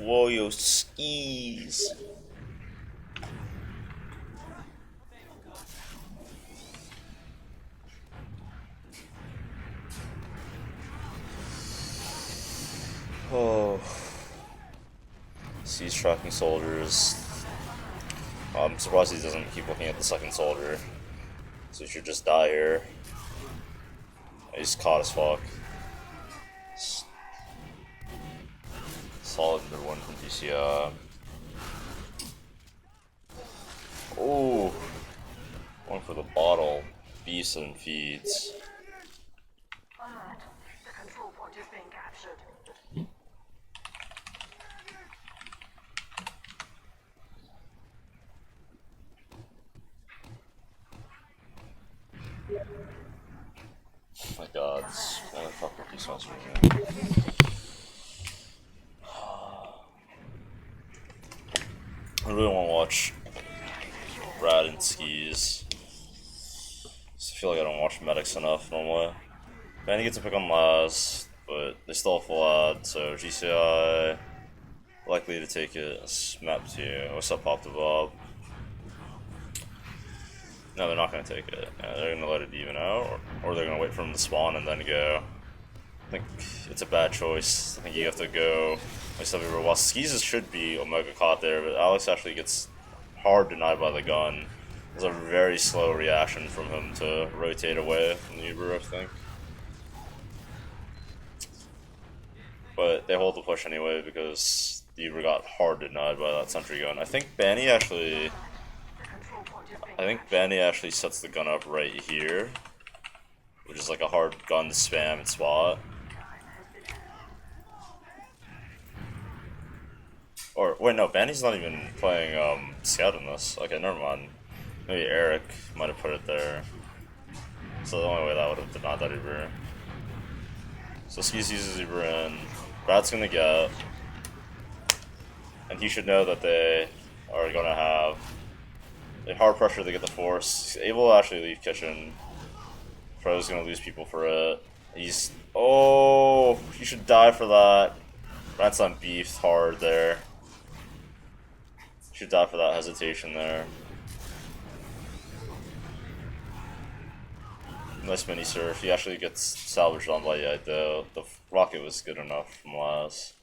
Whoa, yo, skis. Oh. Skis tracking soldiers. I'm surprised he doesn't keep looking at the second soldier. So he should just die here. He's caught as fuck. Solid good one from DCI. Oh, one for the bottle. Beasts and feeds. Alert. The control point is being captured. Oh my god, this motherfucker keeps messing with me. I really want to watch Brad and Skis. I feel like I don't watch medics enough normally. Manny gets a pick on last, but they still have full ad, so GCI likely to take it. Map 2. What's up, Pop the Bob? No, they're not going to take it. Yeah, they're going to let it even out, or they're going to wait for him to spawn and then go. I think it's a bad choice. I think you have to go myself everywhere. While Skis should be Omega caught there, but Alex actually gets hard denied by the gun. There's a very slow reaction from him to rotate away from the Uber, I think. But they hold the push anyway because the Uber got hard denied by that sentry gun. I think Banny actually sets the gun up right here, which is like a hard gun to spam and spot. Or wait, no, Banny's not even playing scout in this. Okay, never mind. Maybe Eric might have put it there. So the only way that would have denied that Uber. So Skis uses Uber in. Brad's gonna get, and he should know that they are gonna have a hard pressure to get the force. He's able to actually leave kitchen. Pro's gonna lose people for it. He's you should die for that. Brad's on beef hard there. Should die for that hesitation there. Nice mini surf. He actually gets salvaged on by the rocket was good enough from last.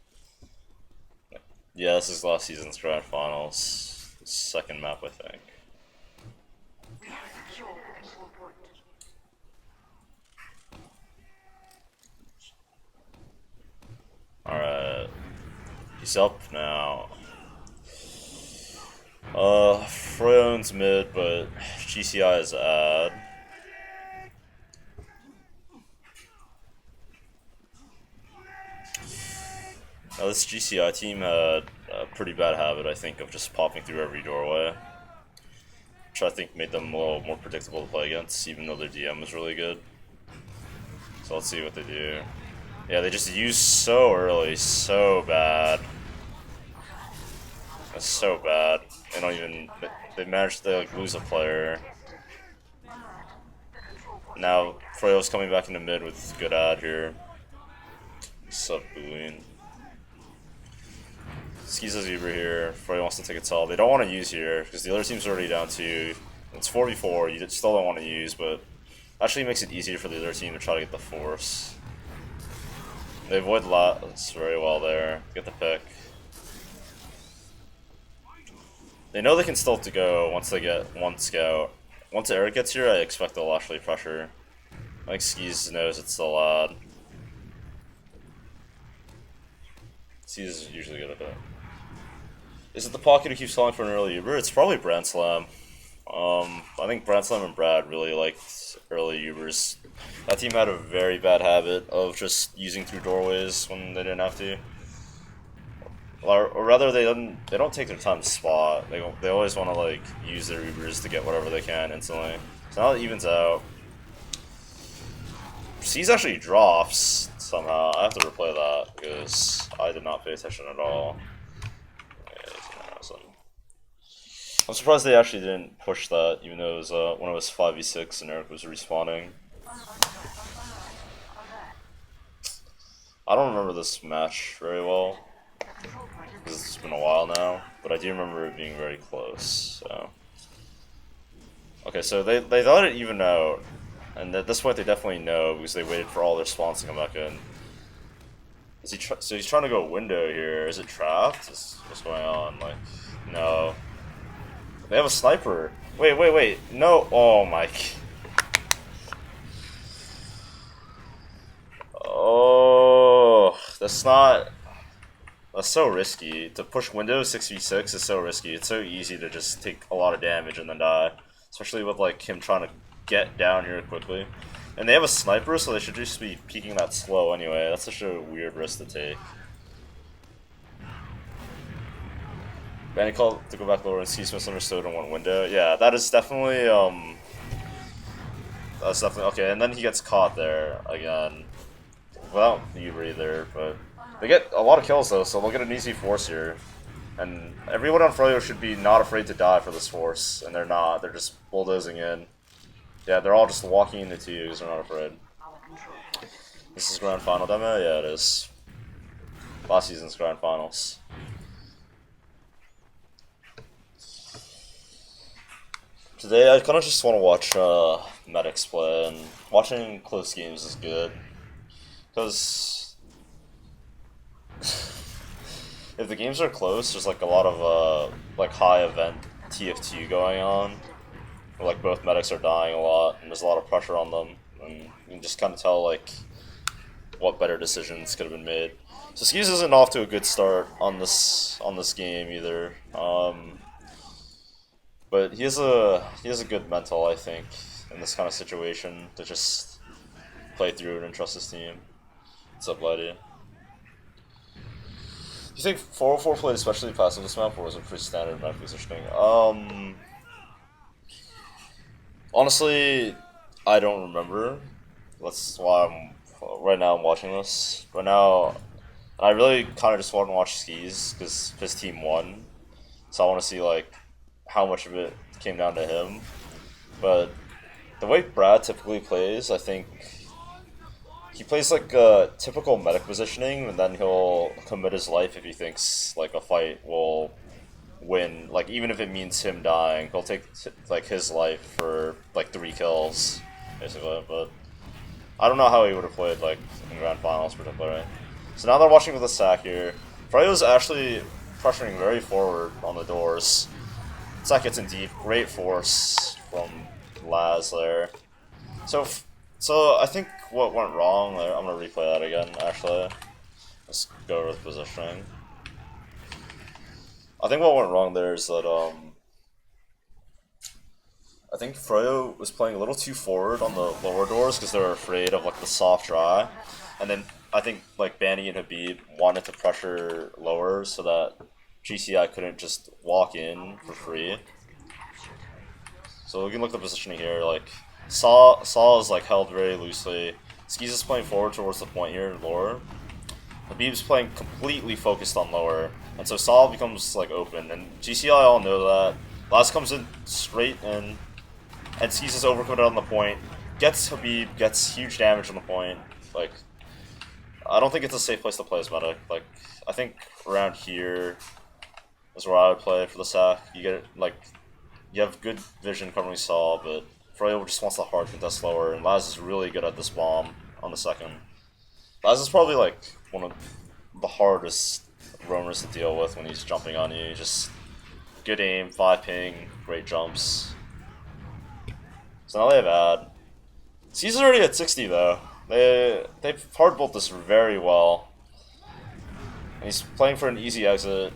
Yeah, this is last season's grand finals. Second map, I think. Alright. He's up now. Froyon's mid, but GCI is ad. Now this GCI team had a pretty bad habit, I think, of just popping through every doorway, which I think made them a little more predictable to play against, even though their DM was really good. So let's see what they do. Yeah, they just use so early, so bad. That's so bad. They don't even. They managed to like lose a player. Now Froyo's coming back into mid with good ad here. Sub Boolean. Skis has Uber here. Froyo wants to take a tall. They don't want to use here because the other team's already down 2. It's 4v4. You still don't want to use, but actually makes it easier for the other team to try to get the force. They avoid lots very well there. Get the pick. They know they can still to go once they get one scout. Once Eric gets here, I expect they'll actually pressure. I think Skis knows it's still odd. Skis is usually good at it. Is it the pocket who keeps falling for an early Uber? It's probably Brand Slam. I think Brand Slam and Brad really liked early Ubers. That team had a very bad habit of just using through doorways when they didn't have to. Or rather, they don't take their time to spot. They always want to like use their Ubers to get whatever they can instantly. So now it evens out. C's actually drops somehow. I have to replay that because I did not pay attention at all. I'm surprised they actually didn't push that, even though it was when it was 5v6 and Eric was respawning. I don't remember this match very well. This it's been a while now, but I do remember it being very close. So okay, so they let it even out, and at this point they definitely know because they waited for all their spawns to come back in. Is he so he's trying to go window here? Is it trapped? What's going on? Like, no. They have a sniper. Wait. No. Oh my. Oh, that's not. That's so risky. To push window 6v6 is so risky. It's so easy to just take a lot of damage and then die. Especially with like him trying to get down here quickly. And they have a sniper, so they should just be peeking that slow anyway. That's such a weird risk to take. Banny called to go back lower and Cease misunderstood in one window. Yeah, that is definitely, that's definitely, okay, and then he gets caught there again. Without Uber either, but they get a lot of kills though, so they'll get an easy force here. And everyone on Froyo should be not afraid to die for this force, and they're not. They're just bulldozing in. Yeah, they're all just walking into two because they're not afraid. This is Grand Final demo? Yeah, it is. Last season's Grand Finals. Today, I kind of just want to watch medics play, and watching close games is good. Because if the games are close, there's like a lot of like high event TF2 going on. Where, like both medics are dying a lot, and there's a lot of pressure on them, and you can just kind of tell like what better decisions could have been made. So Skis isn't off to a good start on this game either. But he has a good mental, I think, in this kind of situation to just play through it and trust his team. What's up, Lady? Do you think 404 played especially passive this map, or was it pretty standard map positioning? Honestly, I don't remember. That's why right now I'm watching this. Right now, I really kind of just want to watch Skis because his team won, so I want to see like how much of it came down to him. But the way Brad typically plays, I think he plays like a typical medic positioning, and then he'll commit his life if he thinks like a fight will win. Like even if it means him dying, he'll take like his life for like 3 kills, basically. But I don't know how he would have played like in Grand Finals particularly. So now they're watching with a sack here. Fryo's actually pressuring very forward on the doors. Sack gets in deep, great force from Laz there. So I think what went wrong there, I'm gonna replay that again actually. Let's go over the positioning. I think what went wrong there is that I think Froyo was playing a little too forward on the lower doors because they were afraid of like the soft dry. And then I think like Banny and Habib wanted to pressure lower so that GCI couldn't just walk in for free. So we can look at the positioning here, like Saw is like held very loosely. Skis is playing forward towards the point here, lower. Habib's playing completely focused on lower. And so Saw becomes like open, and GCI all know that. Last comes in straight in, and Skis is overcommitted on the point. Gets Habib, gets huge damage on the point. Like, I don't think it's a safe place to play as medic. Like, I think around here is where I would play for the sack. You get it, like, you have good vision covering Saw, but Froyo just wants the hard contest lower, and Laz is really good at this bomb on the second. Laz is probably like one of the hardest roamers to deal with when he's jumping on you. Just good aim, 5 ping, great jumps. So now they have ad. C's already at 60 though. They've hard built this very well. And he's playing for an easy exit.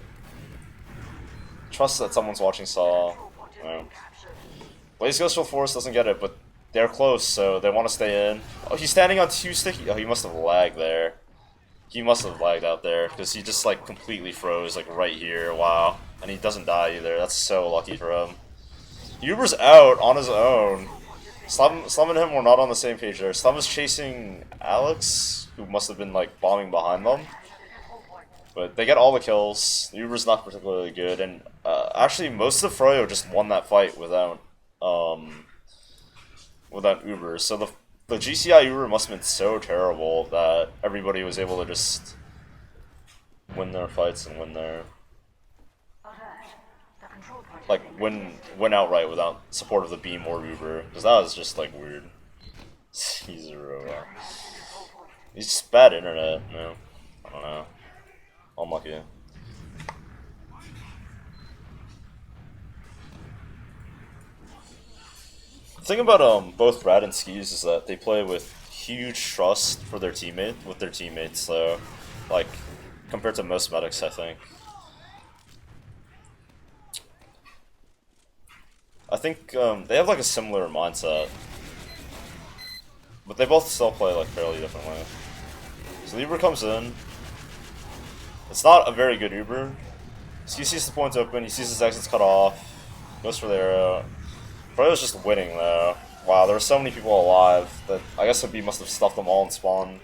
Trust that someone's watching Saw. Yeah. Blaze goes for force, doesn't get it, but they're close, so they want to stay in. Oh, he's standing on 2 sticky. Oh, he must have lagged there. He must have lagged out there, because he just like completely froze like right here. Wow. And he doesn't die either. That's so lucky for him. Uber's out on his own. Slum and him were not on the same page there. Slum is chasing Alex, who must have been like bombing behind them. But they get all the kills. Uber's not particularly good, and actually most of Froyo just won that fight without Uber. So the GCI Uber must have been so terrible that everybody was able to just win their fights and win their like win outright without support of the beam or Uber, because that was just like weird. C0. He's just bad internet, you know. I don't know. Unlucky. The thing about both Brad and Skis is that they play with huge trust for their teammates. So, like, compared to most medics, I think. They have like a similar mindset, but they both still play like fairly differently. So the Uber comes in. It's not a very good Uber. Ski sees the points open. He sees his exits cut off. Goes for the arrow. Probably was just winning though. Wow, there were so many people alive that I guess the B must have stuffed them all in spawn,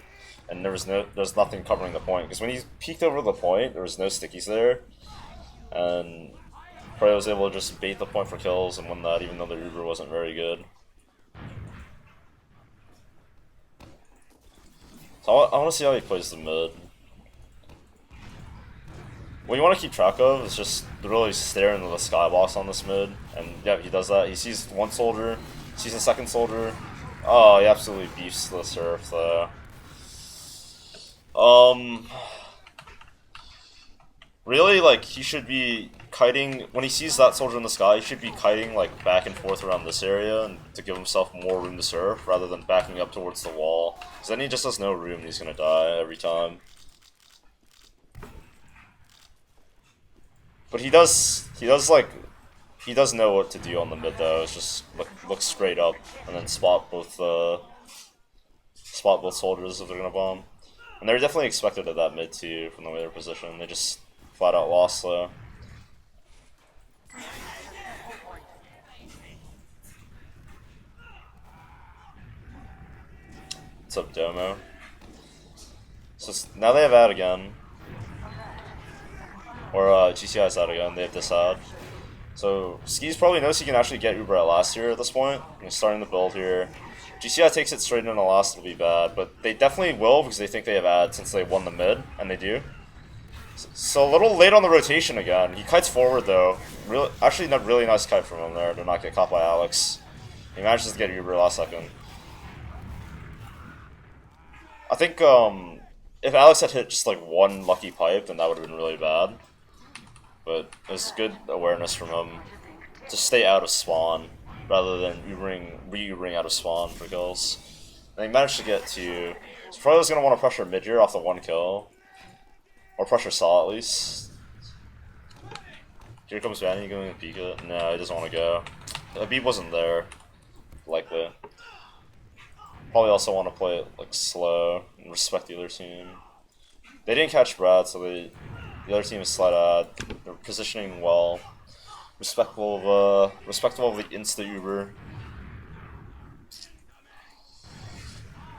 and there's nothing covering the point. Because when he peeked over the point, there was no stickies there, and Prey was able to just bait the point for kills and win that, even though the Uber wasn't very good. So I want to see how he plays the mid. What you want to keep track of is just really stare into the skybox on this mid, and yeah, he does that. He sees one soldier, sees a second soldier. Oh, he absolutely beefs the surf though. Really, like, he should be kiting, when he sees that soldier in the sky, he should be kiting, like, back and forth around this area and to give himself more room to surf, rather than backing up towards the wall. Because then he just has no room and he's gonna die every time. But he does know what to do on the mid though. It's just look straight up and then spot both soldiers if they're gonna bomb. And they're definitely expected at that mid too from the way they're positioned. They just flat out lost though. What's up, Domo? So now they have ad again. Or GCI's out again, they have this ad. So Skis probably knows he can actually get Uber at last here at this point. He's starting the build here. GCI takes it straight into the last, it'll be bad, but they definitely will because they think they have ad since they won the mid, and they do. So a little late on the rotation again. He kites forward though. Actually, a really nice kite from him there to not get caught by Alex. He manages to get Uber last second. I think if Alex had hit just like one lucky pipe, then that would have been really bad. But it was good awareness from him to stay out of spawn rather than re-Ubering out of spawn for kills. And he managed to get to. So probably was gonna want to pressure mid here off the one kill. Or pressure Saw at least. Here comes Vanny going to peek it. No, he doesn't want to go. Habib wasn't there. Likely. Probably also want to play it like slow and respect the other team. They didn't catch Brad, so the other team is slide ad. They're positioning well. Respectful of the insta Uber.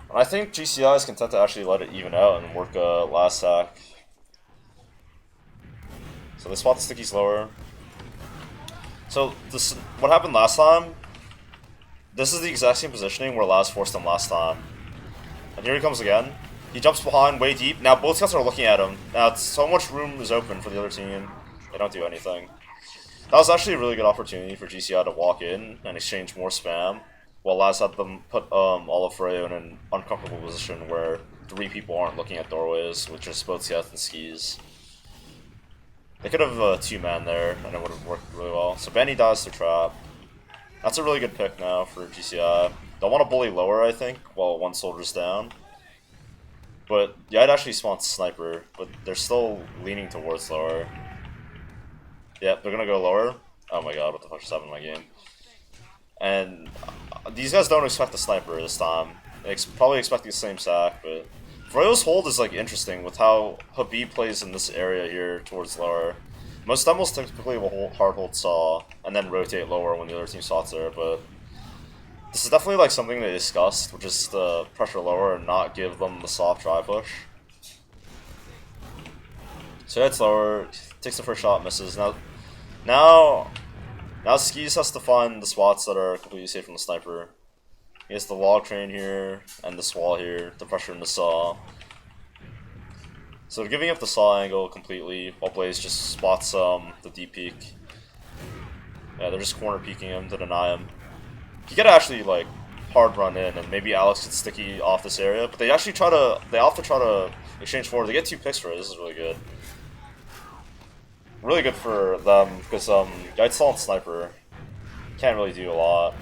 And I think GCI is content to actually let it even out and work a last sack. So they spot the stickies lower. So what happened last time? This is the exact same positioning where Laz forced him last time. And here he comes again. He jumps behind way deep. Now both guys are looking at him. Now so much room is open for the other team. They don't do anything. That was actually a really good opportunity for GCI to walk in and exchange more spam, while Laz had them put Olive Freyo in an uncomfortable position where 3 people aren't looking at doorways, which is both Seth and Skis. They could have 2-man there, and it would have worked really well. So Benny dies to trap. That's a really good pick now for GCI. They'll want to bully lower, I think, while one soldier's down. But yeah, I'd actually spawn sniper, but they're still leaning towards lower. Yep, they're gonna go lower. Oh my god, what the fuck just happened in my game? And these guys don't expect the sniper this time. They probably expect the same sack, but Froyo's hold is like interesting with how Habib plays in this area here towards lower. Most demos typically will hard hold Saw and then rotate lower when the other team spots there, but this is definitely like something they discussed, which is to pressure lower and not give them the soft try push. So it's lower, takes the first shot, misses. Now Skis has to find the spots that are completely safe from the sniper. He has the log train here and this wall here to pressure into Saw. So giving up the Saw angle completely while Blaze just spots the deep peek. Yeah, they're just corner peeking him to deny him. You gotta actually like hard run in, and maybe Alex gets sticky off this area. But they actually often try to exchange forward. They get 2 picks for it. This is really good. Really good for them because Geitzel and Sniper can't really do a lot.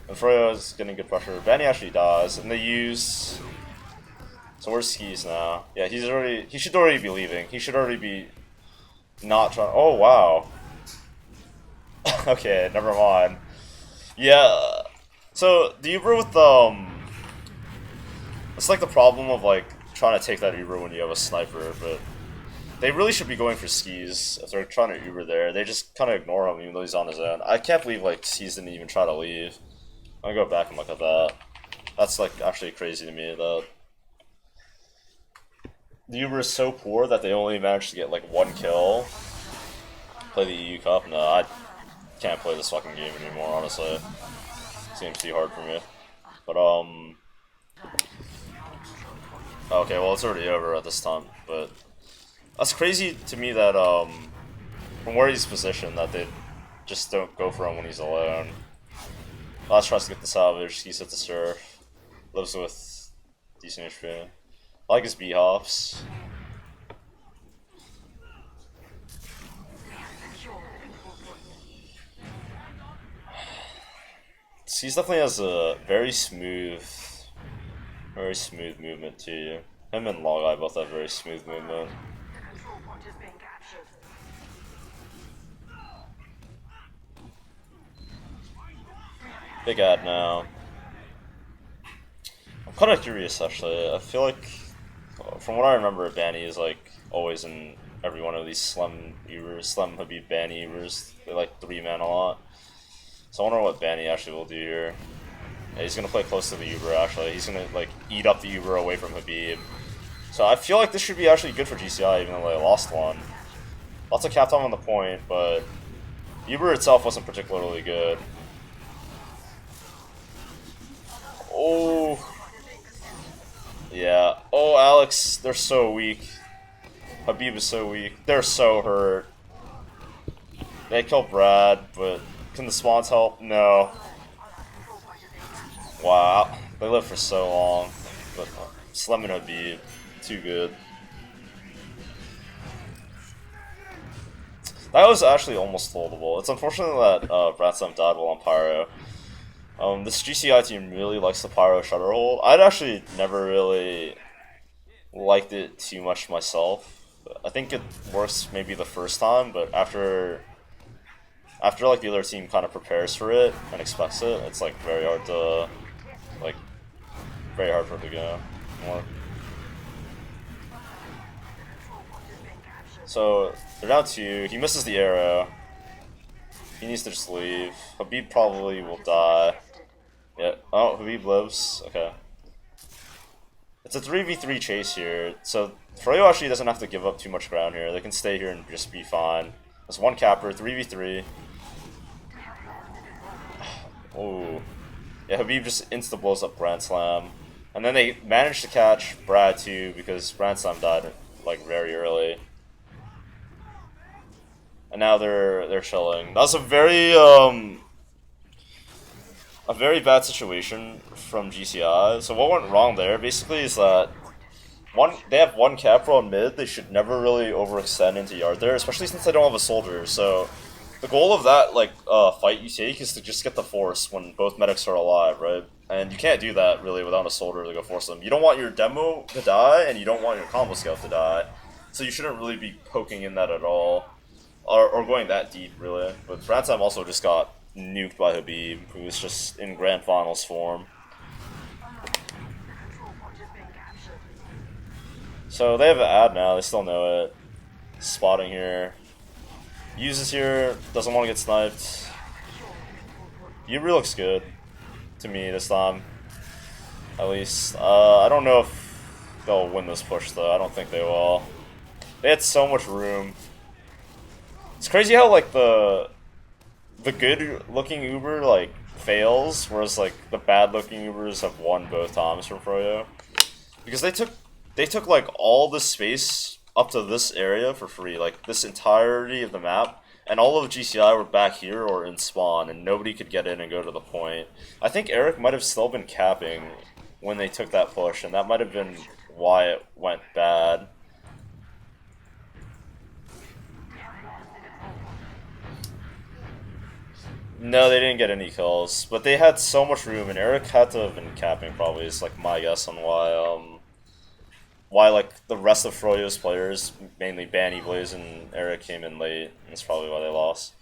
And Froyo is getting good pressure. Benny actually dies, and they use. So where's Skis now? Yeah, he should already be leaving. He should already be not trying. Oh wow. Okay, never mind. Yeah. So the Uber with it's like the problem of like trying to take that Uber when you have a sniper, but they really should be going for Skis if they're trying to Uber there. They just kind of ignore him even though he's on his own. I can't believe like Skis didn't even try to leave. I'm gonna go back and look at that. That's like actually crazy to me that the Uber is so poor that they only managed to get like 1 kill. Play the EU Cup? No, I can't play this fucking game anymore, honestly. Seems too hard for me. But okay, well it's already over at this time, but that's crazy to me that from where he's positioned that they just don't go for him when he's alone. Last tries to get the salvage, he's hit the surf. Lives with decent HP. I like his B hops. He's definitely has a very smooth movement too. Him and Long Eye both have very smooth movement. Big ad now. I'm kind of curious actually. I feel like, from what I remember, Banny is like always in every one of these Slem Ubers, Slem Habib Banny Ubers. They like 3-man a lot. So I wonder what Banny actually will do here. Yeah, he's gonna play close to the Uber actually. He's gonna like eat up the Uber away from Habib. So I feel like this should be actually good for GCI even though they lost one. Lots of cap time on the point, but Uber itself wasn't particularly good. Oh. Yeah. Oh, Alex, they're so weak. Habib is so weak. They're so hurt. They killed Brad, but can the spawns help? No. Wow. They lived for so long. But Slem and Habib, too good. That was actually almost foldable. It's unfortunate that Bradsam died while on Pyro. This GCI team really likes the Pyro Shutter Hold. I'd actually never really liked it too much myself. I think it works maybe the first time, but after like the other team kind of prepares for it and expects it, it's like very hard for it to go more. So they're down 2. He misses the arrow. He needs to just leave. Habib probably will die. Yeah. Oh, Habib lives. Okay. It's a 3v3 chase here, so Froyo actually doesn't have to give up too much ground here. They can stay here and just be fine. There's 1 capper, 3v3. Oh. Yeah, Habib just insta-blows up Grand Slam. And then they managed to catch Brad too because Grand Slam died like very early. And now they're chilling. That was a very bad situation from GCI. So what went wrong there basically is that they have 1 cap roll in mid. They should never really overextend into yard there, especially since they don't have a soldier. So the goal of that fight you take is to just get the force when both medics are alive, right? And you can't do that really without a soldier to go force them. You don't want your demo to die, and you don't want your combo scout to die. So you shouldn't really be poking in that at all. Or going that deep, really. But Bradsam also just got nuked by Habib, who was just in Grand Finals form. So they have an ad now, they still know it. Spotting here. Uses here, doesn't want to get sniped. Uber looks good to me this time. At least. I don't know if they'll win this push though, I don't think they will. They had so much room. It's crazy how like the good looking Uber like fails, whereas like the bad looking Ubers have won both times from Froyo. Because they took like all the space up to this area for free, like this entirety of the map, and all of GCI were back here or in spawn, and nobody could get in and go to the point. I think Eric might have still been capping when they took that push, and that might have been why it went bad. No, they didn't get any kills, but they had so much room, and Eric had to have been capping probably. Is like my guess on why like the rest of Froyo's players, mainly Banny, Blaze, and Eric came in late. That's probably why they lost.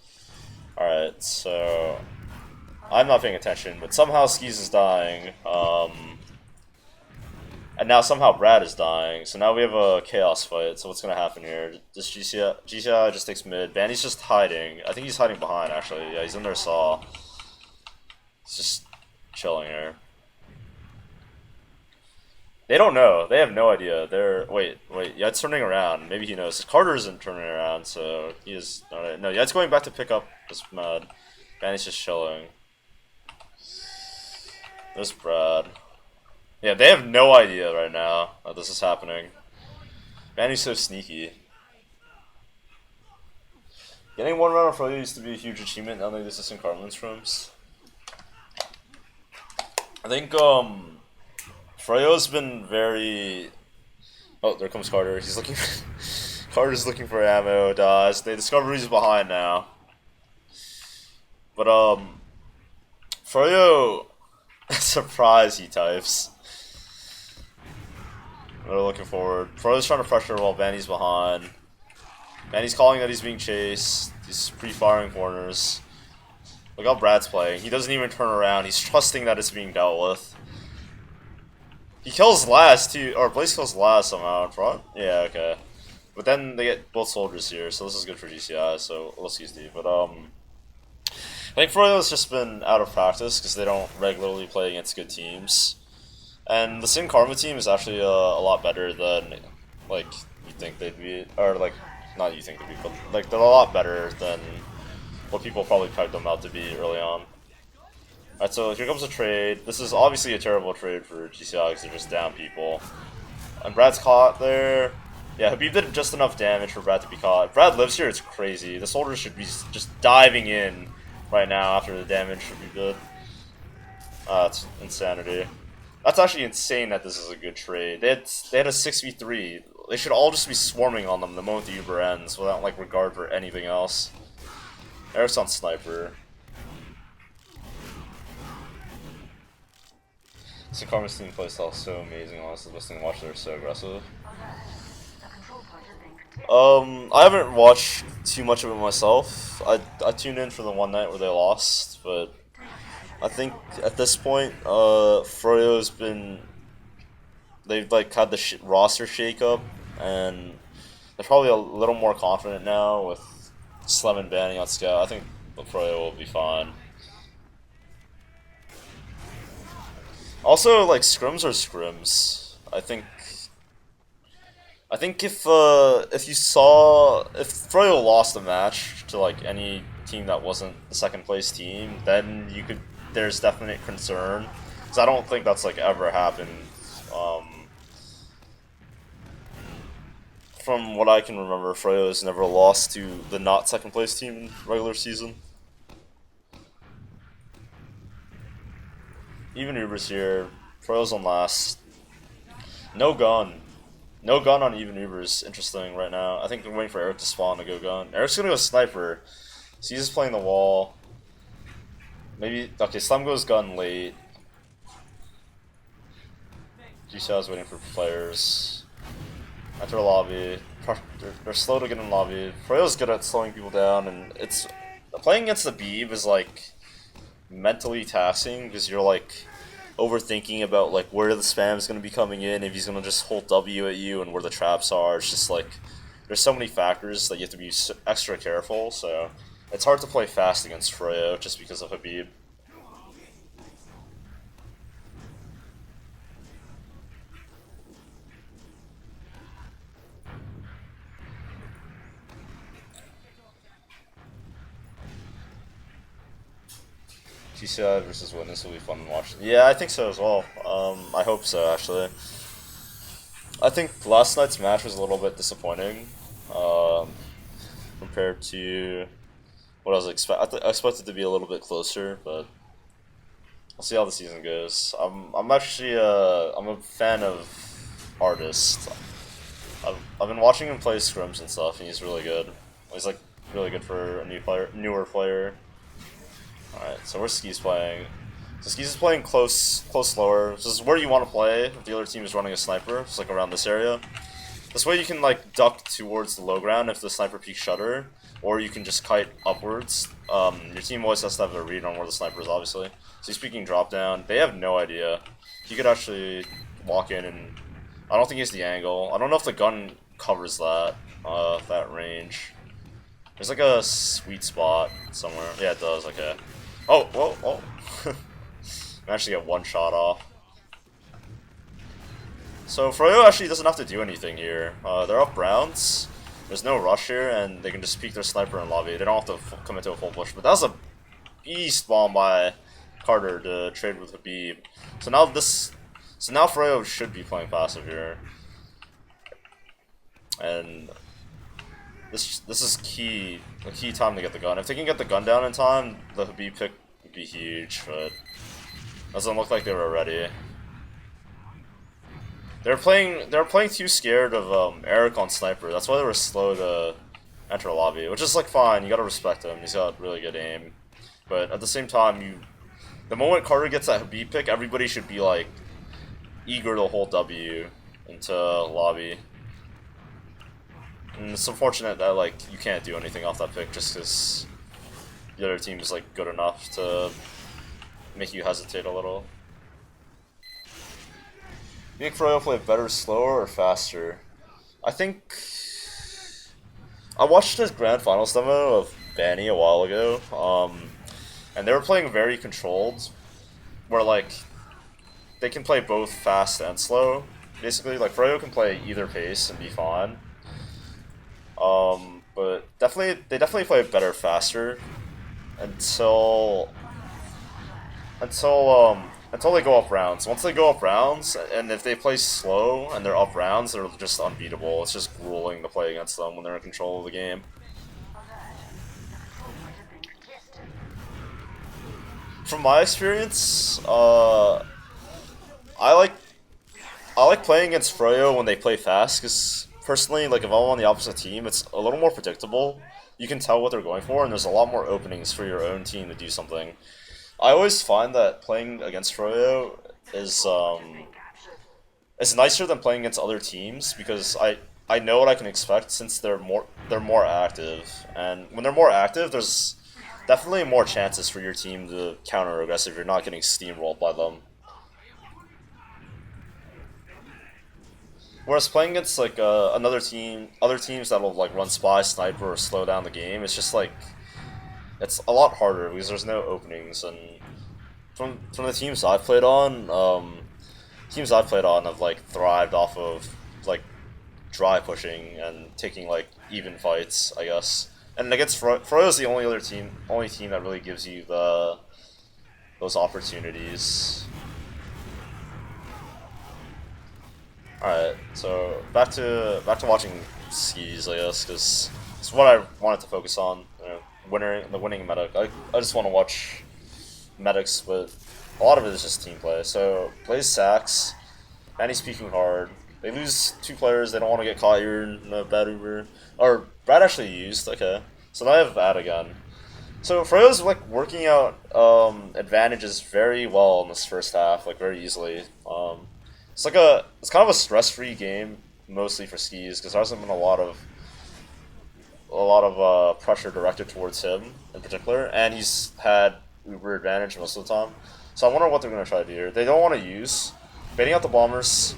All right, so I'm not paying attention, but somehow Skis is dying, and now somehow Brad is dying. So now we have a chaos fight. So what's gonna happen here? This GCI just takes mid. Banny's just hiding. I think he's hiding behind actually. Yeah, he's in their saw. He's just chilling here. They don't know. They have no idea. They're wait. Yeah, it's turning around. Maybe he knows. Carter isn't turning around, so he is. No, yeah, it's going back to pick up this Mad. Banny's just chilling. There's Brad. Yeah, they have no idea right now that this is happening. Banny's so sneaky. Getting one round of Froyo used to be a huge achievement. Now they do this in Carlin's rooms. I think Froyo's been very. Oh, there comes Carter. He's looking. Carter's looking for ammo. Dies. They discover he's behind now. But Froyo. Surprise, he types. They're looking forward. Froyo's trying to pressure while Banny's behind. Banny's calling that he's being chased. He's pre-firing corners. Look how Brad's playing. He doesn't even turn around. He's trusting that it's being dealt with. He kills last too, or Blaze kills last somehow in front. Yeah, okay. But then they get both soldiers here, so this is good for GCI. So let's use D. But I think Froyo's just been out of practice because they don't regularly play against good teams. And the Sin Karma team is actually a lot better than, like, you think they'd be. Or, like, not you think they'd be, but, like, they're a lot better than what people probably pegged them out to be early on. Alright, so here comes a trade. This is obviously a terrible trade for GCI because they're just down people. And Brad's caught there. Yeah, Habib did just enough damage for Brad to be caught. If Brad lives here, it's crazy. The soldiers should be just diving in right now after the damage should be good. It's insanity. That's actually insane that this is a good trade. They had a 6v3. They should all just be swarming on them the moment the Uber ends without like regard for anything else. Eric's on sniper. So Karma's team playstyle is so amazing, honestly. The best thing to watch, they're so aggressive. I haven't watched too much of it myself. I tuned in for the one night where they lost, but I think at this point, Froyo's been. They've like had the roster shakeup, and they're probably a little more confident now with Slem and Banning on scout. I think Froyo will be fine. Also, like scrims are scrims. I think if Froyo lost a match to like any team that wasn't the second place team, then there's definite concern, because I don't think that's like ever happened. From what I can remember, Froyo has never lost to the not second place team in regular season. Even Uber's here. Froyo's on last. No gun. No gun on even Uber's interesting right now. I think I'm waiting for Eric to spawn to go gun. Eric's gonna go sniper. So he's just playing the wall. Maybe, okay, Slem goes gun late. GCI waiting for players. Enter lobby. They're slow to get in lobby. Froyo's good at slowing people down, and it's playing against the Beeb is like mentally taxing because you're like overthinking about like where the spam is going to be coming in, if he's going to just hold W at you, and where the traps are. It's just like there's so many factors that you have to be extra careful, so it's hard to play fast against Froyo just because of Habib. GCI versus Witness will be fun to watch. Yeah, I think so as well. I hope so, actually. I think last night's match was a little bit disappointing compared to what I was I expected to be a little bit closer, but we'll see how the season goes. I'm actually I'm a fan of Artist. I've been watching him play scrims and stuff, and he's really good. He's like really good for a newer player. All right, so where's Skis playing? So Skis is playing close lower. This is where you want to play if the other team is running a sniper. It's like around this area. This way you can like duck towards the low ground if the sniper peeks shutter, or you can just kite upwards. Your team always has to have a read on where the sniper is, obviously. So he's peeking drop down. They have no idea. He could actually walk in, and I don't think he has the angle. I don't know if the gun covers that range. There's like a sweet spot somewhere. Yeah, it does. Okay. Oh, whoa, oh. I actually get one shot off. So Froyo actually doesn't have to do anything here. They're up rounds. There's no rush here, and they can just peek their sniper in lobby. They don't have to come into a full push. But that was a beast bomb by Carter to trade with Habib. So now Froyo should be playing passive here, and this is a key time to get the gun. If they can get the gun down in time, the Habib pick would be huge. But doesn't look like they were ready. They're playing too scared of Eric on sniper. That's why they were slow to enter lobby, which is like fine. You gotta respect him. He's got really good aim, but at the same time, the moment Carter gets that Habib pick, everybody should be like eager to hold W into lobby. And it's unfortunate that like you can't do anything off that pick just because the other team is like good enough to make you hesitate a little. You think Froyo play better slower or faster? I think I watched his grand finals demo of Banny a while ago, and they were playing very controlled, where like they can play both fast and slow. Basically, like Froyo can play either pace and be fine. But they definitely play better faster until they go up rounds. Once they go up rounds, and if they play slow and they're up rounds, they're just unbeatable. It's just grueling to play against them when they're in control of the game. From my experience, I like playing against Froyo when they play fast, because personally, like if I'm on the opposite team, it's a little more predictable. You can tell what they're going for, and there's a lot more openings for your own team to do something. I always find that playing against Froyo is nicer than playing against other teams, because I know what I can expect since they're more active, and when they're more active, there's definitely more chances for your team to counter aggressive. You're not getting steamrolled by them. Whereas playing against like other teams that'll like run spy, sniper, or slow down the game, it's just like it's a lot harder because there's no openings. And from the teams I've played on, have like thrived off of like dry pushing and taking like even fights, I guess. And against Froyo's the only team that really gives you those opportunities. Alright, so back to watching skis, I guess, because it's what I wanted to focus on. You know, the winning medic. I just want to watch medics, but a lot of it is just team play. So plays sacks, and he's peeking hard. They lose 2 players. They don't want to get caught here in a bad Uber. Or Brad actually used. Okay, so now I have Ad again. So Froyo's like working out advantages very well in this first half, like very easily. It's kind of a stress-free game, mostly for skis, because there hasn't been a lot of pressure directed towards him in particular, and he's had Uber advantage most of the time. So I wonder what they're going to try to do here. They don't want to use baiting out the bombers.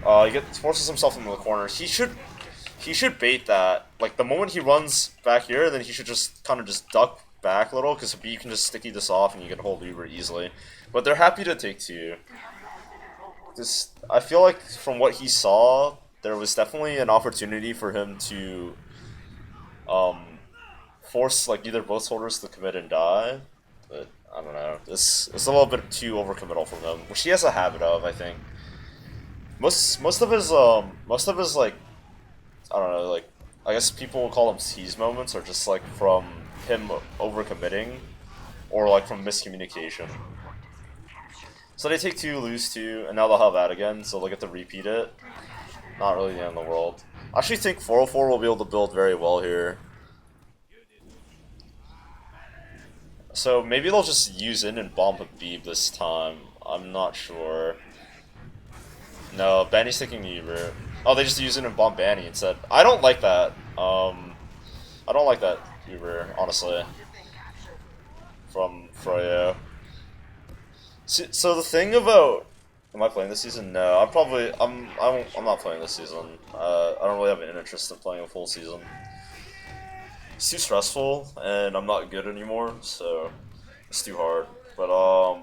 He forces himself into the corner. He should bait that. Like the moment he runs back here, then he should just kind of just duck back a little, because you can just sticky this off and you can hold Uber easily. But they're happy to take 2. I feel like from what he saw, there was definitely an opportunity for him to force like either both holders to commit and die. But I don't know. It's a little bit too overcommittal from him, which he has a habit of, I think. Most of his like I don't know, like I guess people will call them tease moments, or just like from him overcommitting, or like from miscommunication. So they take 2, lose 2, and now they'll have that again, so they'll get to repeat it. Not really the end of the world. I actually think 404 will be able to build very well here. So maybe they'll just use in and bomb Habib this time. I'm not sure. No, Banny's taking Uber. Oh, they just use it and bomb Banny instead. I don't like that. I don't like that Uber, honestly. From Froyo. So the thing about, am I playing this season? No, I'm not playing this season. I don't really have an interest in playing a full season. It's too stressful, and I'm not good anymore, so it's too hard. But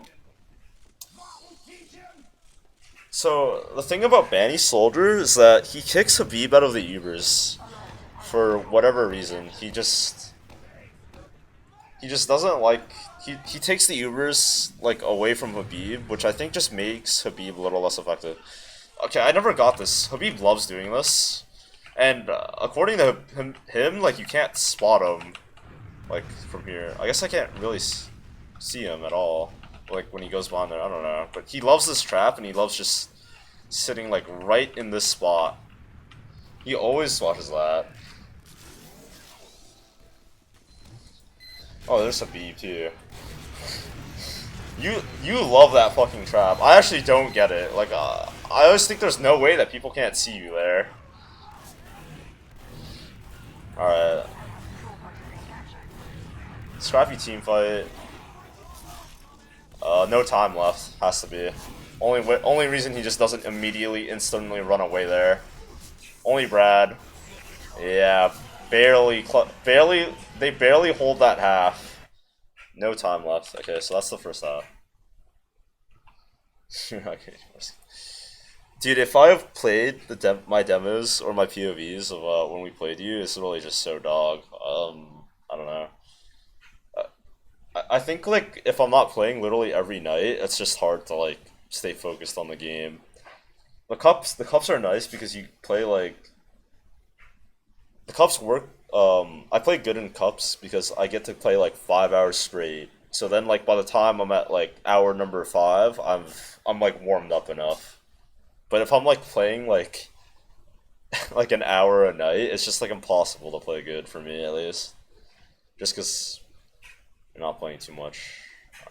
so the thing about Banny Soldier is that he kicks Habib out of the Ubers for whatever reason. He just doesn't like, he takes the Ubers like away from Habib, which I think just makes Habib a little less effective. Okay, I never got this. Habib loves doing this, and according to him, like you can't spot him like from here. I guess I can't really see him at all, like when he goes behind there. I don't know, but he loves this trap, and he loves just sitting like right in this spot. He always watches that. Oh, there's a Habib too. You love that fucking trap. I actually don't get it. Like, I always think there's no way that people can't see you there. Alright. Scrappy team fight. No time left. Has to be. Only reason he just doesn't immediately, instantly run away there. Only Brad. Yeah, barely. They barely hold that half. No time left. Okay, so that's the first half. Okay. Dude, if I have played my demos or my POVs of when we played you, it's really just so dog. I don't know. I think like if I'm not playing literally every night, it's just hard to like stay focused on the game. The cups are nice because you play like the cups work. I play good in cups because I get to play like 5 hours straight. So then like by the time I'm at like hour number 5, I'm like warmed up enough. But if I'm like playing like like an hour a night, it's just like impossible to play good for me at least. Just because you're not playing too much.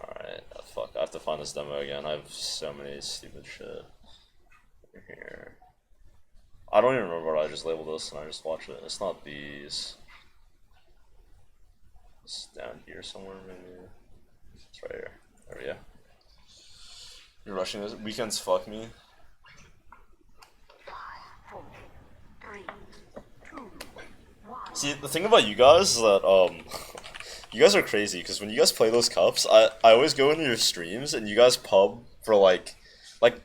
Alright, fuck, I have to find this demo again. I have so many stupid shit here. I don't even remember what I just labeled this, and I just watched it. It's not these. It's down here somewhere, maybe. It's right here. There we go. You're rushing this? Weekends fuck me. 5, 4, 3, 2, 1. See, the thing about you guys is that, you guys are crazy, because when you guys play those cups, I always go into your streams, and you guys pub for, like,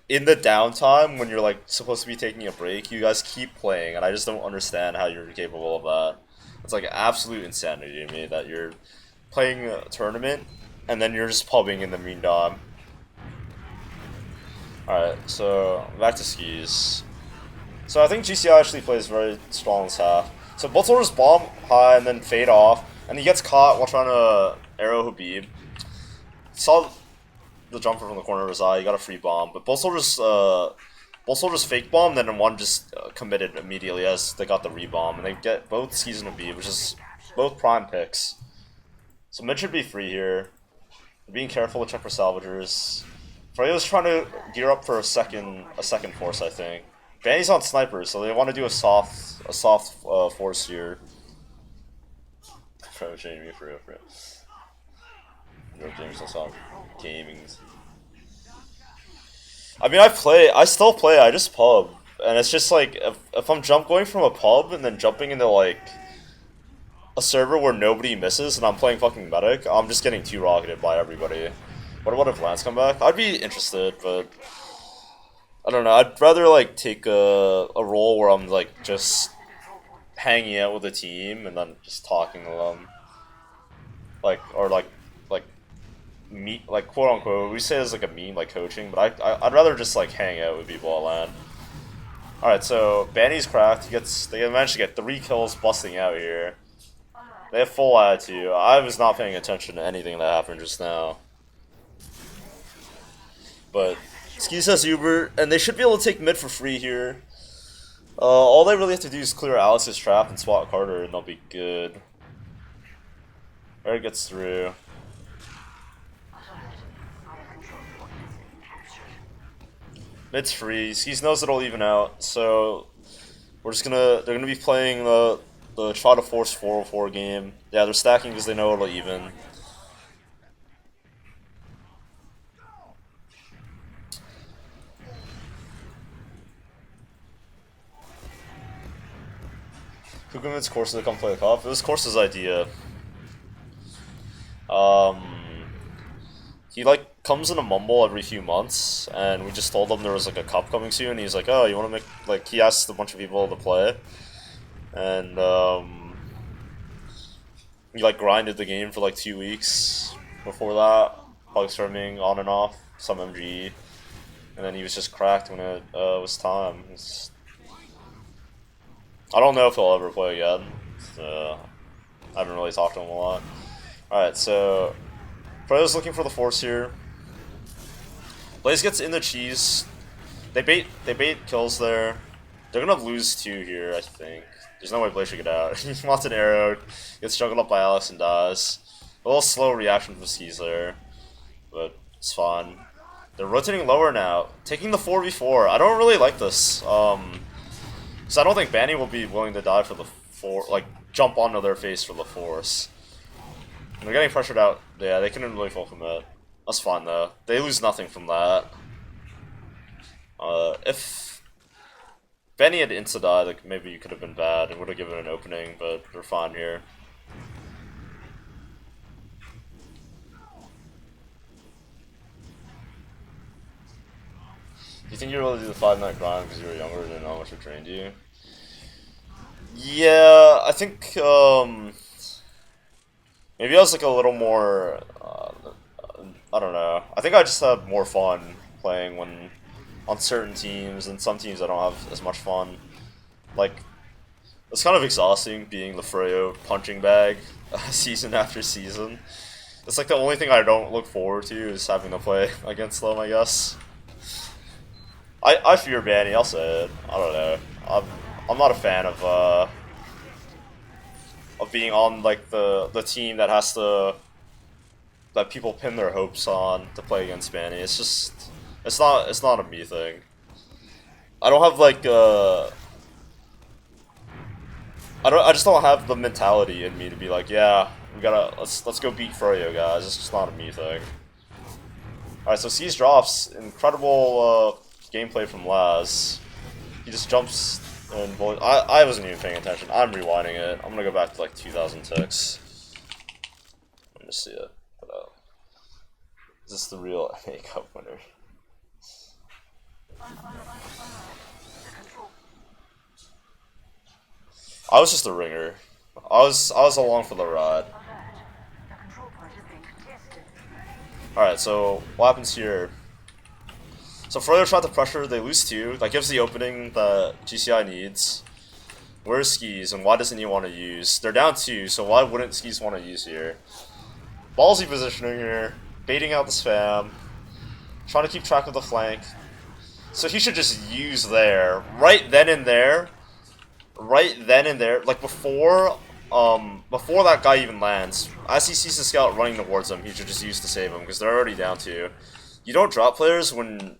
in the downtime, when you're, like, supposed to be taking a break, you guys keep playing, and I just don't understand how you're capable of that. It's, like, absolute insanity to me that you're playing a tournament, and then you're just pubbing in the meantime. Alright, so, back to skis. So I think GCI actually plays very strong this half. So both soldiers bomb high and then fade off, and he gets caught while trying to arrow Habib. Saw the jumper from the corner of his eye, he got a free bomb, but both soldiers fake bomb, then one just committed immediately as they got the rebomb, and they get both skis and Habib, which is both prime picks. So mid should be free here. Being careful to check for salvagers. Freya's trying to gear up for a second force, I think. Banny's on snipers, so they want to do a soft force here. Freya changing me for real. No James on gaming. I mean, I still play. I just pub, and it's just like if I'm going from a pub and then jumping into like a server where nobody misses and I'm playing fucking medic, I'm just getting too rocketed by everybody. What if Lance come back? I'd be interested, but I don't know. I'd rather like take a role where I'm like just hanging out with the team and then just talking to them, like meet, like quote unquote. We say it's like a meme, like coaching, but I'd rather just like hang out with people at LAN. Alright, so Banny's cracked. They managed to get 3 kills busting out here. They have full attitude. I was not paying attention to anything that happened just now. But Skis has Uber, and they should be able to take mid for free here. All they really have to do is clear Alex's trap and swat Carter, and they'll be good. Eric gets through. Mid's free. Skis knows it'll even out, so they're gonna be playing the try to force 404 game. Yeah, they're stacking because they know it'll even. Who convinced Corsa to come play the cup? It was Corsa's idea. He like comes in a mumble every few months, and we just told him there was like a cup coming soon. And he's like, "Oh, you want to make like?" He asked a bunch of people to play, and he like grinded the game for like 2 weeks before that, hug streaming on and off, some MG, and then he was just cracked when it was time. I don't know if he'll ever play again. I haven't really talked to him a lot. Alright, so Pro's looking for the force here. Blaze gets in the cheese. They bait kills there. They're gonna lose 2 here, I think. There's no way Blaze should get out. He wants an arrow, gets juggled up by Alex and dies. A little slow reaction from Skis there, but it's fine. They're rotating lower now, taking the 4v4. I don't really like this. Because I don't think Banny will be willing to die for the jump onto their face for the force. And they're getting pressured out. Yeah, they couldn't really full commit. That's fine though. They lose nothing from that. If Benny had insta-died, like maybe you could have been bad and would have given an opening, but they're fine here. Do you think you're able to do the 5-night grind because you were younger and how much it trained you? Yeah, I think maybe I was like a little more. I don't know. I think I just had more fun playing when on certain teams, and some teams I don't have as much fun. Like, it's kind of exhausting being the Freyo punching bag season after season. It's like the only thing I don't look forward to is having to play against them, I guess. I fear Banny, I'll say it. I don't know. I'm not a fan of being on like the team that has to that people pin their hopes on to play against Banny. It's just it's not a me thing. I don't have like I just don't have the mentality in me to be like, yeah, let's go beat Froyo, guys. It's just not a me thing. Alright, so C's drops, incredible gameplay from Laz. He just jumps and I wasn't even paying attention. I'm rewinding it. I'm gonna go back to like 2006. Let me just see it. Is this the real FA Cup winner? I was just a ringer. I was along for the ride. Alright, so what happens here? So Froyo tried to pressure, they lose 2. That gives the opening that GCI needs. Where's Skis, and why doesn't he want to use? They're down 2, so why wouldn't Skis want to use here? Ballsy positioning here, baiting out the spam, trying to keep track of the flank. So he should just use there, right then and there, like before that guy even lands. As he sees the scout running towards him, he should just use to save him, because they're already down 2. You don't drop players when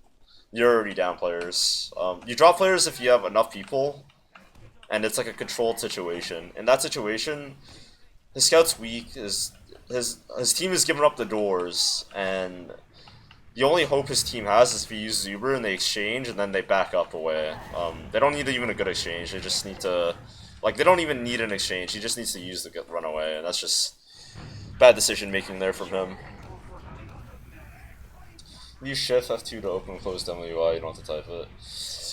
you're already down players. You drop players if you have enough people, and it's like a controlled situation. In that situation, his scout's weak, his team is giving up the doors, and the only hope his team has is if he uses Uber and they exchange, and then they back up away. They don't need even a good exchange, they just need to... Like, they don't even need an exchange, he just needs to use the run away, and that's just bad decision making there from him. Use shift F2 to open and close WI, you don't have to type it.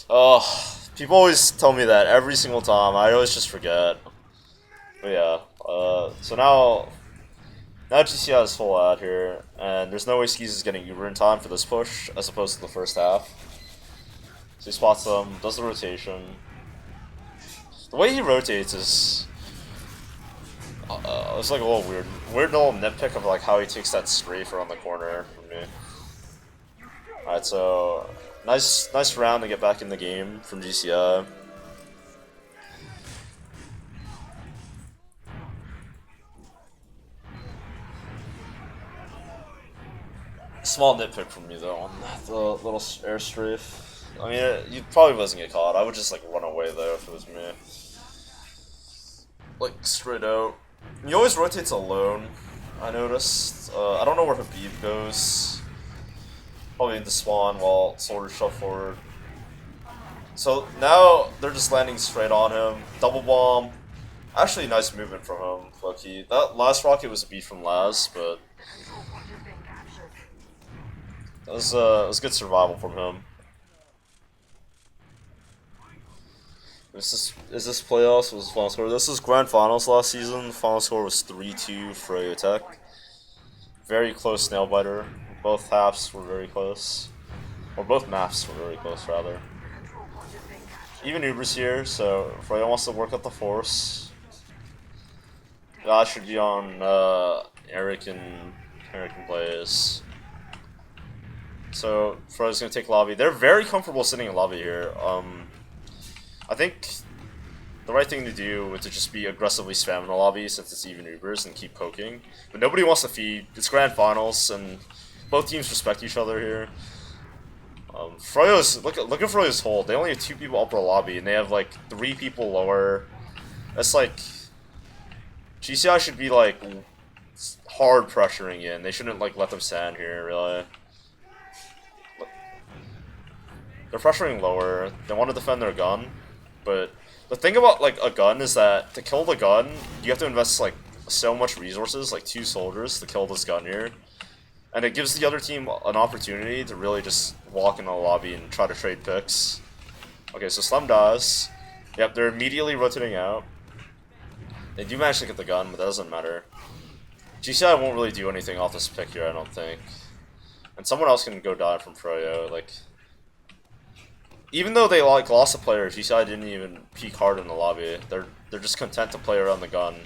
Oh, people always tell me that every single time, I always just forget. But yeah, so now GCI has full ad here, and there's no way Skis is getting Uber in time for this push, as opposed to the first half. So he spots them, does the rotation. The way he rotates is it's like a little weird little nitpick of like how he takes that strafe around the corner from me. Alright, so nice round to get back in the game from GCI. Small nitpick from me though on the little air strafe. I mean, you probably wasn't get caught. I would just like run away though if it was me. Like straight out. He always rotates alone. I noticed. I don't know where Habib goes. Probably into spawn while soldiers shove forward. So now they're just landing straight on him. Double bomb. Actually, nice movement from him, Lucky. That last rocket was a beat from Laz, but it was good survival from him. Is this playoffs? Was the final score? This is grand finals last season. The final score was 3-2 for Tech. Very close nail biter. Both halves were very close, or both maps were very close rather. Even Uber's here, so Freya wants to work up the force. That should be on Eric and Blaze. So Freya's gonna take lobby. They're very comfortable sitting in lobby here. I think the right thing to do would to just be aggressively spamming the lobby since it's even Ubers and keep poking. But nobody wants to feed. It's grand finals and both teams respect each other here. Froyo's look at Froyo's hold. They only have 2 people upper lobby and they have like 3 people lower. That's like GCI should be like hard pressuring in. They shouldn't like let them stand here really. They're pressuring lower. They want to defend their gun, but the thing about like a gun is that to kill the gun, you have to invest like so much resources, like 2 soldiers to kill this gun here. And it gives the other team an opportunity to really just walk in the lobby and try to trade picks. Okay, so Slum dies. Yep, they're immediately rotating out. They do manage to get the gun, but that doesn't matter. GCI won't really do anything off this pick here, I don't think. And someone else can go die from Froyo. Like, even though they like lost a player, GCI didn't even peek hard in the lobby. They're just content to play around the gun,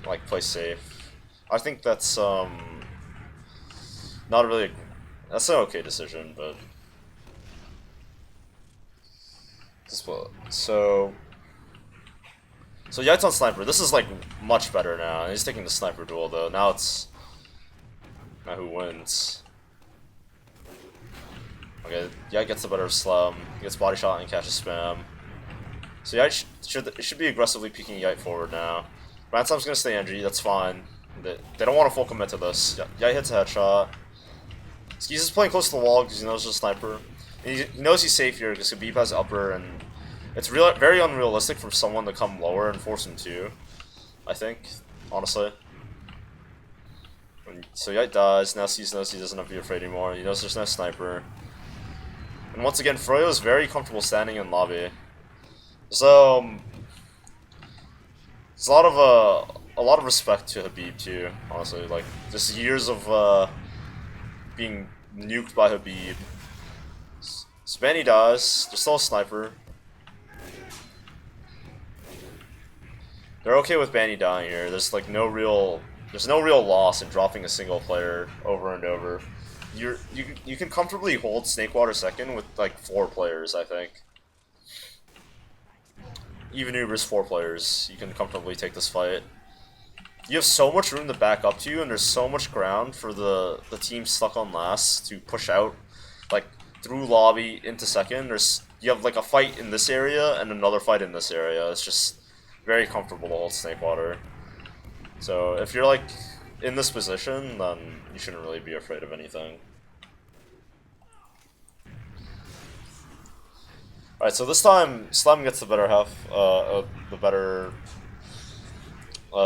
like play safe. I think that's not really. That's an okay decision, but so Yait's on sniper. This is like much better now. He's taking the sniper duel though. Now who wins? Okay, Yite gets the better of Slum. He gets body shot and catches spam. So Yite should be aggressively peeking Yite forward now. Ransom's gonna stay NG. That's fine. They don't want to full commit to this. Yite hits a headshot. He's just playing close to the wall because he knows there's a sniper. And he knows he's safe here because Khabib has upper, and it's very unrealistic for someone to come lower and force him to. I think, honestly. So Yite dies. Now C's knows he doesn't have to be afraid anymore. He knows there's no sniper. And once again, Froyo is very comfortable standing in lobby. So there's a lot of respect to Habib too. Honestly, like just years of being nuked by Habib. Spanny dies. There's still a sniper. They're okay with Banny dying here. There's like no real loss in dropping a single player over and over. You can comfortably hold snakewater second with like 4 players, I think. Even Uber's 4 players, you can comfortably take this fight. You have so much room to back up to you, and there's so much ground for the team stuck on last to push out, like through lobby into second. You have like a fight in this area and another fight in this area. It's just very comfortable to hold snakewater. So if you're like in this position, then you shouldn't really be afraid of anything. Alright, so this time Slum gets the better half, the better.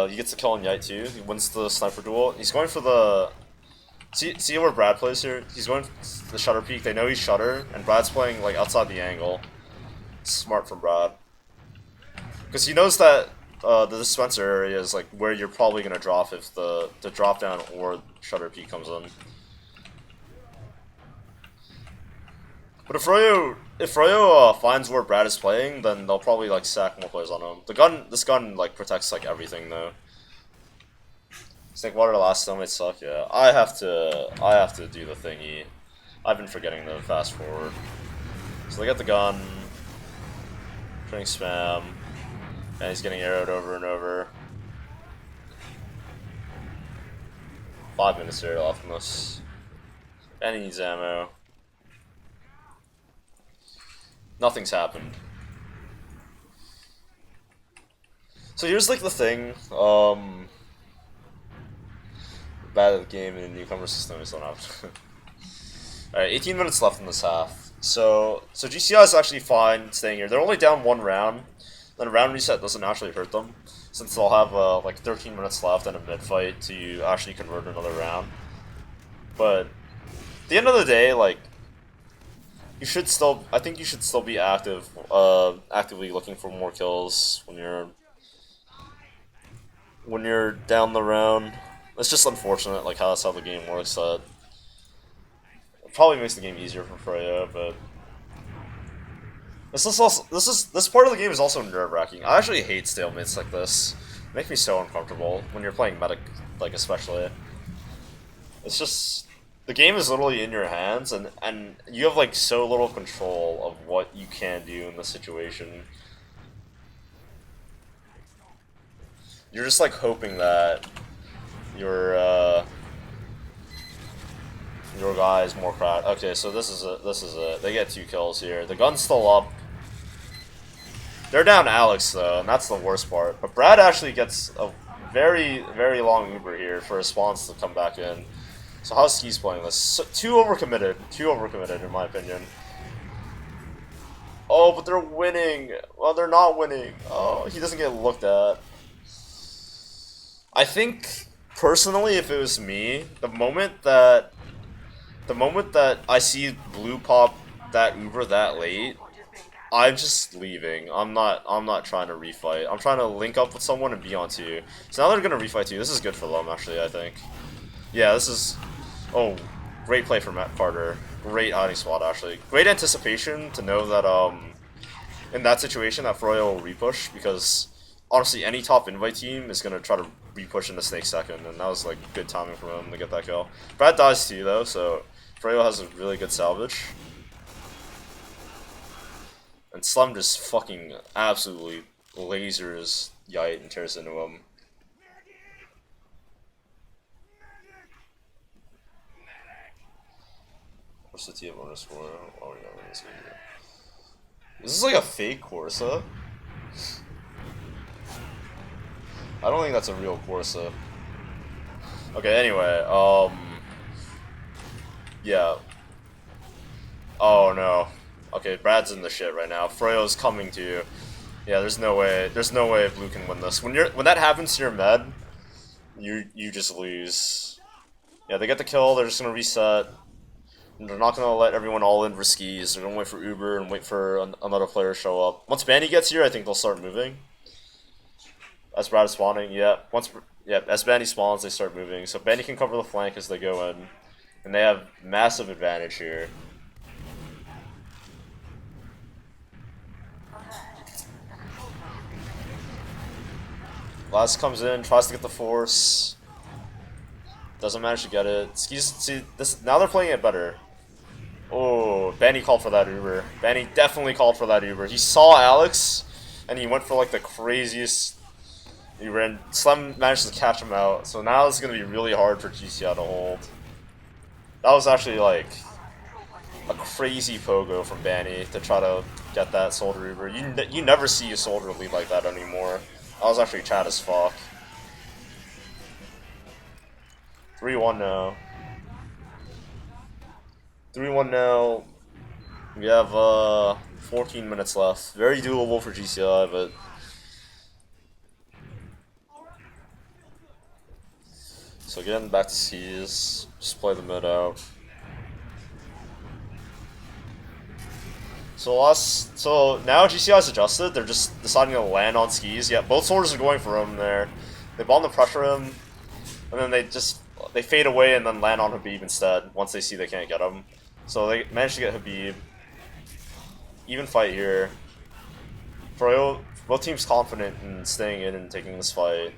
He gets the kill on Yite too. He wins the sniper duel. He's going for the. See where Brad plays here? He's going for the shutter peek. They know he's shutter, and Brad's playing like outside the angle. Smart from Brad, because he knows that the dispenser area is like where you're probably gonna drop if the drop down or shutter peek comes in. But if Froyo finds where Brad is playing, then they'll probably like sack more players on him. This gun like protects like everything though. Snakewater last time might suck. Yeah, I have to do the thingy. I've been forgetting to fast forward. So they get the gun, trying spam, and he's getting arrowed over and over. 5 minutes here left in this, and he needs ammo. Nothing's happened. So here's like the thing. Bad at the game in the newcomer system is not out. Alright, 18 minutes left in this half. So GCI is actually fine staying here. They're only down 1 round. Then a round reset doesn't actually hurt them, since they'll have like 13 minutes left and a mid fight to actually convert another round. But at the end of the day, like, I think you should still be actively looking for more kills when you're down the round. It's just unfortunate, like that's how the game works. That it probably makes the game easier for Freya, but this part of the game is also nerve-wracking. I actually hate stalemates like this. They make me so uncomfortable when you're playing medic, like especially. It's just the game is literally in your hands, and you have like so little control of what you can do in this situation. You're just like hoping that your guy is more cracked. Okay, so this is it. They get 2 kills here. The gun's still up. They're down Alex though, and that's the worst part. But Brad actually gets a very, very long Uber here for his spawns to come back in. So how's Ski's playing this? So, too overcommitted in my opinion. Oh, but they're winning. Well, they're not winning. Oh, he doesn't get looked at. I think personally, if it was me, the moment that I see blue pop that Uber that late, I'm just leaving. I'm not trying to refight. I'm trying to link up with someone and be on 2. So now they're gonna refight 2. This is good for them actually, I think. Yeah, this is great play from Matt Carter. Great hiding spot actually. Great anticipation to know that in that situation that Froyo will repush, because honestly any top invite team is gonna try to repush into Snake second, and that was like good timing for him to get that kill. Brad dies too though, so Froyo has a really good salvage. And Slum just fucking absolutely lasers Yite and tears into him. What's the TM underscore? Oh yeah, this video. Is this like a fake Corsa? I don't think that's a real Corsa. Okay, anyway, yeah. Oh no. Okay, Brad's in the shit right now. Froyo's coming to you. Yeah, there's no way Blue can win this. When that happens to your med, you just lose. Yeah, they get the kill, they're just gonna reset. And they're not gonna let everyone all in for skis. They're gonna wait for Uber and wait for another player to show up. Once Bandy gets here, I think they'll start moving. As Brad is spawning, yeah. As Bandy spawns, they start moving. So Bandy can cover the flank as they go in. And they have massive advantage here. Last comes in, tries to get the force. Doesn't manage to get it. Skis, see this now they're playing it better. Oh, Banny called for that Uber. Banny definitely called for that Uber. He saw Alex, and he went for like the craziest Uber, and Slem managed to catch him out. So now it's gonna be really hard for GCI to hold. That was actually like a crazy pogo from Banny to try to get that soldier Uber. You never see a soldier lead like that anymore. That was actually chat as fuck. 3-1 now. 3-1 now. We have 14 minutes left. Very doable for GCI, but so again, back to skis. Just play the mid out. So now GCI's adjusted. They're just deciding to land on skis. Yeah, both soldiers are going for him there. They bomb the pressure him, and then they fade away and then land on Habib instead once they see they can't get him. So they managed to get Habib. even fight here. Froyo, both teams confident in staying in and taking this fight.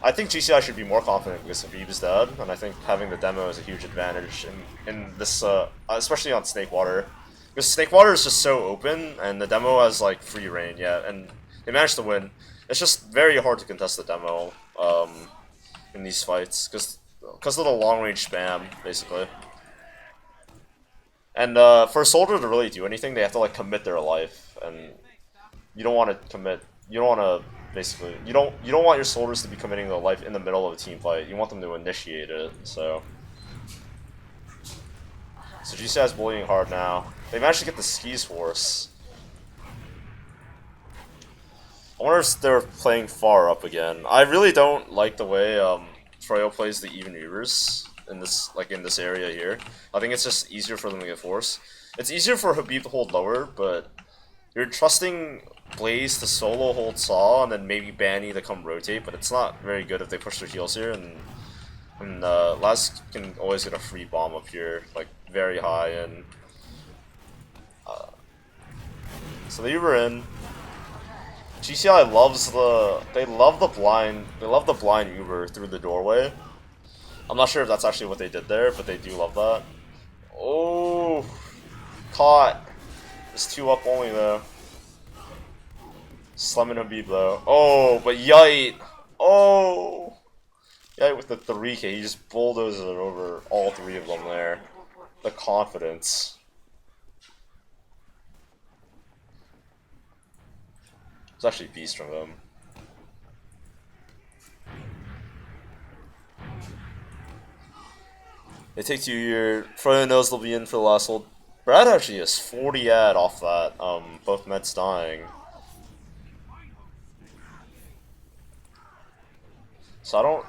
I think GCI should be more confident because Habib is dead, and I think having the demo is a huge advantage in this, especially on snakewater. Because snakewater is just so open, and the demo has like free reign, yeah, and they managed to win. It's just very hard to contest the demo in these fights because of the long range spam, basically. And for a soldier to really do anything, they have to like commit their life, and you don't want to commit. You don't want to basically. You don't want your soldiers to be committing their life in the middle of a team fight. You want them to initiate it. So GCI is bullying hard now. They managed to get the skis force. I wonder if they're playing far up again. I really don't like the way Froyo plays the even Ubers in this area here. I think it's just easier for them to get force. It's easier for Habib to hold lower, but you're trusting Blaze to solo hold Saw and then maybe Banny to come rotate, but it's not very good if they push their heals here, and Laz can always get a free bomb up here, like very high, and so the Uber in. GCI loves the blind Uber through the doorway. I'm not sure if that's actually what they did there, but they do love that. Oh, caught. It's 2 up only though. Slum and Habib though. Oh, but Yite. Oh, Yite with the 3K. He just bulldozed it over all 3 of them there. The confidence. It's actually beast from him. They take 2 here. Froyo knows they'll be in for the last hold. Brad actually has 40 ad off that, both Mets dying. So I don't...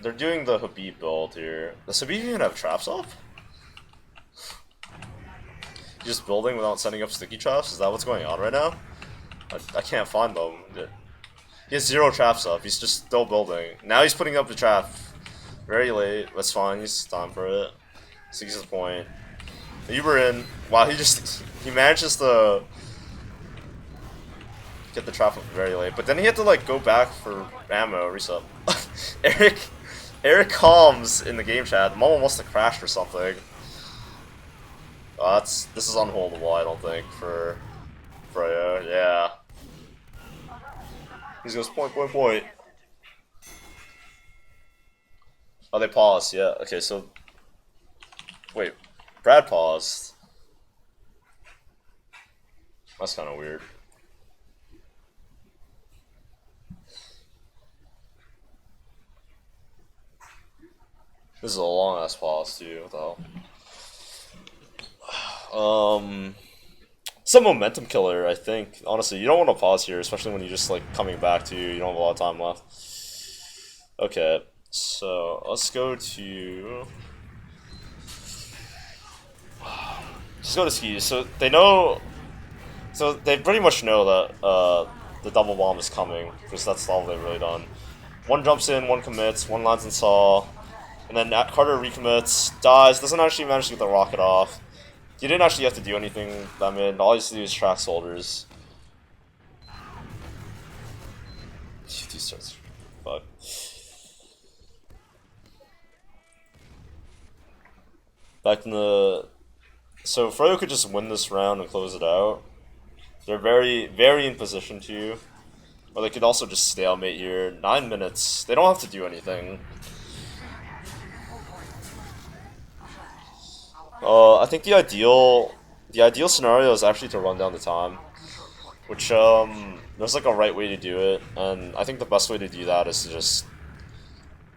They're doing the Habib build here. Does Habib even have traps up? Just building without setting up sticky traps? Is that what's going on right now? I can't find them. He has 0 traps up. He's just still building. Now he's putting up the trap. Very late. That's fine. He's time for it. 6 point. The Uber in. Wow, he manages to get the trap up very late. But then he had to like go back for ammo reset. Eric calms in the game chat. Momo must have crashed or something. This is unholdable, I don't think, for Froyo. Yeah. He goes point. Oh, they paused. Yeah. Okay, so wait, Brad paused. That's kind of weird. This is a long ass pause too. What the hell? It's a momentum killer, I think. Honestly, you don't want to pause here, especially when you're just like coming back to. You don't have a lot of time left. Okay, so let's go to. Just go to skis. So they know. So they pretty much know that the double bomb is coming because that's all they've really done. One jumps in, one commits, one lands in Saw, and then Carter recommits, dies, doesn't actually manage to get the rocket off. You didn't actually have to do anything that mid. All you have to do is track soldiers. Fuck. Back in the... So Froyo could just win this round and close it out. They're very, very in position to. Or they could also just stalemate here. 9 minutes. They don't have to do anything. I think the ideal scenario is actually to run down the time, which there's like a right way to do it, and I think the best way to do that is to just,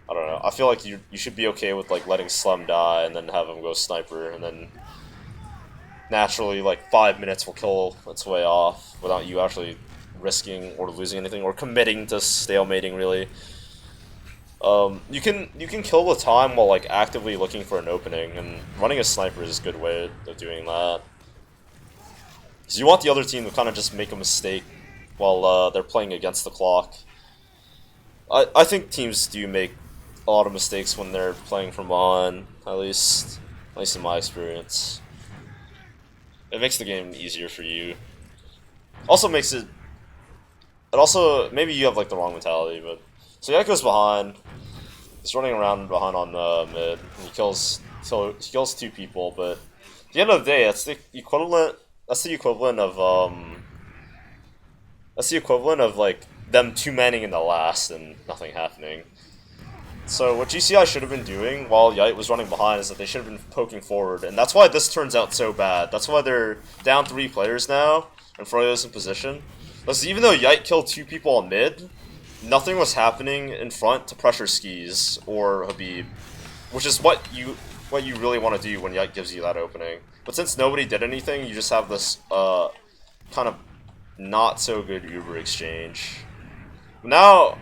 I don't know. I feel like you should be okay with like letting Slum die and then have him go sniper, and then naturally like 5 minutes will kill its way off without you actually risking or losing anything or committing to stalemating really. You can kill the time while like actively looking for an opening, and running a sniper is a good way of doing that. Because you want the other team to kind of just make a mistake while they're playing against the clock. I think teams do make a lot of mistakes when they're playing from behind, at least in my experience. It makes the game easier for you Also makes it. It also maybe you have like the wrong mentality, but so Yike goes behind. He's running around behind on mid. And he kills two people, but at the end of the day, that's the equivalent. That's the equivalent of That's the equivalent of like them two-manning in the last and nothing happening. So what GCI should have been doing while Yite was running behind is that they should have been poking forward, and that's why this turns out so bad. That's why they're down 3 players now, and Froyo's in position. Because even though Yite killed 2 people on mid, nothing was happening in front to pressure Skis or Habib, which is what you really want to do when Yite gives you that opening. But since nobody did anything, you just have this kind of not so good Uber exchange. Now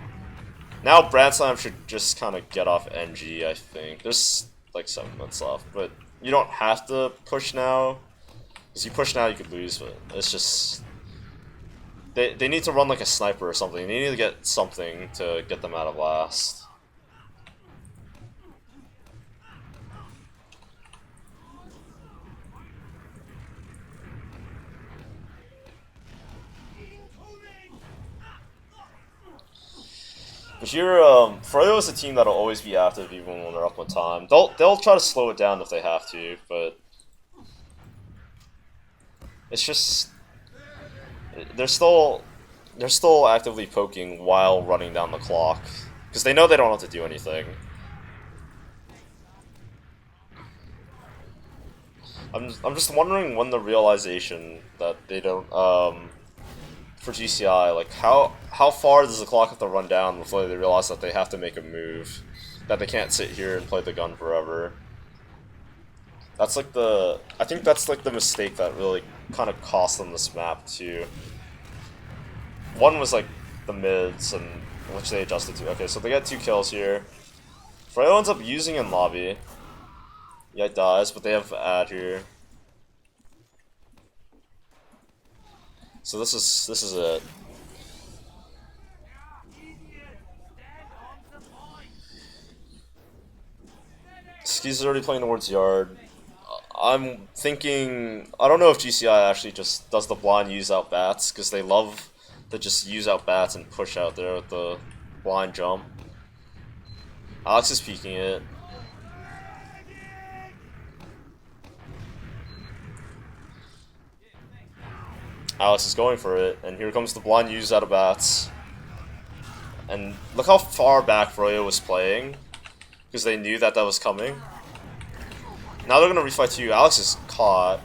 Brand Slam should just kind of get off NG, I think. There's like 7 minutes left, but you don't have to push now. Because you push now, you could lose, but it's just... They need to run like a sniper or something. They need to get something to get them out of last. But here, Froyo is a team that'll always be active even when they're up on time. They'll try to slow it down if they have to, but it's just they're still actively poking while running down the clock because they know they don't have to do anything. I'm just wondering when the realization that they don't for GCI, like how far does the clock have to run down before they realize that they have to make a move, that they can't sit here and play the gun forever. That's like I think that's like the mistake that really kind of cost them this map too. One was like the mids, and which they adjusted to. Okay, so they get 2 kills here. Freyo ends up using in lobby. Yeah, it dies, but they have ad here. So this is it. Skis is already playing towards yard. I'm thinking, I don't know if GCI actually just does the blind use out bats, because they love to just use out bats and push out there with the blind jump. Alex is peeking it. Alex is going for it, and here comes the blind use out of bats. And look how far back Froyo was playing, because they knew that was coming. Now they're gonna refight too. Alex is caught.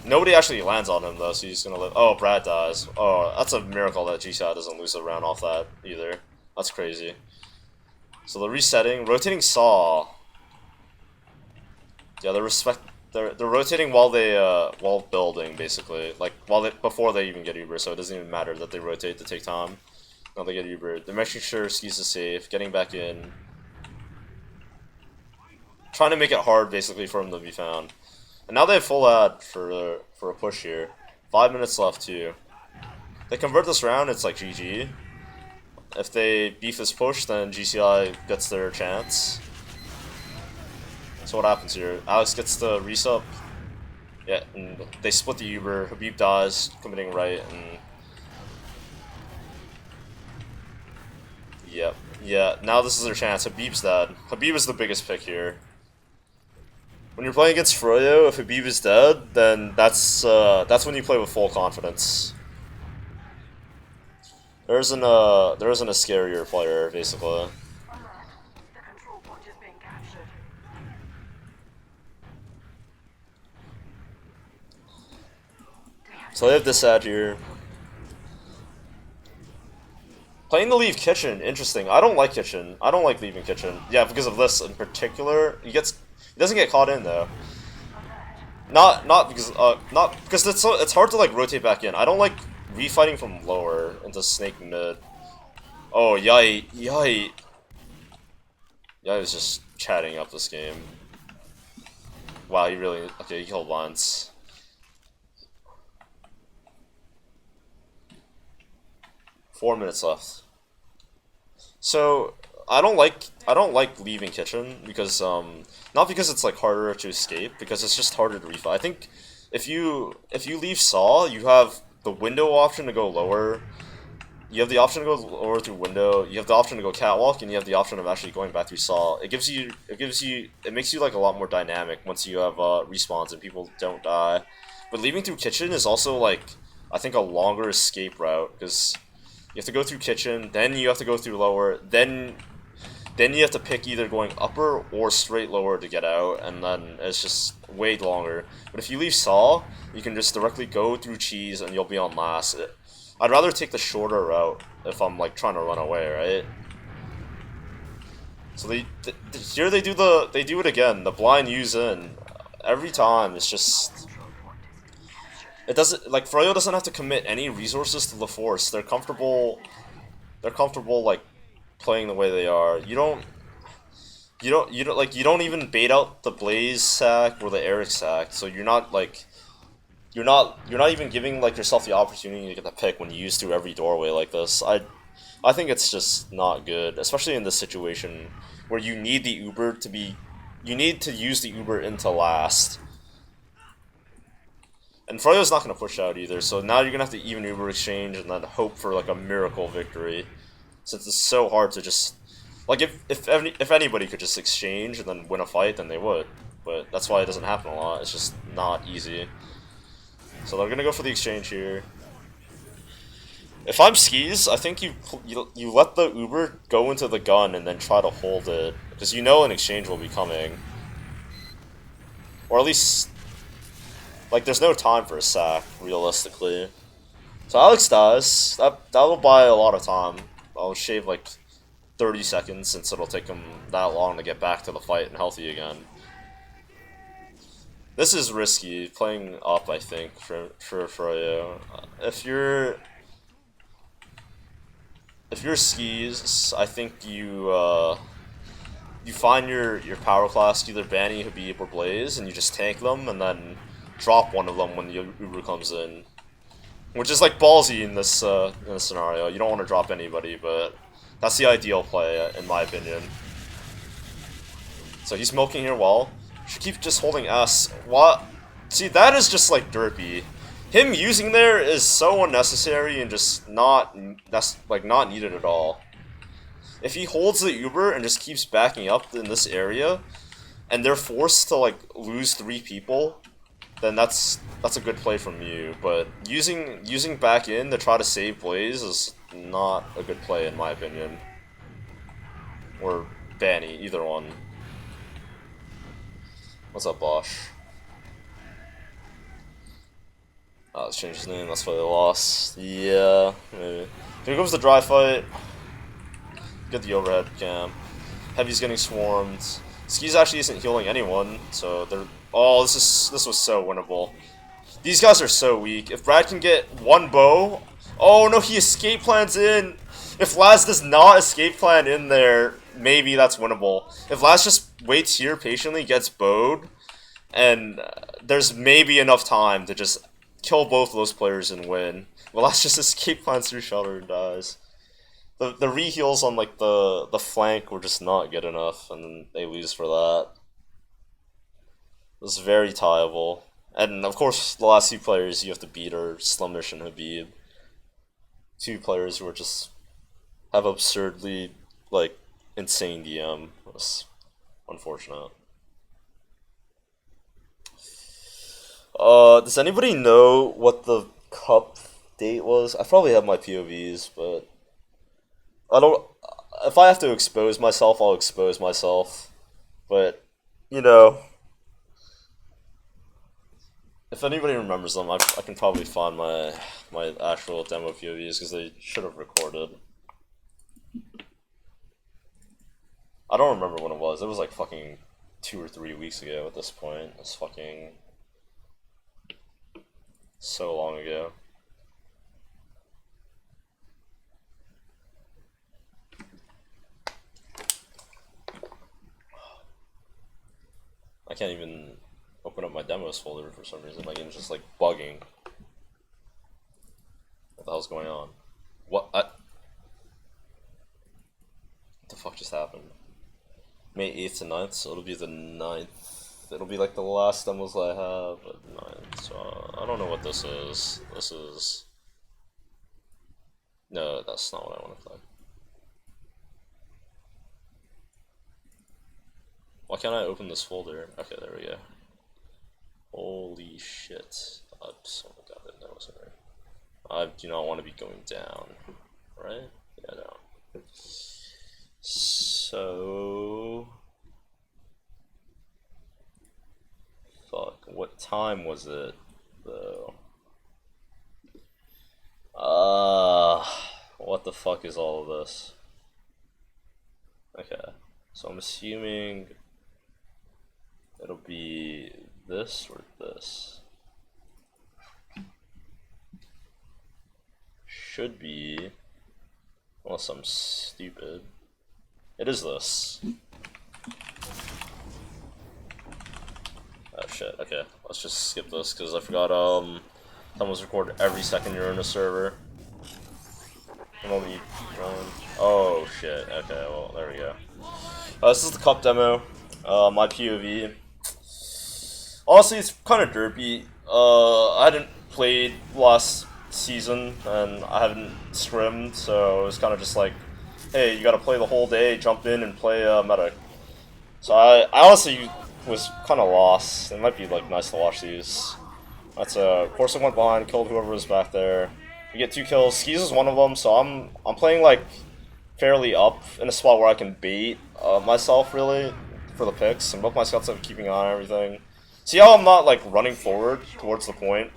Nobody actually lands on him though, so he's gonna live. Oh, Brad dies. Oh, that's a miracle that GCI doesn't lose a round off that either. That's crazy. So they're resetting, rotating Saw. Yeah, they're rotating while they while building basically, like before they even get Uber, so it doesn't even matter that they rotate to take time. Now they get Uber. They're making sure Skis is safe, getting back in. Trying to make it hard basically for him to be found. And now they have full ad for a push here. 5 minutes left too. They convert this round, it's like GG. If they beef this push, then GCI gets their chance. So what happens here? Alex gets the resup. Yeah, and they split the Uber. Habib dies, committing right, and yep. Yeah, now this is their chance. Habib's dead. Habib is the biggest pick here. When you're playing against Froyo, if Habib is dead, then that's when you play with full confidence. There isn't a scarier player, basically. Alert. The control point is being captured. So they have this ad here. Playing the leave kitchen, interesting. I don't like kitchen. I don't like leaving kitchen. Yeah, because of this in particular. He doesn't get caught in though. Not because it's hard to like rotate back in. I don't like refighting from lower into snake mid. Oh, Yite is just chatting up this game. Wow, he really he killed once. Four minutes left. So I don't like leaving kitchen because not because it's like harder to escape, because it's just harder to refight. I think if you leave Saw, you have the window option to go lower. You have the option to go lower through window. You have the option to go catwalk, and you have the option of actually going back through saw. It makes you like a lot more dynamic once you have respawns and people don't die. But leaving through kitchen is also like I think a longer escape route because you have to go through kitchen, then you have to go through lower, then you have to pick either going upper or straight lower to get out, and then it's just way longer. But if you leave saw, you can just directly go through cheese and you'll be on last. I'd rather take the shorter route if I'm like trying to run away, right? So here they do it again. The blind use in every time. It's just it doesn't like Froyo doesn't have to commit any resources to the force. They're comfortable. They're comfortable like playing the way they are. You don't even bait out the Blaze sack or the Eric sack. So you're not like. You're not even giving like yourself the opportunity to get the pick when you use through every doorway like this. I think it's just not good, especially in this situation where you need the Uber to be, you need to use the Uber into last. And Froyo's not going to push out either, so now you're going to have to even Uber exchange and then hope for like a miracle victory, since it's so hard to just like if anybody could just exchange and then win a fight, then they would. But that's why it doesn't happen a lot. It's just not easy. So they're gonna go for the exchange here. If I'm skis, I think you let the Uber go into the gun and then try to hold it, because you know an exchange will be coming, or at least like there's no time for a sack realistically. So Alex dies. That'll buy a lot of time. I'll shave like 30 seconds since it'll take him that long to get back to the fight and healthy again. This is risky, playing up, I think, for Froyo. If you're skis, I think you find your power class, either Banny, Habib, or Blaze, and you just tank them, and then drop one of them when the Uber comes in. Which is like ballsy in this scenario. You don't want to drop anybody, but that's the ideal play, in my opinion. So he's milking here well. Should keep just holding S. What? See, that is just like derpy. Him using there is so unnecessary and just not needed at all. If he holds the Uber and just keeps backing up in this area, and they're forced to like lose 3 people, then that's a good play from you. But using back in to try to save Blaze is not a good play in my opinion. Or Banny, either one. What's up, Bosch? Oh, let's change his name, that's why they lost. Yeah, maybe. Here comes the dry fight. Get the overhead cam. Heavy's getting swarmed. Skis actually isn't healing anyone, so they're... Oh, this was so winnable. These guys are so weak. If Brad can get one bow... Oh no, he escape plans in! If Laz does not escape plan in there, maybe that's winnable. If Laz just waits here patiently, gets bowed, and there's maybe enough time to just kill both of those players and win. Well, Laz just escape plans through shelter and dies. The re-heals on like the flank were just not good enough, and then they lose for that. It was very tieable. And of course, the last 2 players you have to beat are Slummish and Habib. 2 players who are just have absurdly like insane DM. It's unfortunate. Does anybody know what the cup date was? I probably have my POVs, but I don't. If I have to expose myself, I'll expose myself. But you know, if anybody remembers them, I can probably find my actual demo POVs because they should have recorded. I don't remember when it was. It was like fucking 2 or 3 weeks ago at this point. It's fucking so long ago. I can't even open up my demos folder for some reason. My game's just like bugging. What the hell's going on? What the fuck just happened? May 8th to 9th, so it'll be the 9th. It'll be like the last demos I have at 9th, so I don't know what this is. This is No, that's not what I want to play. Why can't I open this folder? Okay, there we go. Holy shit. Oh my god, that wasn't right. I do not want to be going down. Right? Yeah, down. So... Fuck, what time was it, though? What the fuck is all of this? Okay, so I'm assuming it'll be this or this. Should be, unless I'm stupid. It is this. Oh shit, okay, let's just skip this because I forgot someone's recorded every second you're in a server. Oh shit, okay, well there we go. This is the cup demo, my POV. Honestly, it's kind of derpy. I hadn't played last season and I haven't scrimmed, so it was kind of just like, hey, you gotta play the whole day, jump in and play medic. So I honestly was kind of lost. It might be like nice to watch these. That's of course I went behind, killed whoever was back there. We get 2 kills. Skis is one of them, so I'm playing like fairly up in a spot where I can bait myself really for the picks, and both my scouts have keeping an eye on everything. See how I'm not like running forward towards the point?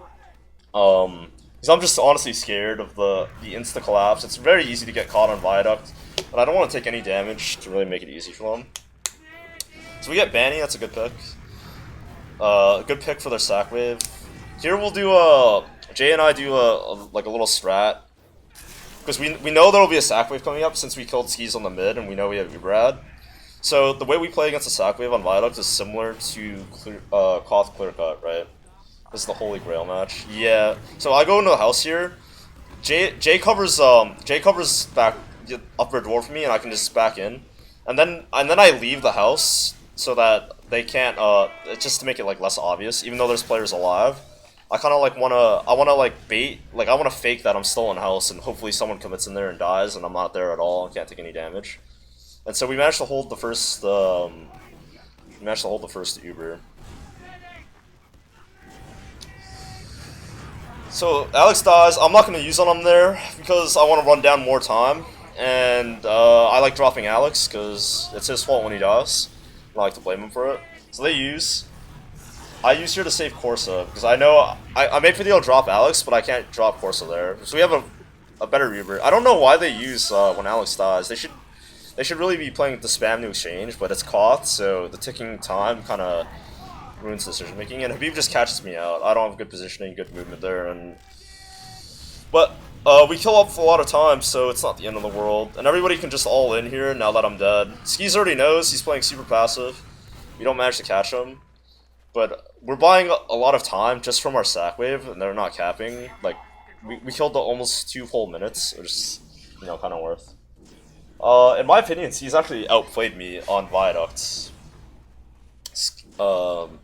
Because I'm just honestly scared of the insta collapse. It's very easy to get caught on viaduct, but I don't want to take any damage to really make it easy for them. So we get Banny, that's a good pick. A good pick for their sack wave. Here we'll do Jay and I do like a little strat. Because we know there'll be a sack wave coming up since we killed Skis on the mid and we know we have Ubrad. So the way we play against the sack wave on Viaduct is similar to Koth Clear Cut, right? This is the Holy Grail match. Yeah. So I go into the house here. Jay covers back the upper door for me and I can just back in. And then I leave the house so that they can't just to make it like less obvious, even though there's players alive. I kind of like wanna like bait, like I wanna fake that I'm still in house and hopefully someone commits in there and dies and I'm not there at all and can't take any damage. And so we managed to hold the first Uber. So Alex dies. I'm not gonna use on him there because I want to run down more time, and I like dropping Alex because it's his fault when he dies. I don't like to blame him for it. So they use. I use here to save Corsa because I know I made for the drop Alex, but I can't drop Corsa there. So we have a better Uber. I don't know why they use when Alex dies. They should really be playing with the spam new exchange, but it's Koth, so the ticking time kind of ruins decision making. And Habib just catches me out. I don't have good positioning, good movement there, but we kill up for a lot of time, so it's not the end of the world. And everybody can just all in here now that I'm dead. Skis already knows he's playing super passive. We don't manage to catch him, but we're buying a lot of time just from our sack wave, and they're not capping. Like we killed the almost 2 whole minutes, which is kind of worth. In my opinion, he's actually outplayed me on Viaducts. From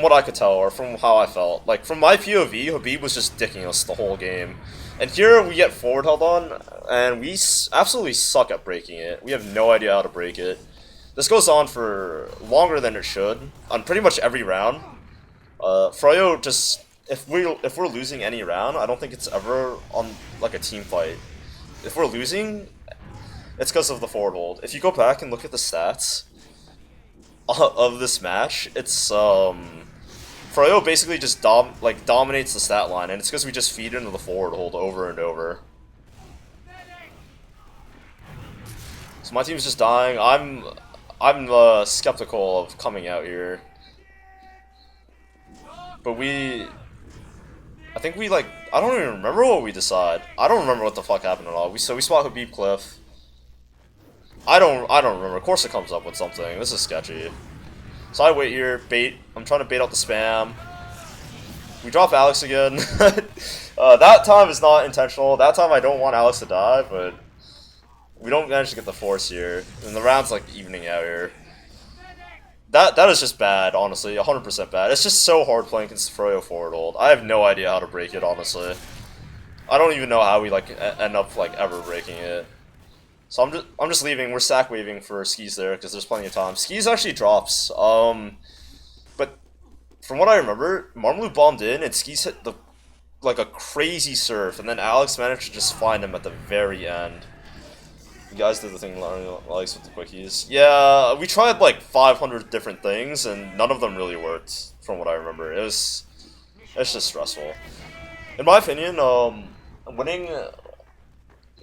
what I could tell, or from how I felt. Like, from my POV, Habib was just dicking us the whole game. And here we get forward held on, and we absolutely suck at breaking it. We have no idea how to break it. This goes on for longer than it should, on pretty much every round. Froyo just, if we're losing any round, I don't think it's ever on, like, a team fight. If we're losing, it's because of the forward hold. If you go back and look at the stats of this match, it's Froyo basically just dominates the stat line, and it's because we just feed into the forward hold over and over. So my team's just dying. I'm skeptical of coming out here, but I think we I don't even remember what we decide. I don't remember what the fuck happened at all. So we spot Habib Cliff. I don't remember. Of course it comes up with something. This is sketchy. So I wait here, bait. I'm trying to bait out the spam. We drop Alex again. That time is not intentional. That time I don't want Alex to die, but we don't manage to get the force here. And the round's like evening out here. That is just bad, honestly. 100% bad. It's just so hard playing against Froyo forward hold. I have no idea how to break it, honestly. I don't even know how we like end up like ever breaking it. So I'm just leaving. We're sack waving for skis there because there's plenty of time. Skis actually drops. But from what I remember, Marmalu bombed in and skis hit the like a crazy surf, and then Alex managed to just find him at the very end. You guys did the thing Alex with the quickies. Yeah, we tried like 500 different things and none of them really worked. From what I remember, it's just stressful. In my opinion, winning.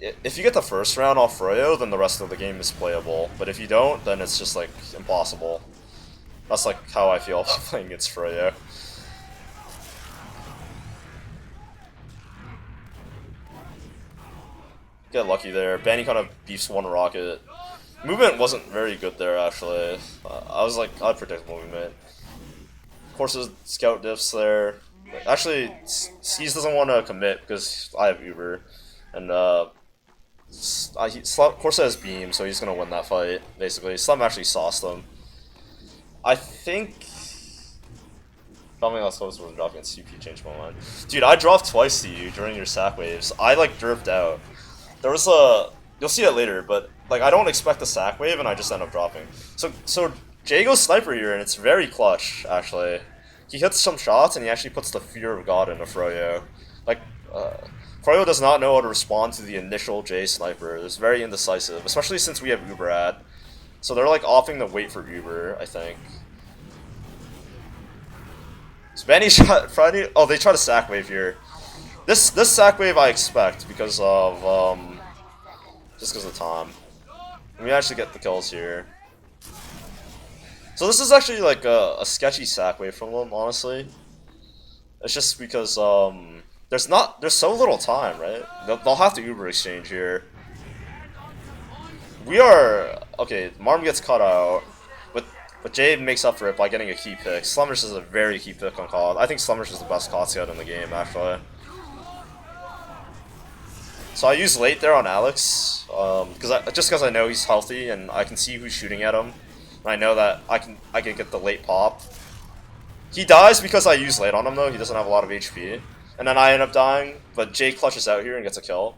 If you get the first round off Froyo, then the rest of the game is playable. But if you don't, then it's just like impossible. That's like how I feel playing against Froyo. Get lucky there. Banny kind of beefs one rocket. Movement wasn't very good there actually. I was like, I'd predict movement. Of course, there's scout diffs there. Actually, Skis doesn't want to commit because I have Uber, and Corsa has beam, so he's gonna win that fight. Basically, Slum actually sauced him. I think. Something else was dropping CP changed my mind. Dude, I dropped twice to you during your sack waves. I like derped out. There was a. You'll see it later, but like I don't expect a sack wave, and I just end up dropping. So Jay goes sniper here, and it's very clutch actually. He hits some shots, and he actually puts the fear of God into Froyo. Like, Froyo does not know how to respond to the initial Jay sniper. It's very indecisive, especially since we have Uber ad. So they're like opting to wait for Uber, I think. So Banny shot Friday. Oh, they try to sack wave here. This sack wave I expect because of just because of time. And we actually get the kills here. So this is actually like a sketchy sack wave from them, honestly. It's just because there's so little time, right? They'll have to Uber exchange here. We are okay. Marm gets cut out, but Jade makes up for it by getting a key pick. Slummers is a very key pick on COD. I think Slummers is the best COD scout in the game, actually. So I use late there on Alex, because I know he's healthy and I can see who's shooting at him. And I know that I can get the late pop. He dies because I use late on him though. He doesn't have a lot of HP, and then I end up dying. But Jay clutches out here and gets a kill.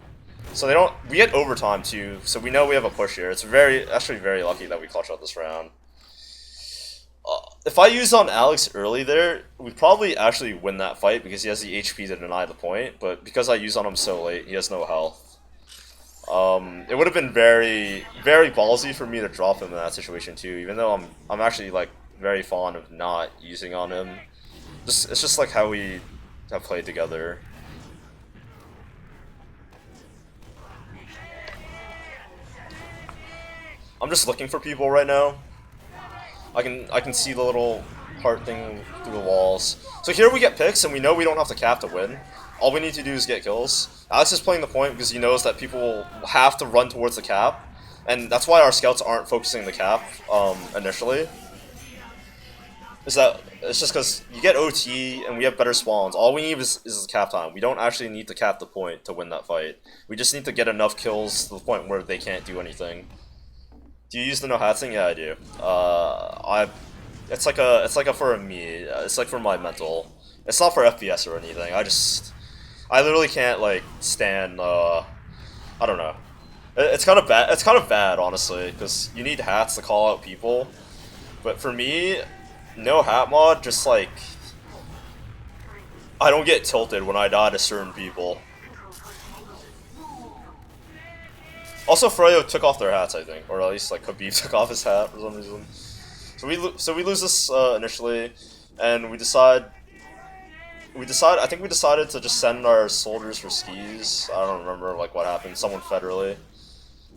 So they don't. We get overtime too, so we know we have a push here. It's actually very lucky that we clutch out this round. If I use on Alex early there, we probably actually win that fight because he has the HP to deny the point. But because I use on him so late, he has no health. It would have been very, very ballsy for me to drop him in that situation too. Even though I'm actually like very fond of not using on him. It's just like how we have played together. I'm just looking for people right now. I can see the little heart thing through the walls. So here we get picks, and we know we don't have to cap to win. All we need to do is get kills. Alex is playing the point because he knows that people will have to run towards the cap, and that's why our scouts aren't focusing the cap initially. It's just because you get OT and we have better spawns. All we need is cap time. We don't actually need to cap the point to win that fight. We just need to get enough kills to the point where they can't do anything. Do you use the no hat thing? Yeah, I do. It's like a for me. It's like for my mental. It's not for FPS or anything. I literally can't like stand. I don't know. It's kind of bad. It's kind of bad, honestly, because you need hats to call out people. But for me, no hat mod, just like I don't get tilted when I die to certain people. Also, Froyo took off their hats, I think, or at least like Khabib took off his hat for some reason. So we lose this initially, and I think we decided to just send our soldiers for skis. I don't remember like what happened. Someone federally.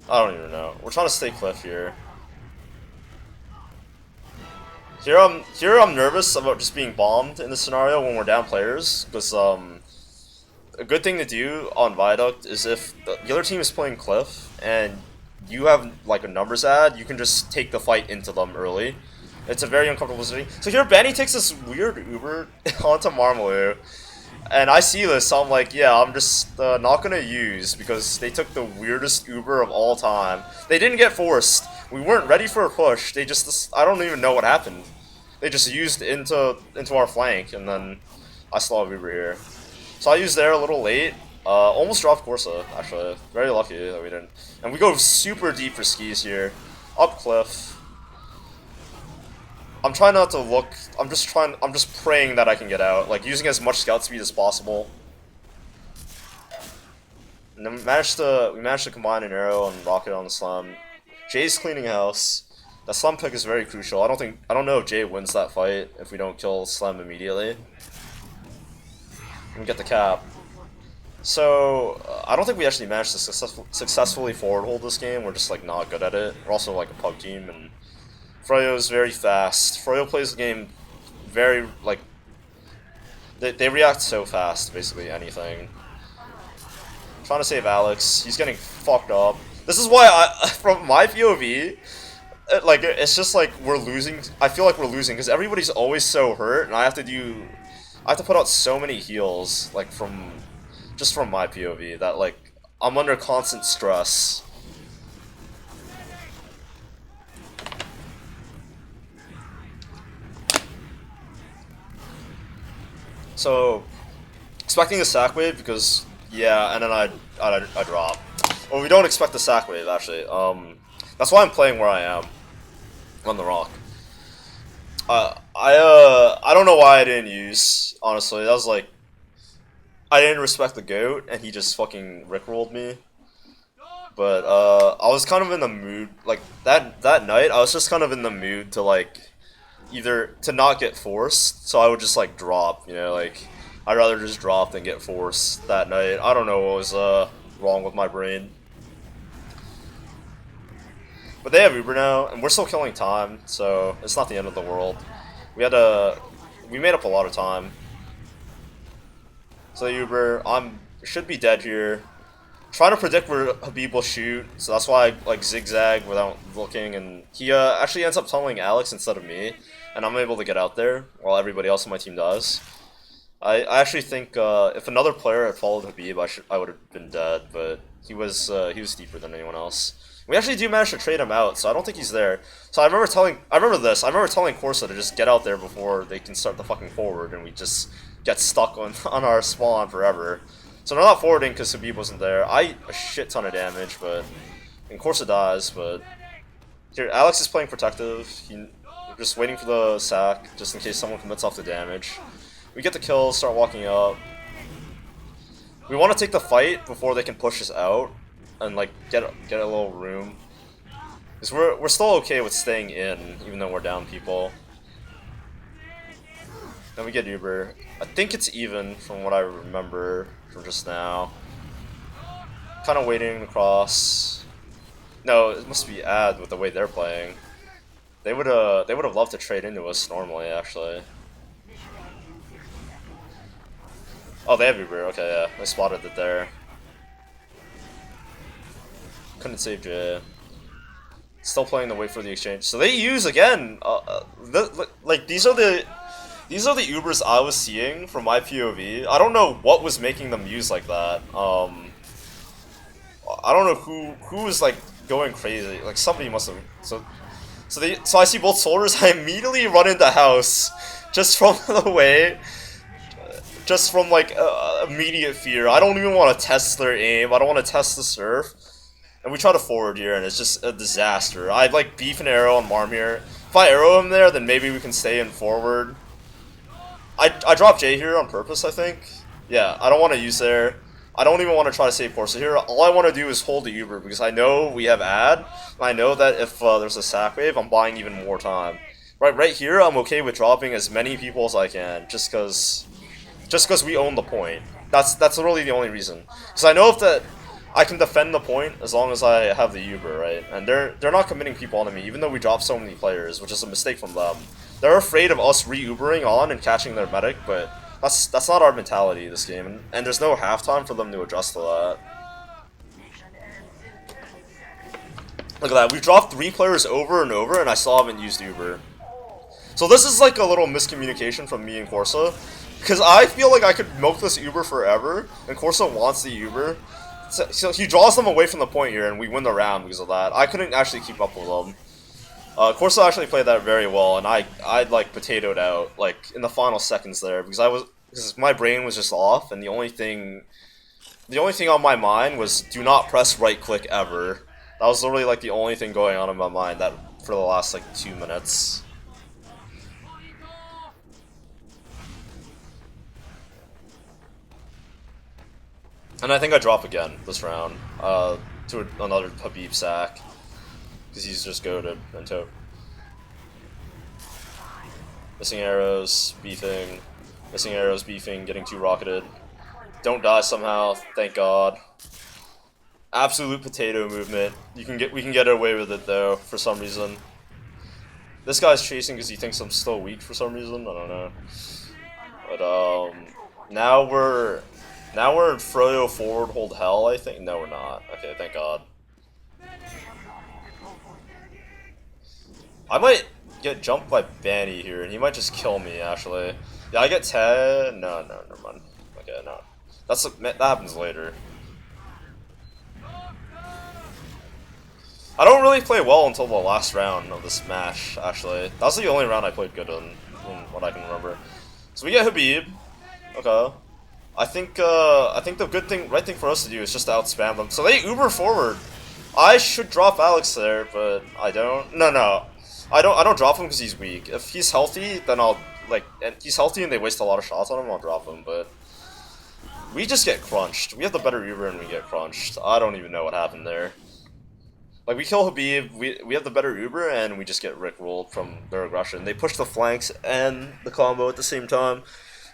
I don't even know. We're trying to stay cliff here. Here I'm nervous about just being bombed in this scenario when we're down players, because a good thing to do on Viaduct is if the other team is playing cliff and you have like a numbers ad, you can just take the fight into them early. It's a very uncomfortable position. So here Banny takes this weird Uber onto Marmalu, and I see this, so I'm like, yeah, I'm just not gonna use because they took the weirdest Uber of all time. They didn't get forced. We weren't ready for a push. They just, I don't even know what happened. They just used into our flank, and then I still have Uber here. So I used there a little late. Almost dropped Corsa, actually. Very lucky that we didn't. And we go super deep for skis here. Up cliff. I'm trying not to look. I'm just praying that I can get out. Like, using as much scout speed as possible. And then we managed to combine an arrow and rocket on the slum. Jay's cleaning house. The slum pick is very crucial. I don't know if Jay wins that fight if we don't kill Slum immediately. And we get the cap. So, I don't think we actually managed to successfully forward hold this game. We're just, like, not good at it. We're also, like, a pug team, and Froyo is very fast. Froyo plays the game very, like... They react so fast to basically anything. Trying to save Alex. He's getting fucked up. This is why from my POV, like, it's just like we're losing. I feel like we're losing because everybody's always so hurt, and I have to put out so many heals, like, just from my POV, that, like, I'm under constant stress. So, expecting a sack wave because, yeah, and then I drop. Well, we don't expect the sack wave, actually. That's why I'm playing where I am on the rock. I don't know why I didn't use, honestly. That was like, I didn't respect the goat, and he just fucking rickrolled me. But I was kind of in the mood, like, that night. I was just kind of in the mood to, like, either to not get forced, so I would just, like, drop. You know, like, I'd rather just drop than get forced that night. I don't know what was wrong with my brain. But they have Uber now, and we're still killing time, so it's not the end of the world. We made up a lot of time. So Uber, should be dead here. Trying to predict where Habib will shoot, so that's why I, like, zigzag without looking, and he actually ends up tunneling Alex instead of me, and I'm able to get out there while everybody else on my team does. I actually think if another player had followed Habib, I would have been dead, but he was deeper than anyone else. We actually do manage to trade him out, so I don't think he's there. So I remember telling Corsa to just get out there before they can start the fucking forward, and we just get stuck on our spawn forever. So they're not forwarding because Habib wasn't there. A shit ton of damage, and Corsa dies, but here, Alex is playing protective. We're just waiting for the sack, just in case someone commits off the damage. We get the kill, start walking up. We want to take the fight before they can push us out, and, like, get a little room. Because we're still okay with staying in, even though we're down people. Then we get Uber. I think it's even from what I remember from just now. Kind of waiting to cross. No, it must be ad with the way they're playing. They would have loved to trade into us normally, actually. Oh, they have Uber. Okay, yeah, I spotted it there. Couldn't save Jay. Still playing the wait for the exchange. So they use again. Like, these are the Ubers I was seeing from my POV. I don't know what was making them use like that. I don't know who was, like, going crazy. Like, somebody must have. So I see both soldiers. I immediately run into house, just from the way. Just from, like, immediate fear. I don't even want to test their aim. I don't want to test the surf. And we try to forward here, and it's just a disaster. I'd, like, beef an arrow on Marm here. If I arrow him there, then maybe we can stay in forward. I dropped Jay here on purpose, I think. Yeah, I don't want to use there. I don't even want to try to save Corsa here. All I want to do is hold the Uber, because I know we have ad. I know that if there's a sack wave, I'm buying even more time. Right here, I'm okay with dropping as many people as I can, just because we own the point. That's really the only reason. Because I know if that I can defend the point as long as I have the Uber, right? And they're not committing people onto me, even though we drop so many players, which is a mistake from them. They're afraid of us re-Ubering on and catching their medic, but that's not our mentality this game, and there's no halftime for them to adjust to that. Look at that, we've dropped 3 players over and over, and I still haven't used Uber. So this is like a little miscommunication from me and Corsa, because I feel like I could milk this Uber forever, and Corsa wants the Uber. So he draws them away from the point here, and we win the round because of that. I couldn't actually keep up with them. Corsa actually played that very well, and I like potatoed out like in the final seconds there because my brain was just off, and the only thing the only thing on my mind was do not press right click ever. That was literally like the only thing going on in my mind that for the last like 2 minutes. And I think I drop again this round to another Habib sack because he's just goated and tote. Missing arrows, beefing, missing arrows, beefing, getting too rocketed. Don't die somehow, thank God. Absolute potato movement. We can get away with it though for some reason. This guy's chasing because he thinks I'm still weak for some reason. I don't know. But now we're in Froyo forward hold hell. I think no, we're not. Okay, thank God. I might get jumped by Banny here, and he might just kill me. Actually, yeah, I get 10. No, never mind. Okay, no, that happens later. I don't really play well until the last round of this match, actually. That was the only round I played good in what I can remember. So we get Habib. Okay. I think the right thing for us to do is just to outspam them. So they Uber forward. I should drop Alex there, but I don't. No. I don't drop him because he's weak. If he's healthy, then I'll and he's healthy and they waste a lot of shots on him, I'll drop him, but we just get crunched. We have the better Uber and we get crunched. I don't even know what happened there. Like, we kill Habib, we have the better Uber, and we just get rickrolled from their aggression. They push the flanks and the combo at the same time,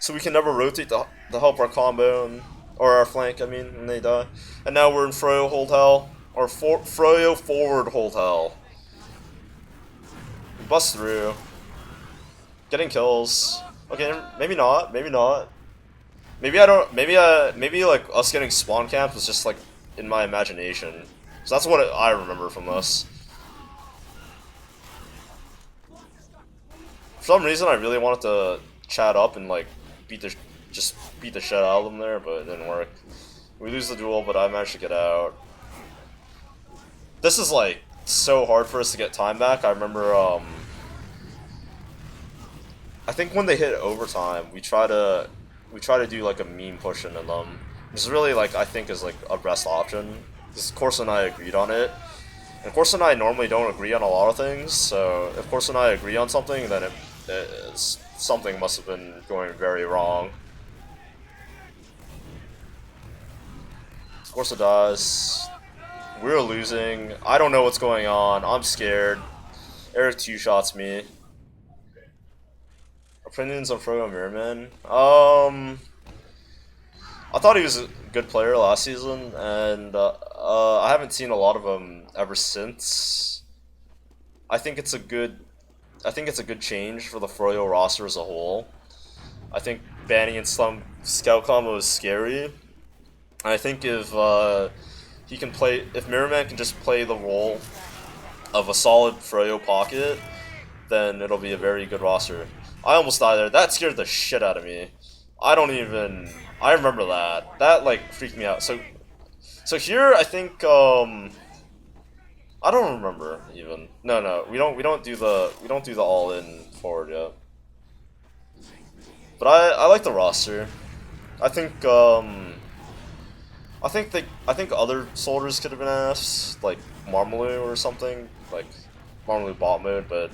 so we can never rotate to help our combo, or our flank, I mean, and they die. And now we're in Froyo hold hell, or Froyo forward hold hell. We bust through. Getting kills. Okay, maybe not, maybe not. Maybe like, us getting spawn camped was just, like, in my imagination. So that's what I remember from this. For some reason, I really wanted to chat up and like just beat the shit out of them there, but it didn't work. We lose the duel, but I managed to get out. This is like so hard for us to get time back. I remember, I think when they hit overtime, we try to do like a meme push into them, which is really like I think is like a best option. Because Corsa and I agreed on it. And Corsa and I normally don't agree on a lot of things, so if Corsa and I agree on something, then something must have been going very wrong. Corsa dies. We're losing. I don't know what's going on. I'm scared. Eric two-shots me. Opinions on Froyo Mirrorman? I thought he was a good player last season, and I haven't seen a lot of him ever since. I think it's a good change for the Froyo roster as a whole. I think banning and slum scout combo is scary. And I think if Mirrorman can just play the role of a solid Froyo pocket, then it'll be a very good roster. I almost died there. That scared the shit out of me. I remember that. That like freaked me out. So here I think I don't remember even. No, we don't do the all in forward yet. But I like the roster. I think other soldiers could have been asked, like Marmaloo or something, like Marmaloo bot mode, but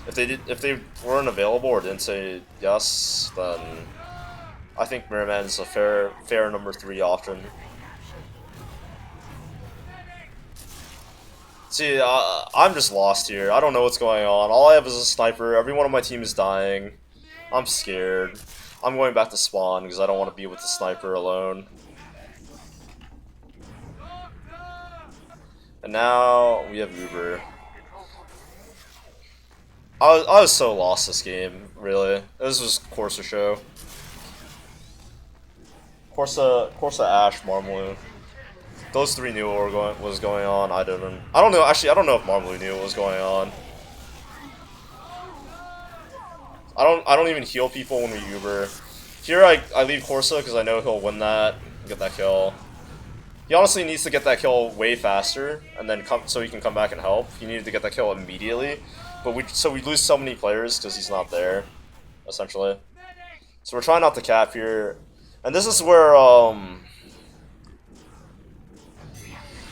if they weren't available or didn't say yes, then I think Mirrorman is a fair number 3 option. See, I'm just lost here. I don't know what's going on. All I have is a sniper. Everyone on my team is dying. I'm scared. I'm going back to spawn because I don't want to be with the sniper alone. And now we have Uber. I was so lost this game, really. This was Corsa show. Corsa, Ash, Marmaloo. Those 3 knew what was going on. I didn't. I don't know. Actually, I don't know if Marmaloo knew what was going on. I don't even heal people when we Uber. Here I leave Corsa because I know he'll win that, get that kill. He honestly needs to get that kill way faster, and then so he can come back and help. He needed to get that kill immediately, but we lose so many players because he's not there, essentially. So we're trying not to cap here, and this is where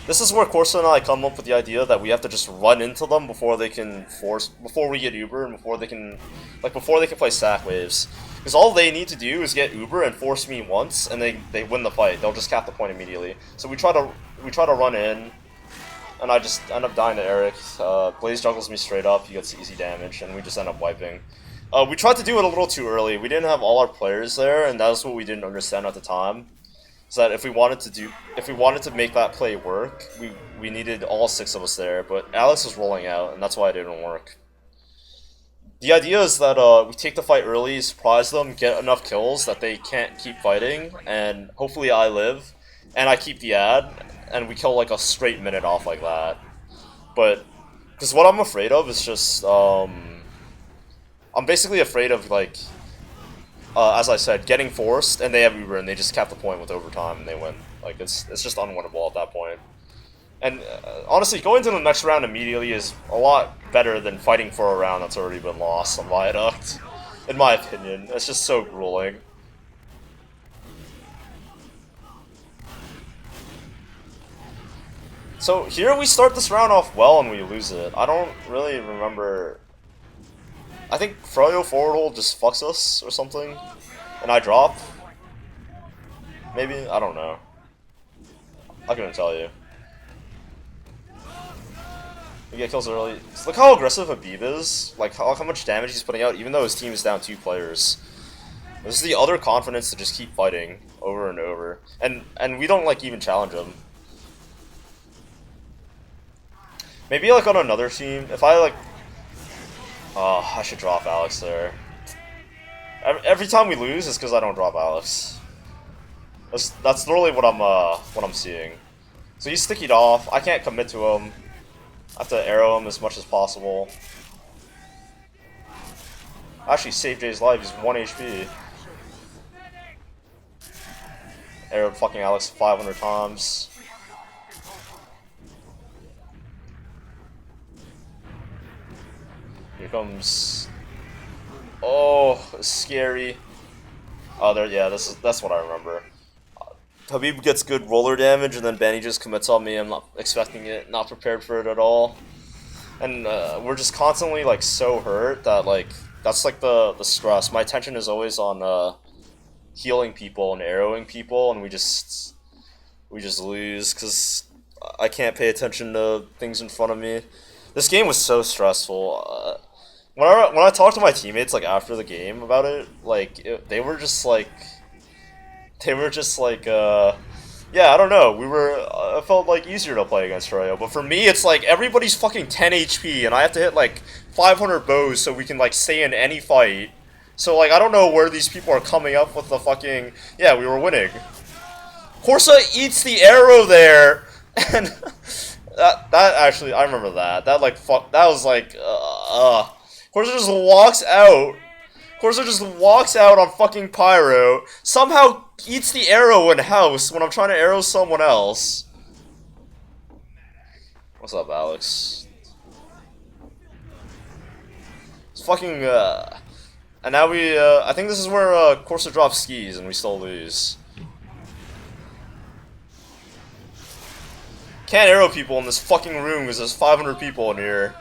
This is where Corsa and I come up with the idea that we have to just run into them before they can before we get Uber and before they can play stack waves. Because all they need to do is get Uber and force me once, and they win the fight. They'll just cap the point immediately. So we try to run in, and I just end up dying to Eric. Blaze juggles me straight up. He gets easy damage, and we just end up wiping. We tried to do it a little too early. We didn't have all our players there, and that was what we didn't understand at the time. So that if we wanted to make that play work, we needed all 6 of us there. But Alex was rolling out, and that's why it didn't work. The idea is that we take the fight early, surprise them, get enough kills that they can't keep fighting, and hopefully I live, and I keep the ad, and we kill like a straight minute off like that. But because what I'm afraid of is just I'm basically afraid of like. As I said, getting forced, and they have Uber, and they just cap the point with overtime, and they win. Like, it's just unwinnable at that point. And honestly, going to the next round immediately is a lot better than fighting for a round that's already been lost on Viaduct. In my opinion, it's just so grueling. So here we start this round off well, and we lose it. I don't really remember. I think Froyo forward hold just fucks us or something, and I drop. Maybe? I don't know. I couldn't tell you. We get kills early. Look how aggressive Habib is. Like, how much damage he's putting out, even though his team is down 2 players. This is the other confidence to just keep fighting over and over. And we don't, like, even challenge him. Maybe, like, on another team, if I, like... Oh, I should drop Alex there. Every time we lose, it's because I don't drop Alex. That's literally what I'm seeing. So he's stickied off. I can't commit to him. I have to arrow him as much as possible. Actually, save Jay's life. He's 1 HP. Arrowed fucking Alex 500 times. Here comes. Oh, scary. Oh, there. Yeah, that's what I remember. Habib gets good roller damage, and then Benny just commits on me. I'm not expecting it, not prepared for it at all, and we're just constantly like so hurt that like that's like the stress. My attention is always on healing people and arrowing people, and we just lose because I can't pay attention to things in front of me. This game was so stressful. When I talked to my teammates like after the game about it, like they were just like, yeah, I don't know. It felt like easier to play against Royo, but for me, it's like everybody's fucking 10 HP, and I have to hit like 500 bows so we can like stay in any fight. So like I don't know where these people are coming up with the fucking we were winning. Corsa eats the arrow there, and that actually I remember that that was like Corsa just walks out. Corsa just walks out on fucking Pyro, somehow eats the arrow in house when I'm trying to arrow someone else. What's up, Alex? It's fucking, and now I think this is where, Corsa drops skis and we still lose. Can't arrow people in this fucking room because there's 500 people in here.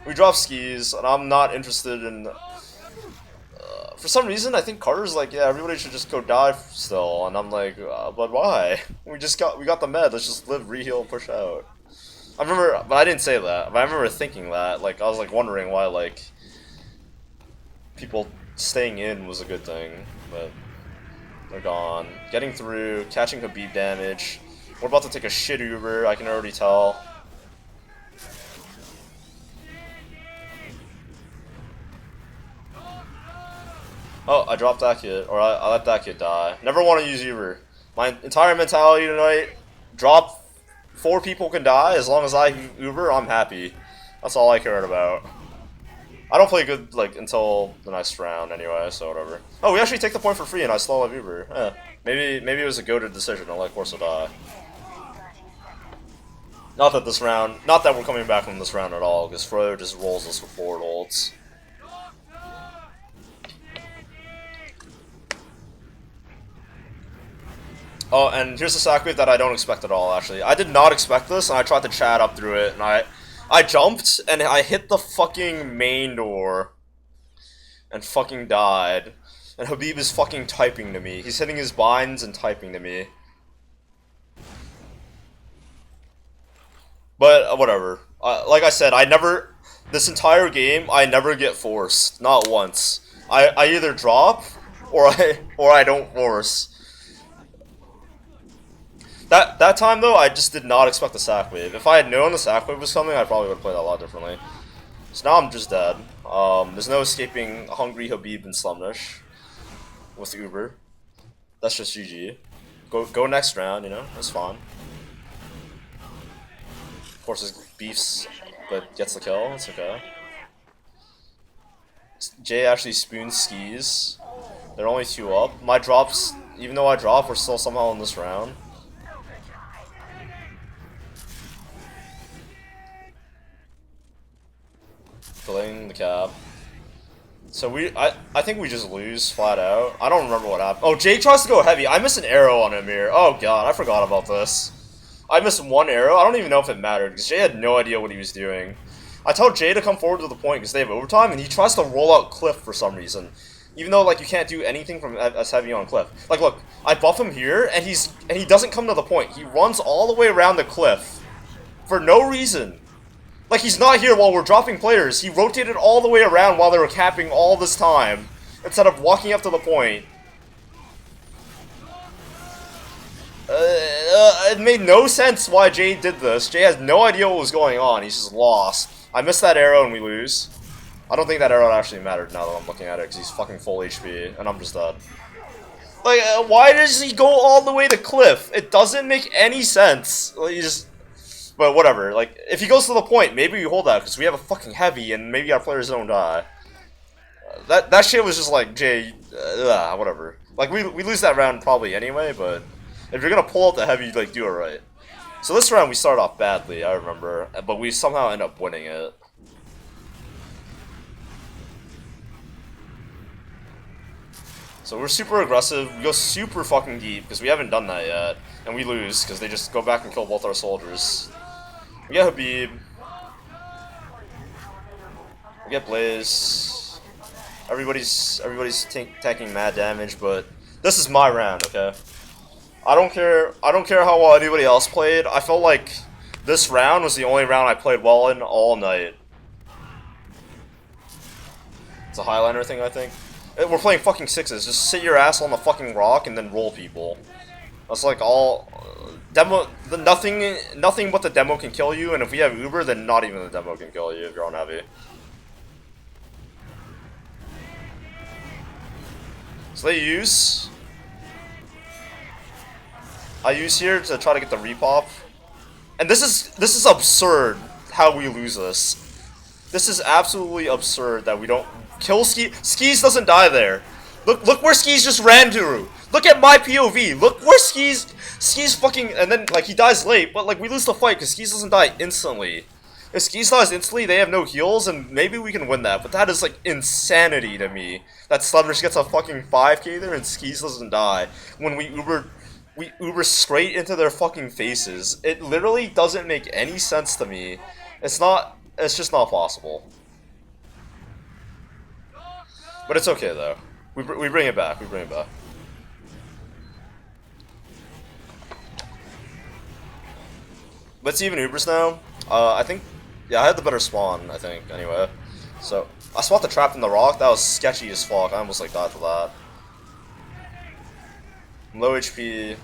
We drop skis, and I'm not interested in... for some reason, I think Carter's like, yeah, everybody should just go die still, and I'm like, but why? We got the med, let's just live, reheal, and push out. I remember, but I didn't say that, but I remember thinking that, like, I was like wondering why, like, people staying in was a good thing, but they're gone. Getting through, catching Habib damage. We're about to take a shit Uber, I can already tell. Oh, I dropped that kid, or I let that kid die. Never want to use Uber. My entire mentality tonight, drop 4 people can die, as long as I Uber, I'm happy. That's all I cared about. I don't play good, like, until the next round anyway, so whatever. Oh, we actually take the point for free and I still have Uber. Maybe it was a goated decision to let Corso die. Not that we're coming back from this round at all, because Froyo just rolls us with forward holds. Oh, and here's a sack wave that I don't expect at all, actually. I did not expect this, and I tried to chat up through it, and I jumped, and I hit the fucking main door. And fucking died. And Habib is fucking typing to me. He's hitting his binds and typing to me. But, whatever. Like I said, this entire game, I never get forced. Not once. I either drop, or I don't force. That time, though, I just did not expect the sack wave. If I had known the sack wave was coming, I probably would have played that a lot differently. So now I'm just dead. There's no escaping Hungry Habib and Slumnish with Uber. That's just GG. Go next round, you know? That's fine. Forces beefs, but gets the kill. It's okay. Jay actually spoons skis. They're only 2 up. My drops, even though I drop, we're still somehow in this round. Delaying the cap. So I think we just lose flat out. I don't remember what happened. Oh, Jay tries to go heavy. I missed an arrow on him here. Oh god, I forgot about this. I missed 1 arrow. I don't even know if it mattered because Jay had no idea what he was doing. I told Jay to come forward to the point because they have overtime, and he tries to roll out Cliff for some reason. Even though like you can't do anything from as heavy on Cliff. Like look, I buff him here, and he doesn't come to the point. He runs all the way around the cliff for no reason. Like, he's not here while we're dropping players. He rotated all the way around while they were capping all this time, instead of walking up to the point. It made no sense why Jay did this. Jay has no idea what was going on. He's just lost. I missed that arrow and we lose. I don't think that arrow actually mattered now that I'm looking at it, because he's fucking full HP, and I'm just dead. Like, why does he go all the way to Cliff? It doesn't make any sense. Like, but whatever, like, if he goes to the point, maybe we hold that, because we have a fucking heavy, and maybe our players don't die. That shit was just like, Jay, whatever. Like, we lose that round probably anyway, but if you're gonna pull out the heavy, like, do it right. So this round we start off badly, I remember, but we somehow end up winning it. So we're super aggressive, we go super fucking deep, because we haven't done that yet, and we lose, because they just go back and kill both our soldiers. We get Habib. We get Blaze. Everybody's taking mad damage, but this is my round, okay? I don't care how well anybody else played. I felt like this round was the only round I played well in all night. It's a Highliner thing, I think. We're playing fucking 6s. Just sit your ass on the fucking rock and then roll people. That's like all... nothing but the demo can kill you, and if we have Uber, then not even the demo can kill you if you're on heavy. So they use... I use here to try to get the repop. And this is absurd how we lose this. This is absolutely absurd that we don't kill Skis doesn't die there. Look where Skis just ran to. Look at my POV. Look where Skis fucking, and then like he dies late, but like we lose the fight because Skis doesn't die instantly. If Skis dies instantly, they have no heals, and maybe we can win that. But that is like insanity to me. That Slumber's gets a fucking 5k there and Skis doesn't die when we Uber straight into their fucking faces. It literally doesn't make any sense to me. It's just not possible. But it's okay though. We bring it back. We bring it back. Let's even Ubers now. I think, yeah, I had the better spawn, I think, anyway. So, I spot the trap in the rock. That was sketchy as fuck. I almost like died to that. I'm low HP.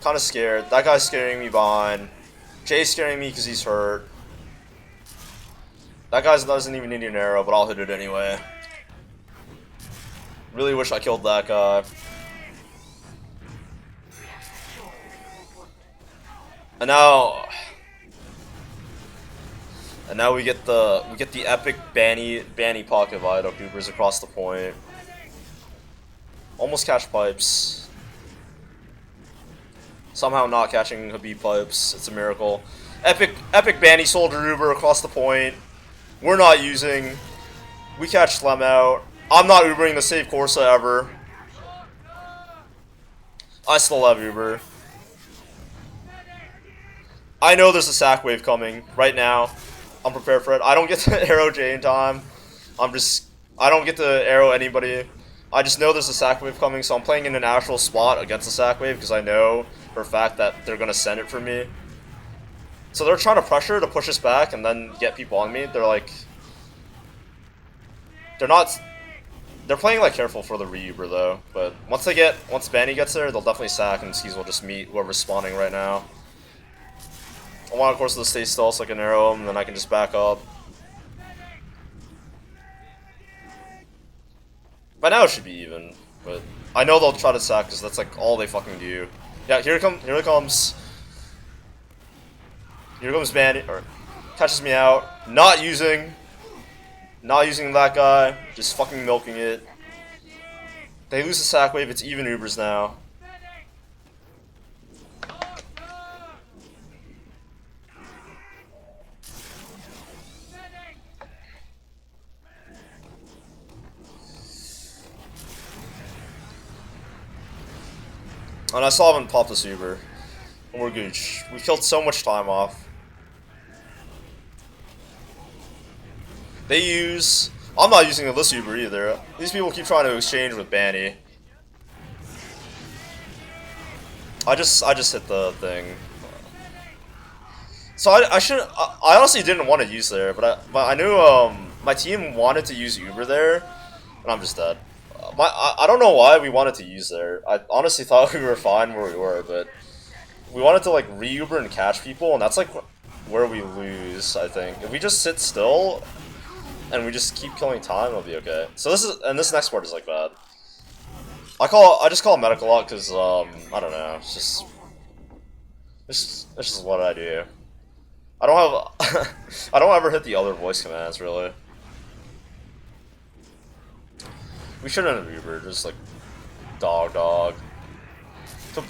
Kind of scared. That guy's scaring me behind. Jay's scaring me because he's hurt. That guy doesn't even need an arrow, but I'll hit it anyway. Really wish I killed that guy. And now we get the epic Banny pocket viaduct Ubers across the point. Almost catch pipes. Somehow not catching Habib pipes. It's a miracle. Epic Banny soldier Uber across the point. We're not using. We catch Slem out. I'm not Ubering the save Corsa ever. I still have Uber. I know there's a sack wave coming right now. I'm prepared for it. I don't get to arrow Jay in time. I don't get to arrow anybody. I just know there's a sack wave coming, so I'm playing in an actual spot against the sack wave because I know for a fact that they're gonna send it for me. So they're trying to pressure to push us back and then get people on me. They're like, they're playing like careful for the re-Uber though. But once Banny gets there, they'll definitely sack and Skis will just meet whoever's spawning right now. I want, of course, to stay still so I can arrow him, and then I can just back up. By now it should be even, but I know they'll try to sack because that's like all they fucking do. Yeah, here it comes. Here comes Bandy, or catches me out. Not using that guy. Just fucking milking it. They lose the sack wave. It's even Ubers now. And I still haven't popped this Uber. And we're good. We killed so much time off. They use... I'm not using this Uber either. These people keep trying to exchange with Banny. I just hit the thing. So I honestly didn't want to use there, but I knew my team wanted to use Uber there, and I'm just dead. I don't know why we wanted to use there. I honestly thought we were fine where we were, but we wanted to like re-Uber and catch people, and that's like where we lose. I think if we just sit still and we just keep killing time, it'll be okay. So this next part is like bad. I just call it medic a lot because I don't know. It's just what I do. I don't have I don't ever hit the other voice commands really. We shouldn't have Ubered, just like dog. So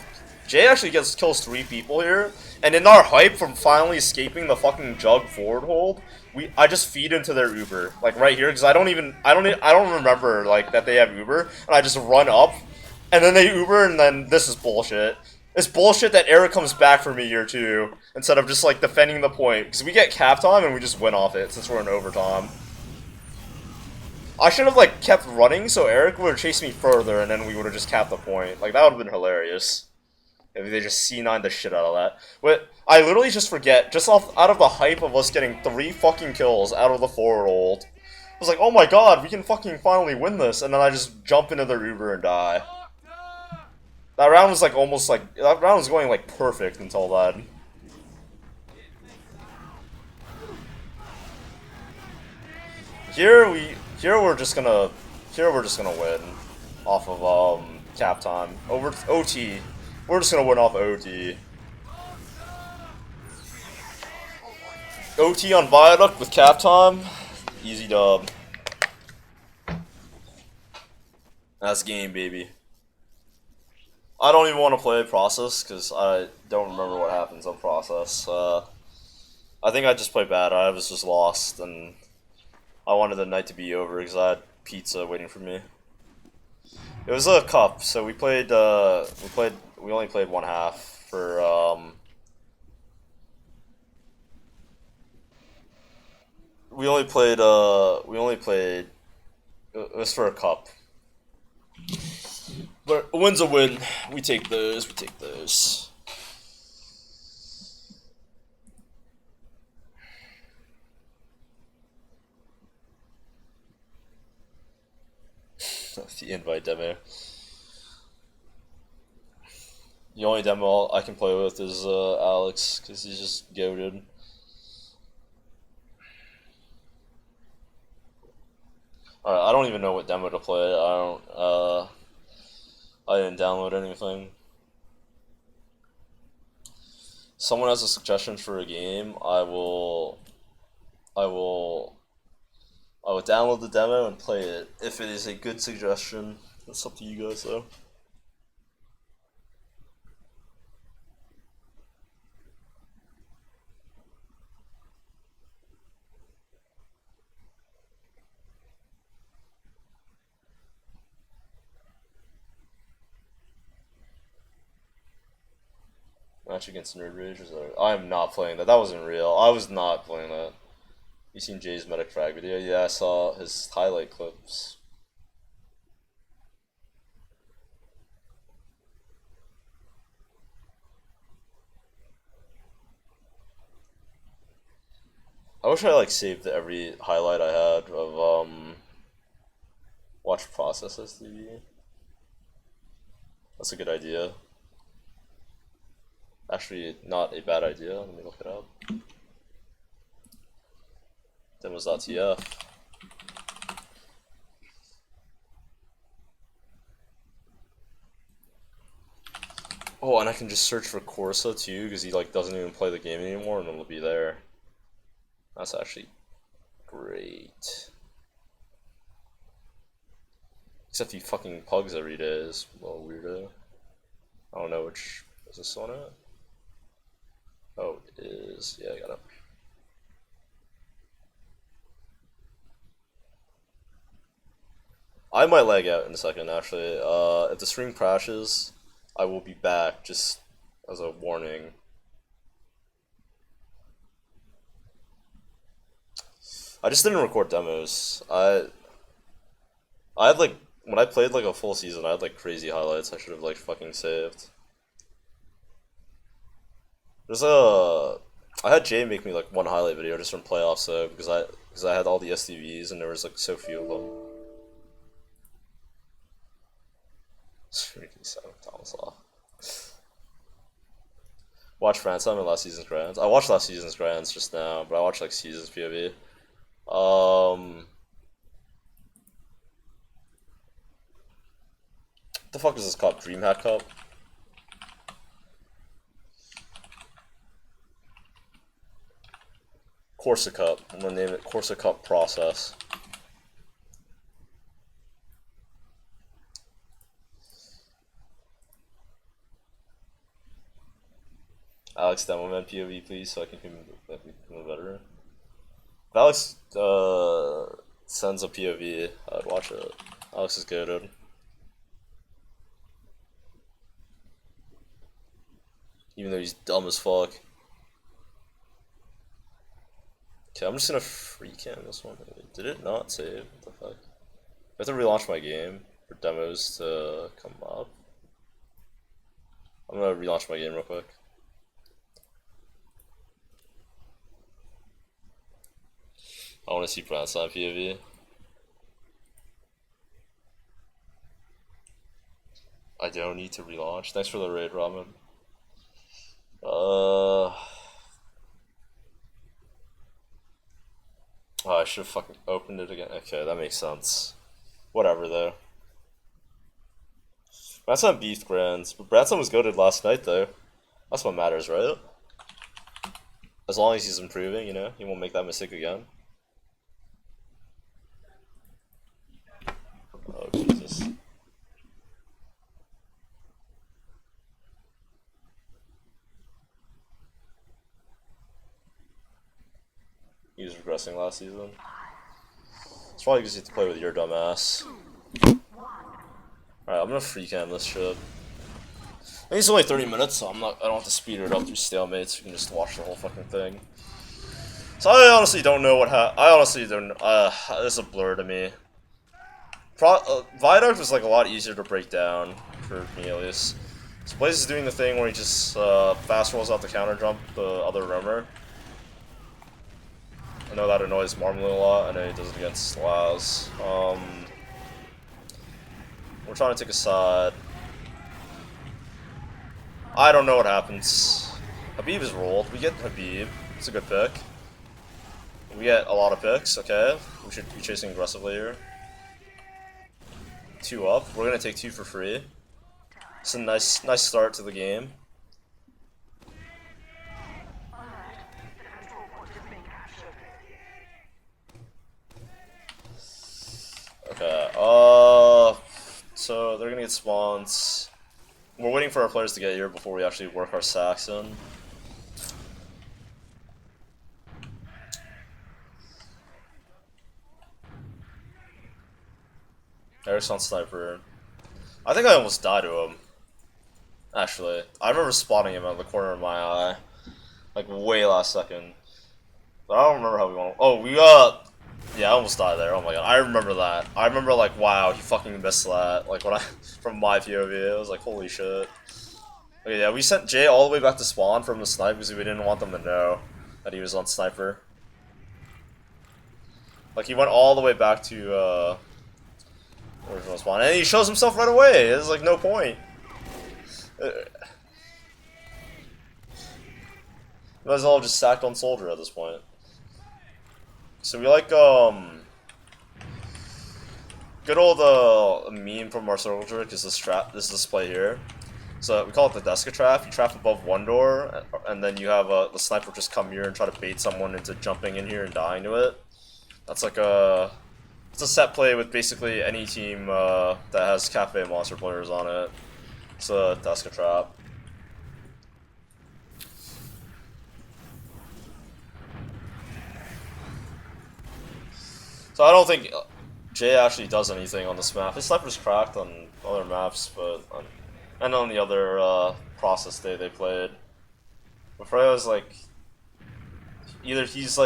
Jay actually kills 3 people here, and in our hype from finally escaping the fucking jug forward hold, I just feed into their Uber like right here because I don't remember like that they have Uber, and I just run up, and then they Uber, and then this is bullshit. It's bullshit that Eric comes back for me here too, instead of just like defending the point because we get cap time and we just win off it since we're in overtime. I should have like kept running so Eric would have chased me further and then we would have just capped the point. Like that would have been hilarious if they just C9 the shit out of that. But I literally just forget, just out of the hype of us getting 3 fucking kills out of the forward hold. I was like, oh my god, we can fucking finally win this, and then I just jump into their Uber and die. That round was like almost like, that round was going like perfect until then. Here we're just gonna win off of cap time over OT. We're just gonna win off OT. OT on Viaduct with cap time, easy dub. That's game, baby. I don't even want to play process because I don't remember what happens on process. I think I just played bad. I was just lost and I wanted the night to be over because I had pizza waiting for me. It was a cup, so we only played one half for it was for a cup. But a win's a win. We take those. The invite demo. The only demo I can play with is Alex, because he's just goated. Alright, I don't even know what demo to play. I didn't download anything. Someone has a suggestion for a game, I will download the demo and play it if it is a good suggestion. That's up to you guys though. Match against Nerd Rage. I am not playing that. That wasn't real. I was not playing that. You seen Jay's Medic Frag video? Yeah, I saw his highlight clips. I wish I like saved every highlight I had of watch process STV. That's a good idea. Actually, not a bad idea. Let me look it up. Demos.tf. Oh, and I can just search for Corsa too, because he like doesn't even play the game anymore, and it'll be there. That's actually great. Except he fucking pugs every day is a little weirdo. I don't know which is this one at? Oh, it is. Yeah, I got it. I might lag out in a second actually. If the stream crashes, I will be back, just as a warning. I just didn't record demos. I had like, when I played like a full season, I had like crazy highlights I should have like fucking saved. There's I had Jay make me like one highlight video just from playoffs though, because I had all the SDVs and there was like so few of them. Freaking so Thomas Law. Watch France time in last season's grands. I watched last season's grands just now, but I watched like season's POV. The fuck is this called? Dreamhack Cup? Corsa Cup. I'm gonna name it Corsa Cup Process. Alex Demoman POV please, so I can become better. If Alex sends a POV, I'd watch it. Alex is good, dude. Even though he's dumb as fuck. Okay, I'm just gonna free cam this one. Did it not save? What the fuck? I have to relaunch my game for demos to come up. I'm gonna relaunch my game real quick. I wanna see Brand's on POV. I don't need to relaunch. Thanks for the raid, Ramen. Oh, I should have fucking opened it again. Okay, that makes sense. Whatever, though. Branson beefed Grands, but Branson was goated last night, though. That's what matters, right? As long as he's improving, you know? He won't make that mistake again. Oh, Jesus. He was regressing last season. It's probably because you have to play with your dumb ass. Alright, I'm gonna free cam this shit. I think it's only 30 minutes, so I don't have to speed it up through stalemates. You can just watch the whole fucking thing. So I honestly don't know what I honestly don't. This is a blur to me. Viaduct was like a lot easier to break down for me at least. So Blaze is doing the thing where he just fast rolls out the counter jump the other rummer. I know that annoys Marmalade a lot. I know he does it against Laz. We're trying to take a side. I don't know what happens. Habib is rolled. We get Habib. It's a good pick. We get a lot of picks. Okay, we should be chasing aggressively here. 2 up. We're gonna take 2 for free. It's a nice start to the game. Okay, so they're gonna get spawns. We're waiting for our players to get here before we actually work our sacks in. Eric's on sniper. I think I almost died to him. Actually, I remember spotting him out of the corner of my eye, like way last second. But I don't remember how we won. Oh, we got. Yeah, I almost died there. Oh my god, I remember that. I remember like, wow, he fucking missed that. Like when I, from my POV, it was like, holy shit. Okay, yeah, we sent Jay all the way back to spawn from the snipe because we didn't want them to know that he was on sniper. Like he went all the way back to original spawn, and he shows himself right away. There's like no point. You guys all just stacked on soldier at this point. So we like good old meme from our soldier is this trap, this display here. So we call it the Deska trap. You trap above one door, and then you have the sniper just come here and try to bait someone into jumping in here and dying to it. That's like it's a set play with basically any team that has cafe monster players on it. It's a Deska trap. So I don't think Jay actually does anything on this map. His sniper's cracked on other maps, but and on the other process day they played. But Freya's like either he's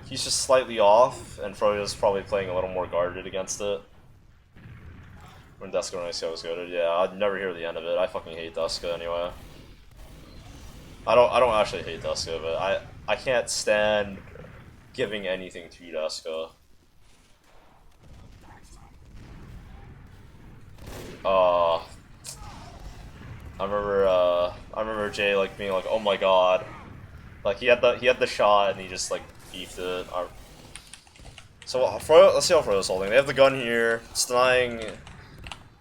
just slightly off, and Freya's probably playing a little more guarded against it. When Deska and ICO was goated, yeah, I'd never hear the end of it. I fucking hate Deska anyway. I don't actually hate Deska, but I can't stand giving anything to Deska. I remember Jay like being like, oh my god, like he had the shot and he just like beefed it. So let's see how Froyo's holding. They have the gun here, it's denying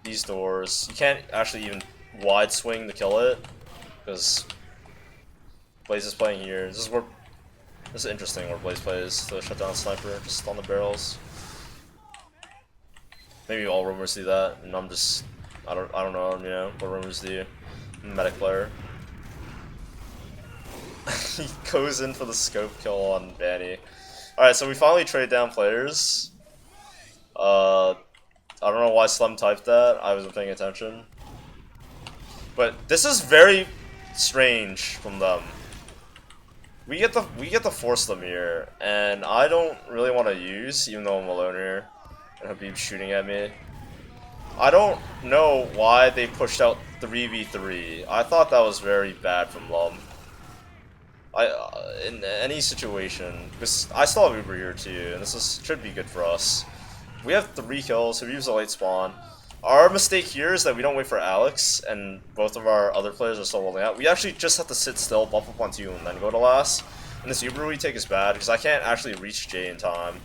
these doors. You can't actually even wide swing to kill it because Blaze is playing here. This is interesting where Blaze plays to shut down sniper just on the barrels. Maybe all rumors do that, and I'm just I don't know, you know, what rumors do. Medic player. He goes in for the scope kill on Vanny. Alright, so we finally trade down players. I don't know why Slum typed that, I wasn't paying attention. But this is very strange from them. We get to force them here, and I don't really want to use, even though I'm alone here, and Habib's shooting at me. I don't know why they pushed out 3v3. I thought that was very bad from Lum. In any situation, because I still have Uber here too, and should be good for us. We have 3 kills, so we use a late spawn. Our mistake here is that we don't wait for Alex, and both of our other players are still rolling out. We actually just have to sit still, buff up on 2, and then go to last. And this Uber we take is bad, because I can't actually reach Jay in time.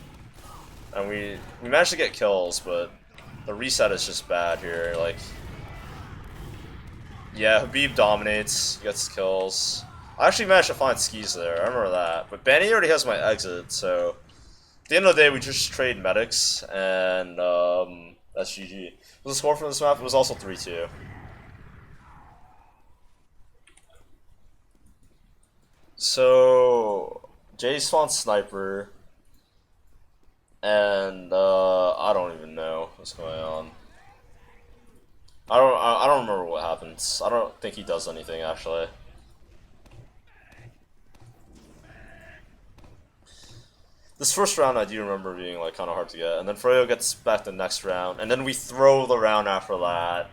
And we managed to get kills, but the reset is just bad here. Like, yeah, Habib dominates, gets kills. I actually managed to find skis there, I remember that. But Banny already has my exit, so at the end of the day we just trade medics, and that's GG. The score for this map was also 3-2. So Jay spawned sniper, and I don't even know what's going on. I don't remember what happens. I don't think he does anything actually. This first round I do remember being like kind of hard to get, and then Froyo gets back the next round, and then we throw the round after that.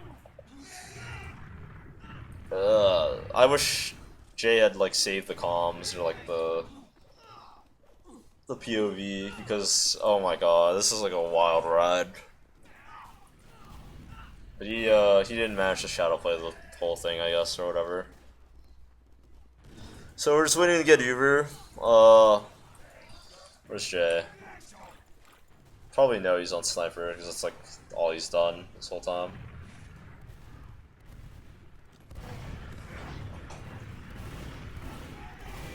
I wish Jay had like saved the comms or like the POV, because oh my god, this is like a wild ride. But he didn't manage to shadow play the whole thing, I guess, or whatever. So we're just waiting to get Uber. Where's Jay? Probably know he's on sniper because it's like all he's done this whole time.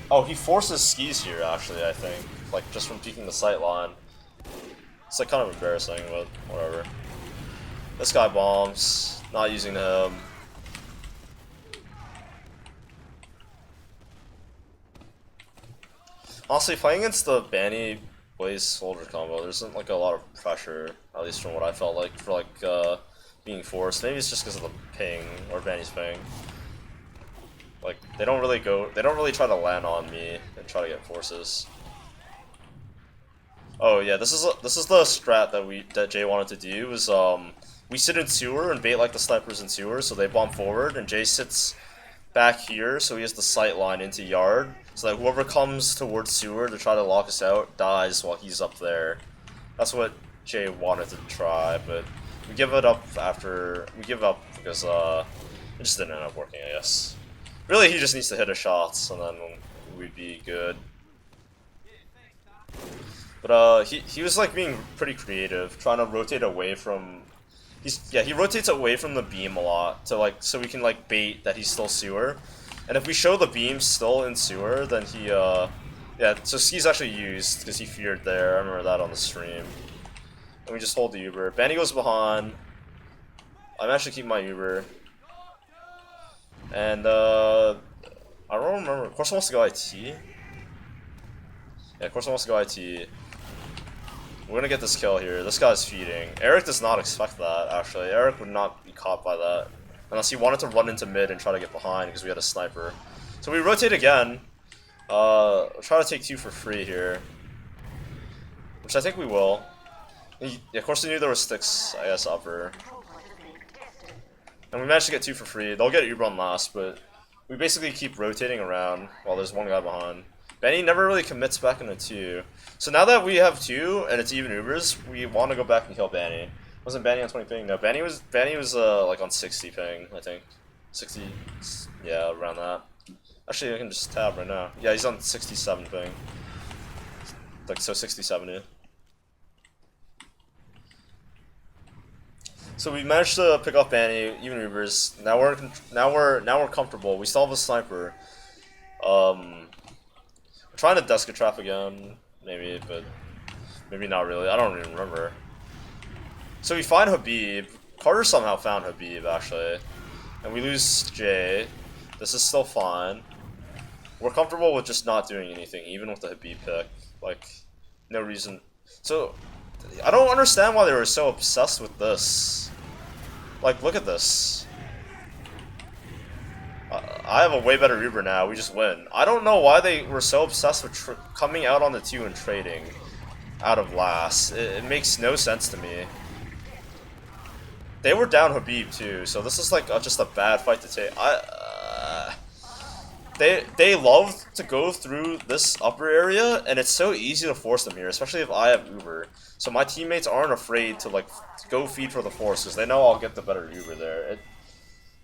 Oh, he forces skis here actually, I think. Like just from peeking the sight line. It's like kind of embarrassing, but whatever. This guy bombs, not using him. Honestly, playing against the Banny Blaze Soldier combo, there isn't like a lot of pressure, at least from what I felt like, for like being forced. Maybe it's just because of the ping, or Banny's ping. Like they don't really try to land on me and try to get forces. Oh yeah, this is the strat that Jay wanted to do. Was we sit in sewer and bait like the snipers in sewer, so they bomb forward, and Jay sits back here, so he has the sight line into yard, so that whoever comes towards sewer to try to lock us out dies while he's up there. That's what Jay wanted to try, but we give it up because it just didn't end up working, I guess. Really, he just needs to hit his shots, and then we'd be good. But he was like being pretty creative, trying to rotate away from. He rotates away from the beam a lot to like so we can like bait that he's still sewer, and if we show the beam still in sewer, then he yeah. So he's actually used because he feared there. I remember that on the stream. And we just hold the Uber. Benny goes behind. I'm actually keeping my Uber. And I don't remember. Of course, wants to go IT. Yeah, of course, wants to go IT. We're gonna get this kill here. This guy's feeding. Eric does not expect that, actually. Eric would not be caught by that. Unless he wanted to run into mid and try to get behind because we had a sniper. So we rotate again. Try to take 2 for free here. Which I think we will. Yeah, of course, they knew there were sticks, I guess, upper. And we managed to get 2 for free. They'll get Uber on last, but we basically keep rotating around while there's one guy behind. Benny never really commits back into 2. So now that we have 2 and it's even Ubers, we want to go back and kill Benny. Wasn't Benny on 20 ping? No, Benny was like on 60 ping, I think. 60, yeah, around that. Actually, I can just tab right now. Yeah, he's on 67 ping. Like so 60, 70. So we managed to pick off Benny, even Ubers. Now we're comfortable. We still have a sniper. Trying to desk a trap again, maybe, but maybe not really. I don't even remember. So we find Habib. Carter somehow found Habib, actually. And we lose Jay. This is still fine. We're comfortable with just not doing anything, even with the Habib pick. Like, no reason. So, I don't understand why they were so obsessed with this. Like, look at this. I have a way better Uber now, we just win. I don't know why they were so obsessed with coming out on the 2 and trading out of last. It makes no sense to me. They were down Habib too, so this is like just a bad fight to take. They love to go through this upper area, and it's so easy to force them here, especially if I have Uber. So my teammates aren't afraid to like go feed for the force, because they know I'll get the better Uber there.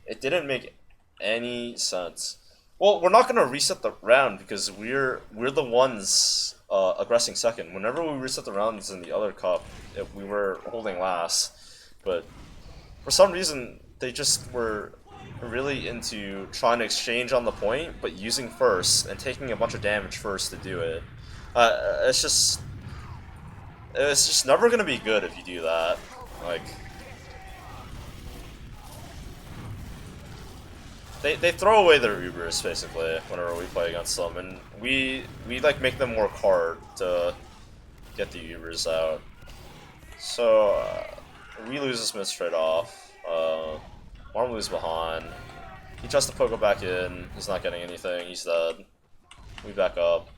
It didn't make any sense. Well, we're not gonna reset the round because we're the ones aggressing second. Whenever we reset the rounds in the other cup, we were holding last, but for some reason they just were really into trying to exchange on the point, but using first and taking a bunch of damage first to do it. It's just never gonna be good if you do that. Like. They throw away their Ubers basically whenever we play against them, and we like make them work hard to get the Ubers out. So we lose this mid straight off. Marm loses behind. He tries to poke it back in. He's not getting anything. He's dead. We back up.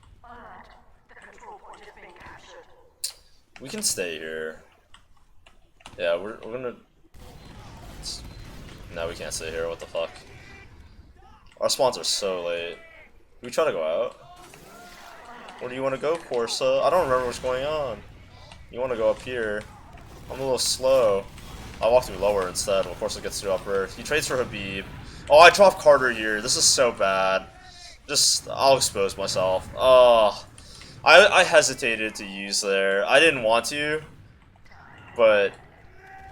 We can stay here. Yeah, we're gonna. No, we can't stay here. What the fuck? Our spawns are so late. We try to go out. Where do you want to go, Corsa? I don't remember what's going on. You want to go up here. I'm a little slow. I walk through lower instead. Well, Corsa gets through upper. He trades for Habib. Oh, I dropped Carter here. This is so bad. I'll expose myself. Oh, I hesitated to use there. I didn't want to, but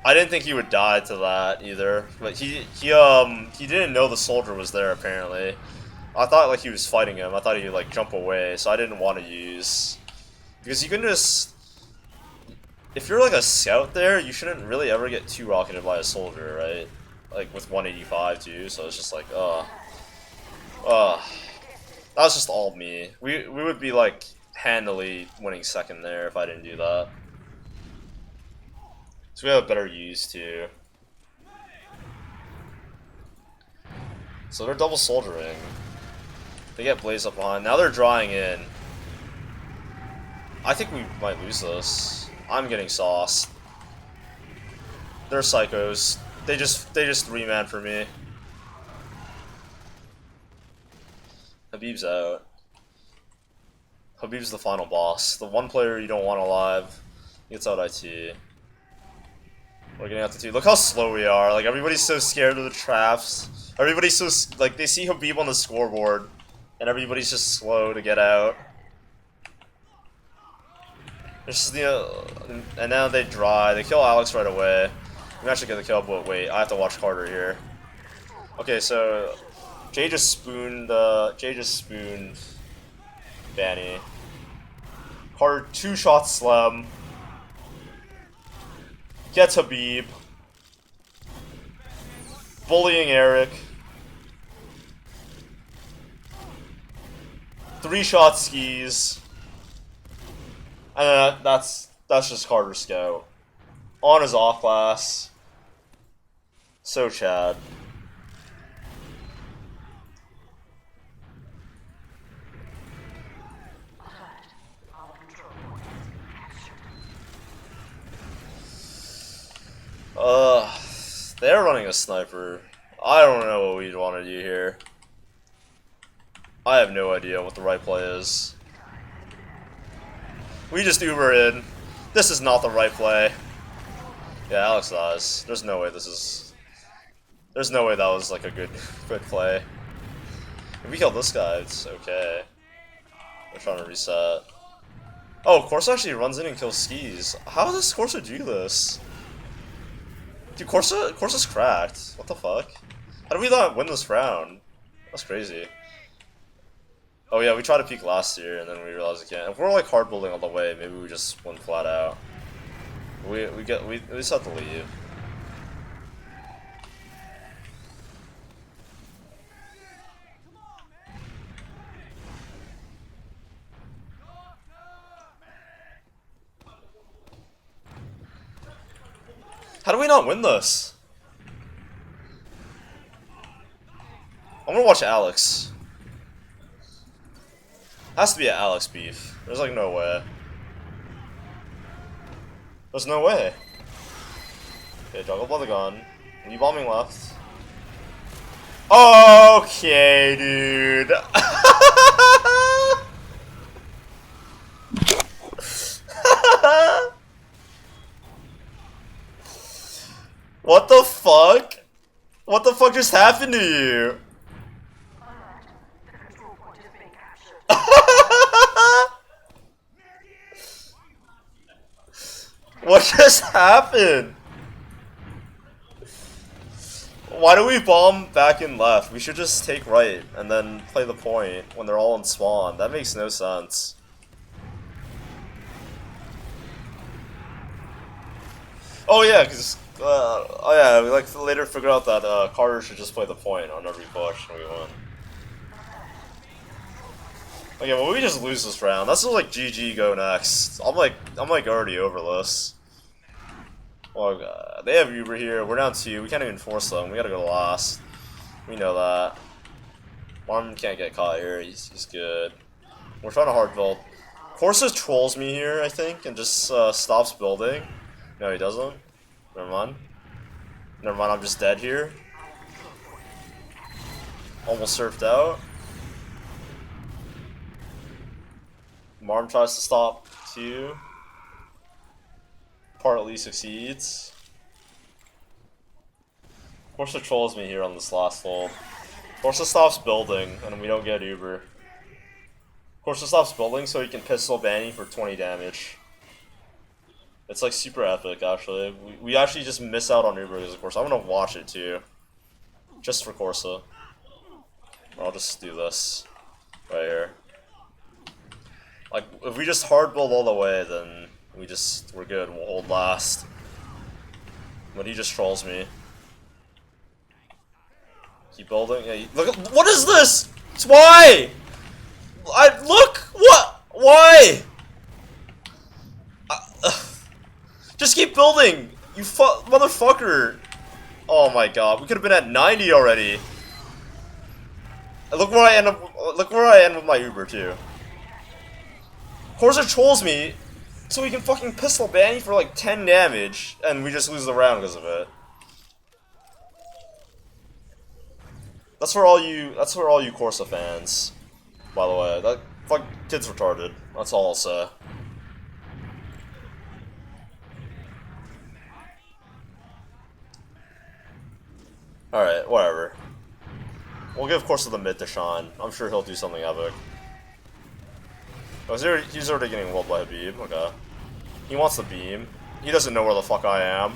I didn't think he would die to that either, but he didn't know the soldier was there apparently. I thought like he was fighting him. I thought he'd like jump away, so I didn't want to use, because you can just, if you're like a scout there, you shouldn't really ever get too rocketed by a soldier, right? Like with 185 too, so it's just like that was just all me. We would be like handily winning second there if I didn't do that. So we have a better use too. So they're double soldiering. They get Blaze up behind. Now they're drawing in. I think we might lose this. I'm getting sauced. They're psychos. They just 3-man for me. Habib's out. Habib's the final boss. The one player you don't want alive. He gets out IT. We're getting out to 2. Look how slow we are. Like, everybody's so scared of the traps. Everybody's so, like, they see Habib on the scoreboard. And everybody's just slow to get out. Just, and now they dry. They kill Alex right away. We actually get the kill, but wait, I have to watch Carter here. Okay, so Jay just spooned Danny. Carter 2 shots Slem. Gets Habib. Bullying Eric. 3 shots Skis. And that's just Carter's scout. On his off class. So Chad. They're running a sniper. I don't know what we'd want to do here. I have no idea what the right play is. We just Uber in. This is not the right play. Yeah, Alex dies. There's no way this is... There's no way that was like a good play. If we kill this guy, it's okay. We're trying to reset. Oh, Corsa actually runs in and kills Skis. How does Corsa do this? Dude, Corsa's cracked. What the fuck? How did we not win this round? That's crazy. Oh yeah, we tried to peek last year and then we realized we can't. If we're like hard building all the way, maybe we just win flat out. We just have to leave. How do we not win this? I'm gonna watch Alex. Has to be an Alex beef. There's like no way. There's no way. Okay, juggle by the gun. Are you bombing left? Okay, dude. What the fuck? What the fuck just happened to you? What just happened? Why do we bomb back and left? We should just take right and then play the point when they're all in spawn. That makes no sense. Oh yeah, because oh yeah, we like later figured out that Carter should just play the point on every push and we win. Okay, well we just lose this round. That's just like GG go next. I'm like already over this. Well, they have Uber here. We're down 2. We can't even force them. We gotta go last. We know that. Marm can't get caught here. He's good. We're trying to hard build. Corsa trolls me here, I think, and just stops building. No, he doesn't. Never mind. Never mind. I'm just dead here. Almost surfed out. Marm tries to stop 2. Partly succeeds. Corsa trolls me here on this last hold. Corsa stops building, and we don't get Uber. Corsa stops building so he can pistol Banny for 20 damage. It's like super epic, actually. We actually just miss out on Uber because of Corsa. I'm gonna watch it too. Just for Corsa. Or I'll just do this. Right here. Like, if we just hard build all the way, then we're good. We'll hold last. But he just trolls me. Keep building. Yeah, look at, what is this? It's why? Look! What? Why? Just keep building! You motherfucker! Oh my god, we could have been at 90 already. Look where I end up. Look where I end with my Uber too. Corsair trolls me, so he can fucking pistol Banny for like 10 damage, and we just lose the round because of it. That's for all you. That's for all you Corsa fans. By the way, that fuck kid's retarded. That's all I'll say. All right, whatever. We'll give Corsa the mid to shine. I'm sure he'll do something epic. Oh, he's already getting walled by a beam. Okay. He wants the beam. He doesn't know where the fuck I am.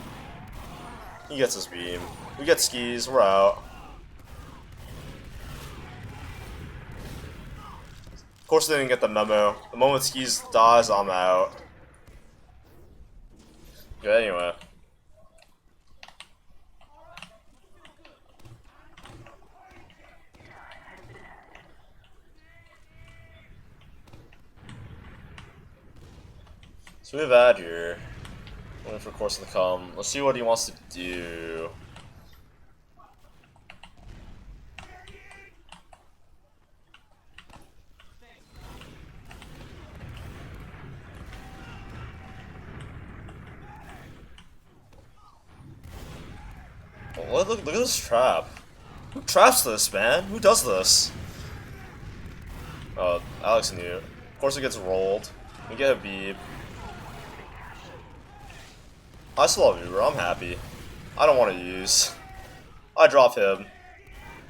He gets his beam. We get skis. We're out. Of course, they didn't get the memo. The moment skis dies, I'm out. Yeah, anyway. So we have Ad here. Waiting for Corsa to come. Let's see what he wants to do. Oh, look at this trap. Who traps this, man? Who does this? Alex knew. Of course it gets rolled. We get a beep. I still have Uber, I'm happy. I don't want to use. I drop him.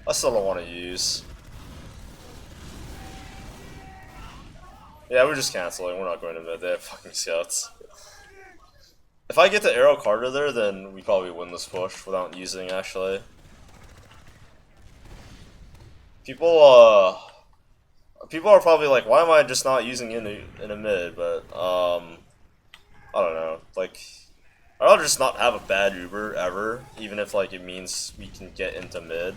I still don't want to use. Yeah, we're just canceling. We're not going to mid. They have fucking scouts. If I get the Arrow Carter there, then we probably win this push without using, actually. People are probably like, why am I just not using in a mid? But, I don't know. Like, I'd rather just not have a bad Uber ever, even if, like, it means we can get into mid.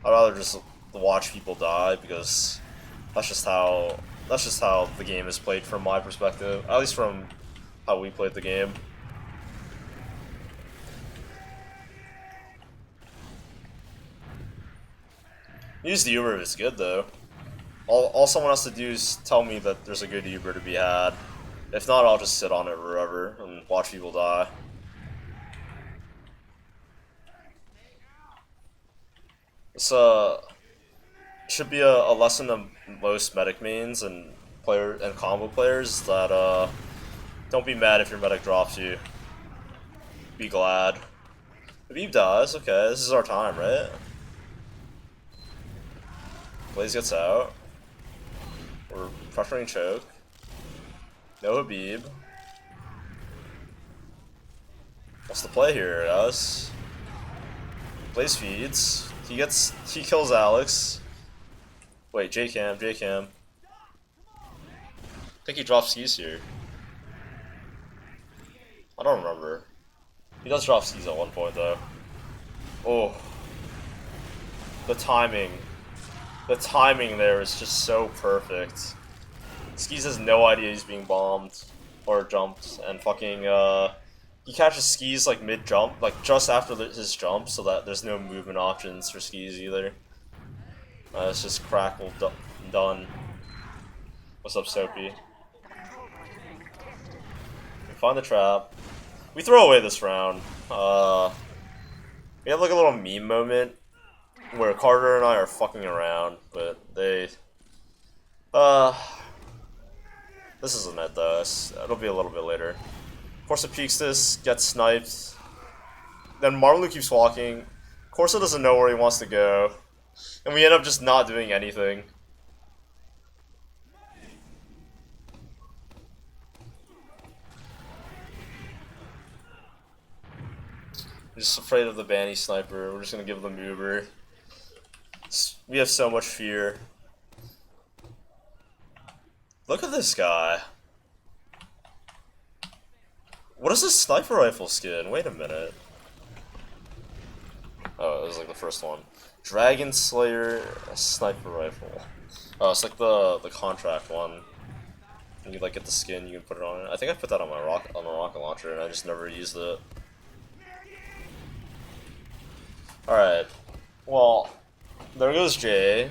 I'd rather just watch people die, because that's just how the game is played from my perspective. At least from how we played the game. Use the Uber if it's good, though. All someone has to do is tell me that there's a good Uber to be had. If not, I'll just sit on it forever and watch people die. This should be a lesson to most medic mains and combo players that don't be mad if your medic drops you. Be glad. If Eve dies, okay, this is our time, right? Blaze gets out. We're pressuring choke. No Habib. What's the play here, guys? Blaze feeds. He kills Alex. Wait, J-Cam. I think he drops skis here. I don't remember. He does drop skis at one point, though. Oh. The timing. The timing there is just so perfect. Skis has no idea he's being bombed or jumped, and fucking he catches Skis like mid jump, like just after his jump, so that there's no movement options for Skis either. It's just crackle done. What's up, Soapy? We find the trap. We throw away this round. We have like a little meme moment where Carter and I are fucking around, but they, this isn't it though. It'll be a little bit later. Corsa peeks this, gets sniped. Then Marlu keeps walking. Corsa doesn't know where he wants to go, and we end up just not doing anything. We're just afraid of the Banny sniper. We're just gonna give them Uber. We have so much fear. Look at this guy. What is this sniper rifle skin? Wait a minute. Oh, it was like the first one. Dragon Slayer sniper rifle. Oh, it's like the contract one. And you like get the skin, you can put it on it. I think I put that on my rocket launcher, and I just never used it. All right. Well, there goes Jay.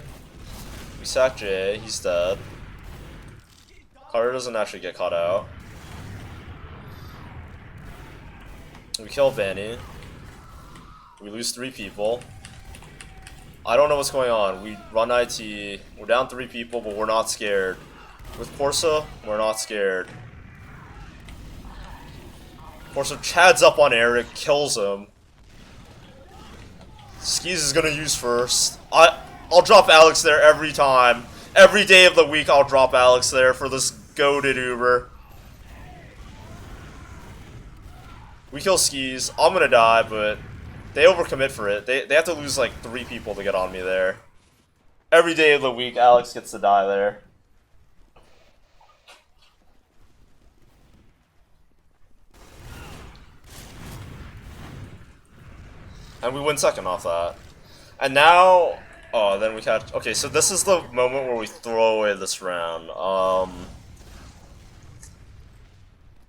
We sack Jay, he's dead. Carter doesn't actually get caught out. We kill Vanny. We lose 3 people. I don't know what's going on. We run IT. We're down 3 people, but we're not scared. With Corsa, we're not scared. Corsa chads up on Eric, kills him. Skis is gonna use first. I'll drop Alex there every time. Every day of the week I'll drop Alex there for this goated Uber. We kill Skis. I'm gonna die, but they overcommit for it. They have to lose like 3 people to get on me there. Every day of the week Alex gets to die there. And we win second off that. And now, oh, then we catch. Okay, so this is the moment where we throw away this round.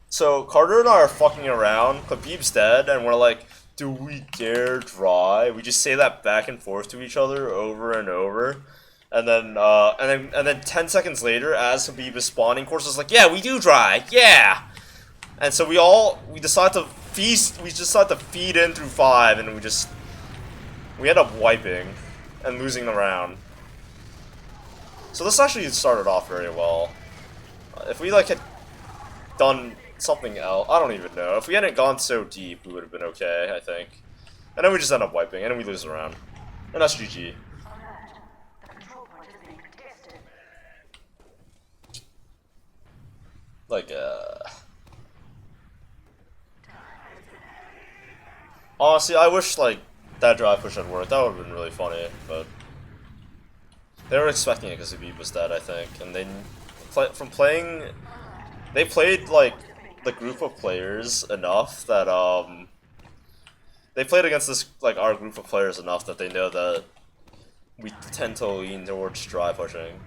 So Carter and I are fucking around. Khabib's dead, and we're like, do we dare try? We just say that back and forth to each other over and over. And then 10 seconds later, as Khabib is spawning, Corsa's like, yeah, we do try, yeah. And so we decide to feast. We decide to feed in through 5, and we end up wiping and losing the round. So this actually started off very well. If we like had done something else, I don't even know. If we hadn't gone so deep, we would have been okay, I think. And then we just end up wiping, and then we lose the round. And that's GG. Like, honestly, I wish, like, that drive push had worked. That would have been really funny, but they were expecting it because Khabib was dead, I think. And they played, like, the group of players enough that, they played against this, like, our group of players enough that they know that we tend to lean towards drive pushing.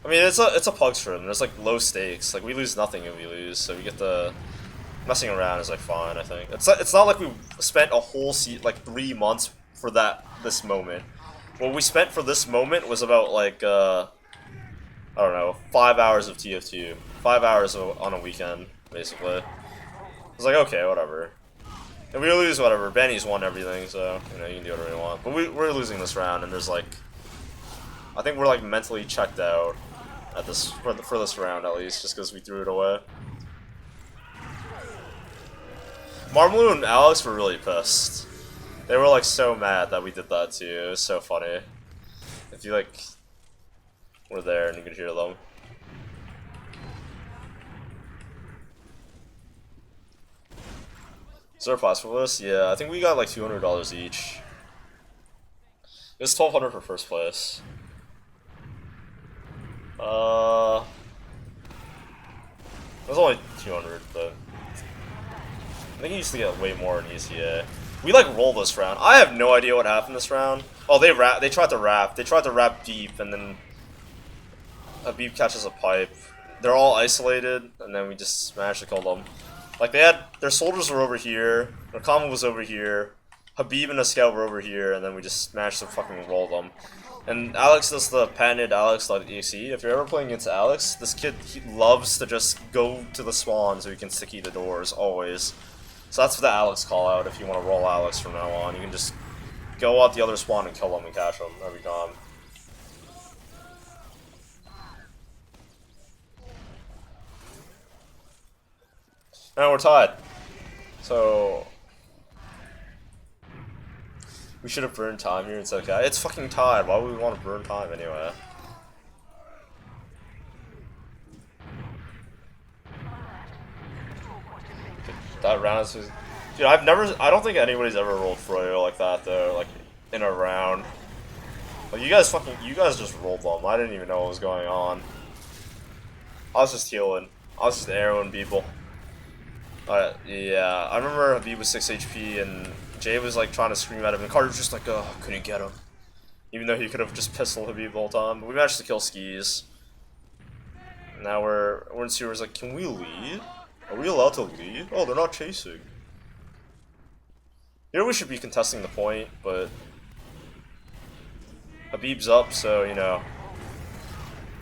I mean, it's a pugs for them. There's like low stakes. Like we lose nothing if we lose, so we get the messing around is like fine. I think it's not like we spent a whole 3 months for this moment. What we spent for this moment was about like I don't know, 5 hours of TF2, 5 hours on a weekend basically. It's like okay, whatever. If we lose, whatever. Benny's won everything, so you know you can do whatever you want. But we're losing this round, and there's like, I think we're like mentally checked out at this for this round at least, just because we threw it away. Marmaloo and Alex were really pissed. They were like so mad that we did that too. It was so funny. If you like were there and you could hear them. Is there a prize for this? Yeah, I think we got like $200 each. It was $1,200 for first place. It was only 200, but I think he used to get way more in ECA. We like roll this round. I have no idea what happened this round. Oh, they tried to wrap. They tried to wrap deep, and then Habib catches a pipe. They're all isolated, and then we just managed to kill them. Like they had their soldiers were over here, their combo was over here, Habib and a scout were over here, and then we just managed to fucking roll them. And Alex does the patented Alex.exe. If you're ever playing against Alex, this kid, he loves to just go to the spawn so he can sticky the doors, always. So that's the Alex call out if you want to roll Alex from now on. You can just go out the other spawn and kill him and catch him every time. Now we're tied. So we should have burned time here. It's okay. It's fucking tied. Why would we want to burn time anyway? That round is just, dude, I don't think anybody's ever rolled Froyo like that though, like in a round. Like you guys just rolled them. I didn't even know what was going on. I was just healing. I was just arrowing people. Yeah, I remember Habib was 6 HP and Jay was like trying to scream at him and Carter was just like, oh, couldn't get him. Even though he could have just pistoled Habib the whole time. But we managed to kill Skis. Now we're in sewers like, can we lead? Are we allowed to lead? Oh, they're not chasing. Here we should be contesting the point, but Habib's up, so, you know,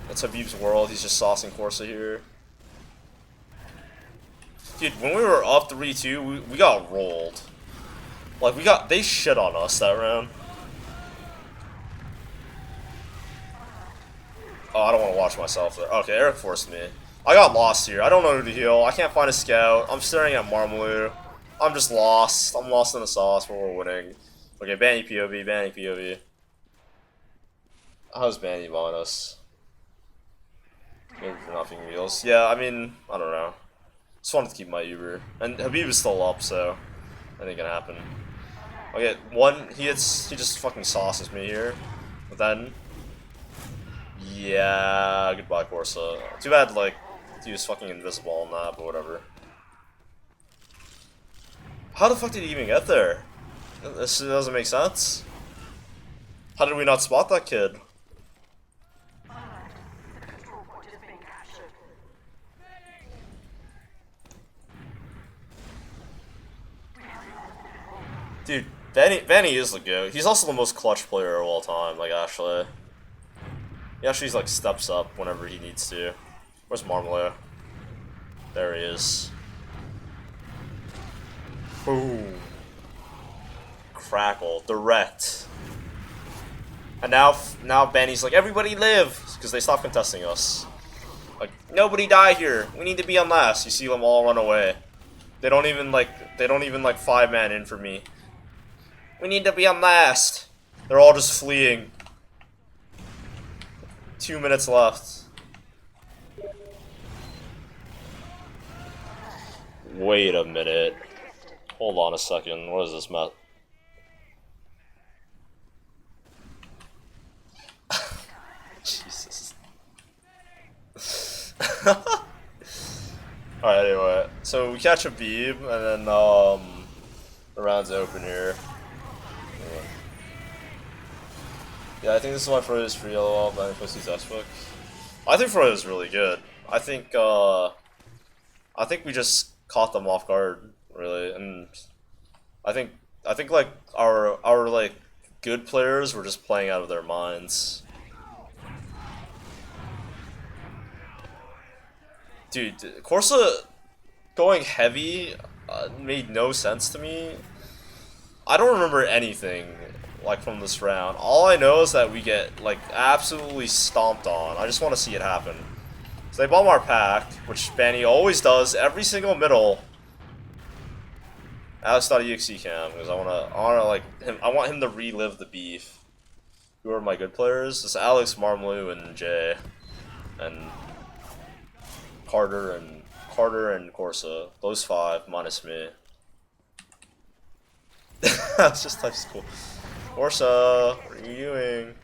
it's Habib's world. He's just saucing Corsa here. Dude, when we were up 3-2, we got rolled. Like, they shit on us that round. Oh, I don't want to watch myself there. Okay, Eric forced me. I got lost here. I don't know who to heal. I can't find a scout. I'm staring at Marmaloo. I'm just lost. I'm lost in the sauce where we're winning. Okay, Banny POV, Banny POV. How's Banny on us? Maybe for nothing reals. Yeah, I mean, I don't know. Just wanted to keep my Uber. And Habib is still up, so that ain't gonna happen. Okay, he just fucking sauces me here. But then, yeah, goodbye Corsa. Too bad, like, he was fucking invisible on that, but whatever. How the fuck did he even get there? This doesn't make sense. How did we not spot that kid? The control point is being captured. Dude, Vanny is the GOAT. He's also the most clutch player of all time, like, actually. He actually, like, steps up whenever he needs to. Where's Marmaloo? There he is. Boom. Crackle. Direct. And now Benny's like, everybody live! Because they stopped contesting us. Like, nobody die here. We need to be on last. You see them all run away. They don't even like 5-man in for me. We need to be on last. They're all just fleeing. 2 minutes left. Wait a minute. Hold on a second. What is this map? Jesus. Alright, anyway. So we catch a Beeb, and then the round's open here. Yeah, I think this is my first free LOL, but I'm supposed to use X-Book. I think Froyo is really good. I think we just caught them off guard, really, and I think like our like good players were just playing out of their minds. Dude, Corsa going heavy made no sense to me. I don't remember anything like from this round. All I know is that we get like absolutely stomped on. I just want to see it happen. So they bomb our pack, which Banny always does every single middle. Alex.exe cam because I want him to relive the beef. Who are my good players? It's Alex, Marmaloo, and Jay, and Carter and Corsa. Those 5 minus me. That's just type cool. Corsa, what are you doing?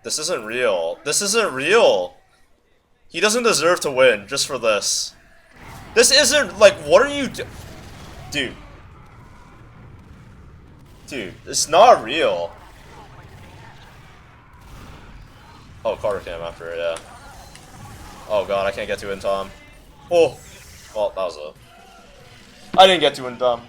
This isn't real. This isn't real. He doesn't deserve to win just for this. This isn't like, what are you dude? Dude, it's not real. Oh, Carter came after it, yeah. Oh god, I can't get to it in time. Oh, well, that was a. I didn't get to it in time.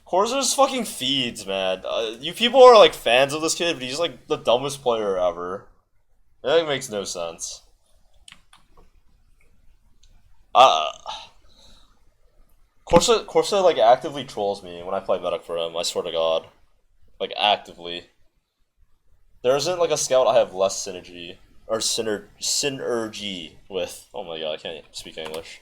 Corsa's fucking feeds, man. You people are like fans of this kid, but he's like the dumbest player ever. That makes no sense. Corsa like actively trolls me when I play medic for him. I swear to God, like actively. There isn't like a scout I have less synergy or synergy with. Oh my god, I can't speak English.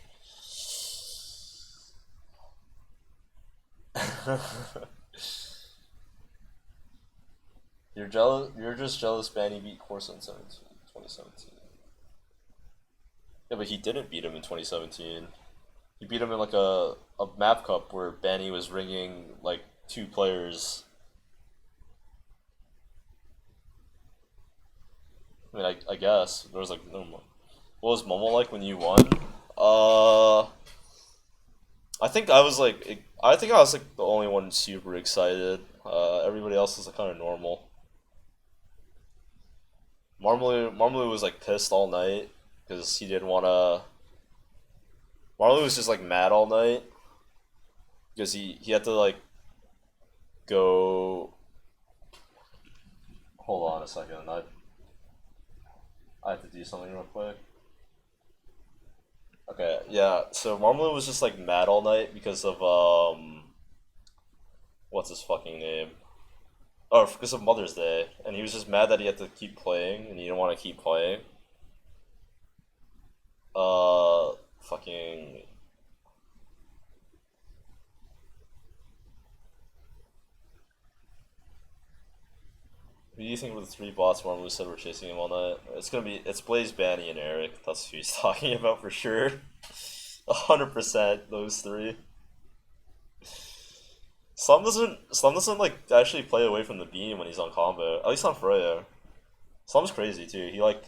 You're jealous. You're just jealous. Banny beat Corsa in 2017. Yeah, but he didn't beat him in 2017. He beat him in like a map cup where Banny was ringing like 2 players. I mean, I guess there was like no. What was Momo like when you won? I think I was like the only one super excited. Everybody else was like, kind of normal. Marmaloo was like pissed all night because he didn't want to. Marmaloo was just like mad all night because he had to like go. Hold on a second. I have to do something real quick. Okay, yeah. So Marmalade was just like mad all night because of what's his fucking name? Oh, because of Mother's Day, and he was just mad that he had to keep playing, and he didn't want to keep playing. Fucking. Who do you think were the three bots Marmalade said were chasing him all night? It's Blaze, Banny, and Eric. That's who he's talking about for sure. 100% those three. Slum doesn't like actually play away from the beam when he's on combo. At least on Froyo. Slum's crazy too. He like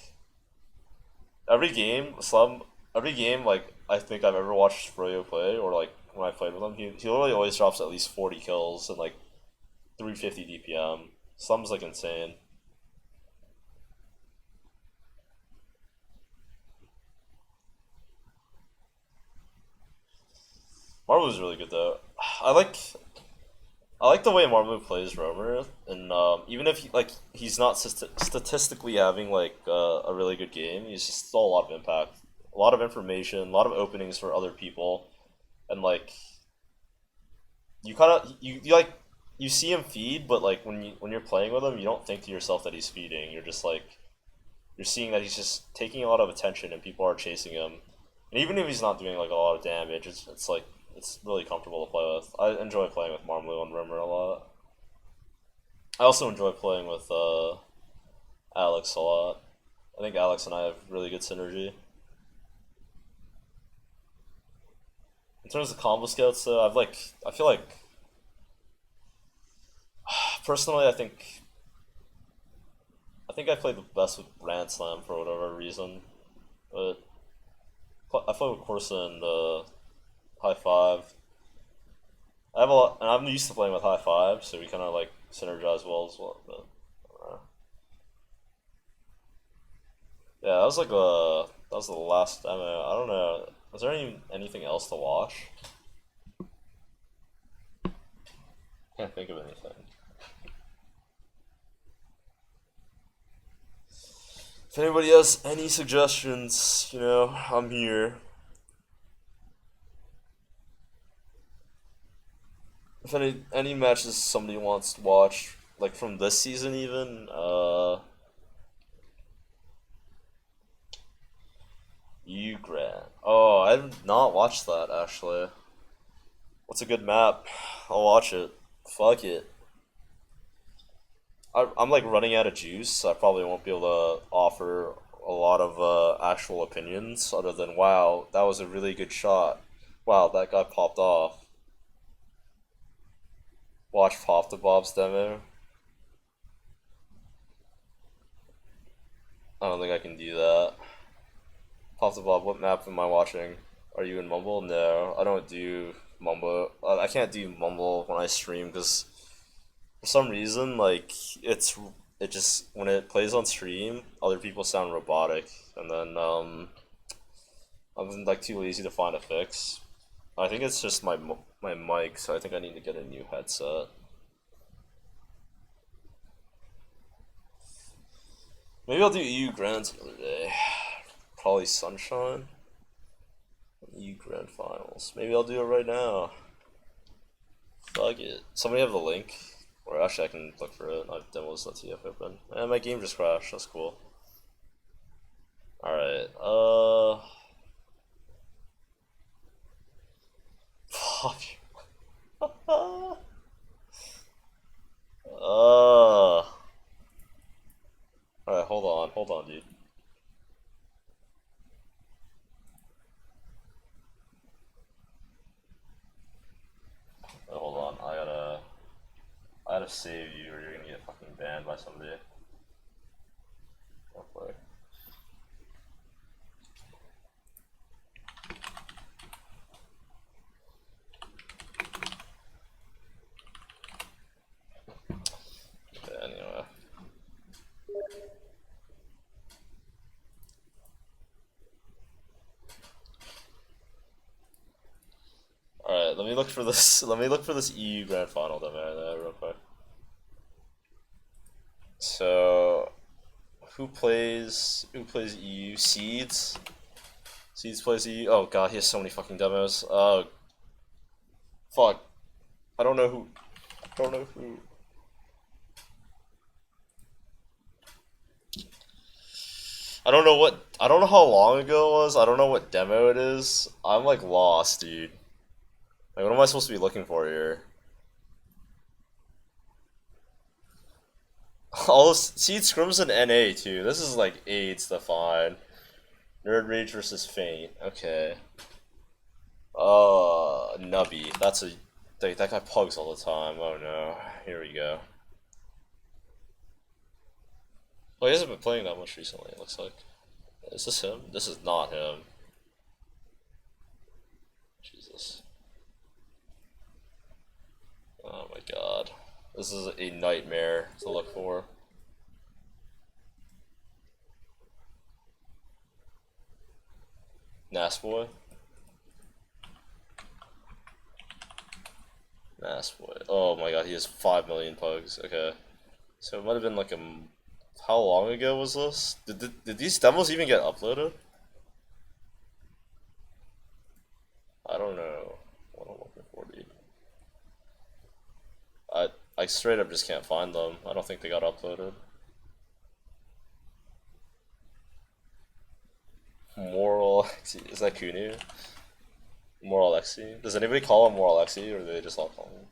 every game, Slum every game like I think I've ever watched Froyo play or like when I played with him, he literally always drops at least 40 kills and like 350 DPM. Slum's like insane. Marvel is really good though. I like I like the way Marmu plays Roamer, and even if he's not statistically having like a really good game, he's just still a lot of impact, a lot of information, a lot of openings for other people, and like you kind of you like you see him feed, but like when you're playing with him, you don't think to yourself that he's feeding. You're just like you're seeing that he's just taking a lot of attention, and people are chasing him, and even if he's not doing like a lot of damage, it's like it's really comfortable to play with. I enjoy playing with Marmu and Rimmer a lot. I also enjoy playing with Alex a lot. I think Alex and I have really good synergy. In terms of combo scouts, though, I feel like personally, I think I play the best with Grand Slam for whatever reason, but I play with Corsa and High Five. I have a lot, and I'm used to playing with High Five, so we kind of like synergize well as well. But yeah, that was the last demo. I don't know. Is there anything else to watch? Can't think of anything. If anybody has any suggestions, I'm here. If any matches somebody wants to watch, like from this season even, you Grant. Oh, I have not watched that actually. What's a good map? I'll watch it. Fuck it. I'm like running out of juice, so I probably won't be able to offer a lot of actual opinions other than wow, that was a really good shot. Wow, that guy popped off. Watch Pop the Bob's demo. I don't think I can do that. Pop the Bob, what map am I watching? Are you in Mumble? No, I don't do Mumble. I can't do Mumble when I stream because for some reason, like it just when it plays on stream, other people sound robotic, and then I'm like too lazy to find a fix. I think it's just my mic, so I think I need to get a new headset. Maybe I'll do EU Grands another day. Probably Sunshine. EU Grand Finals. Maybe I'll do it right now. Fuck it. Somebody have the link? Or actually I can look for it. I have demos.tf open. And my game just crashed. That's cool. Alright. Fuck. Alright, hold on, dude. Hold on, I gotta save you or you're gonna get fucking banned by somebody. Real quick. Okay, anyway. Alright, Alright, let me look for this. Let me look for this EU Grand Final demo there real quick. So, who plays EU? Seeds. Seeds plays EU. Oh god, he has so many fucking demos. Fuck. I don't know who. I don't know who. I don't know what. I don't know how long ago it was. I don't know what demo it is. I'm like lost, dude. Like, what am I supposed to be looking for here? All this, Seed Scrims and NA too. This is like AIDS defined. Nerd Rage versus Faint. Okay. Nubby. That's a. That guy pugs all the time. Oh no. Here we go. Well, he hasn't been playing that much recently, it looks like. Is this him? This is not him. Jesus. Oh my god. This is a nightmare to look for. Nasboy? Nasboy. Oh my god, he has 5 million pugs. Okay. So it might have been like a. How long ago was this? Did these demos even get uploaded? I don't know what I'm looking for, dude. I straight up just can't find them. I don't think they got uploaded. Moral Lexi. Is that Kunu? Moral Lexi. Does anybody call him Moral Lexi, or do they just all call him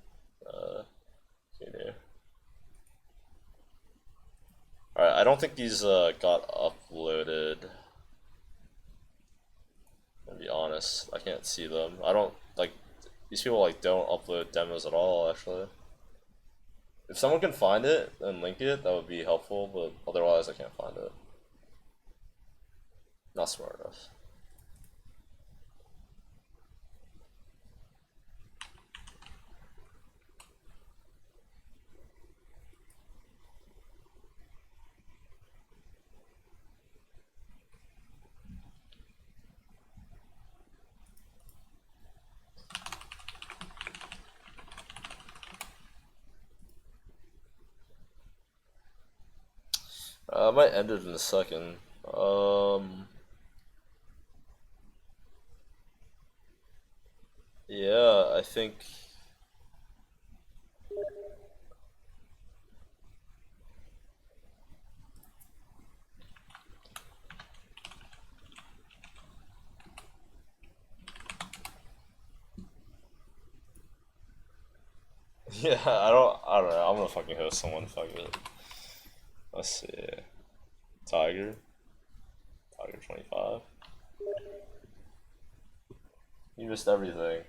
Kunu? Alright, I don't think these got uploaded. To be honest, I can't see them. I don't like these people like don't upload demos at all actually. If someone can find it and link it, that would be helpful, but otherwise I can't find it. Not smart enough. I might end it in a second. Yeah, I think. Yeah, I don't know. I'm gonna fucking host someone. Fuck it. Let's see. Tiger 25. You missed everything.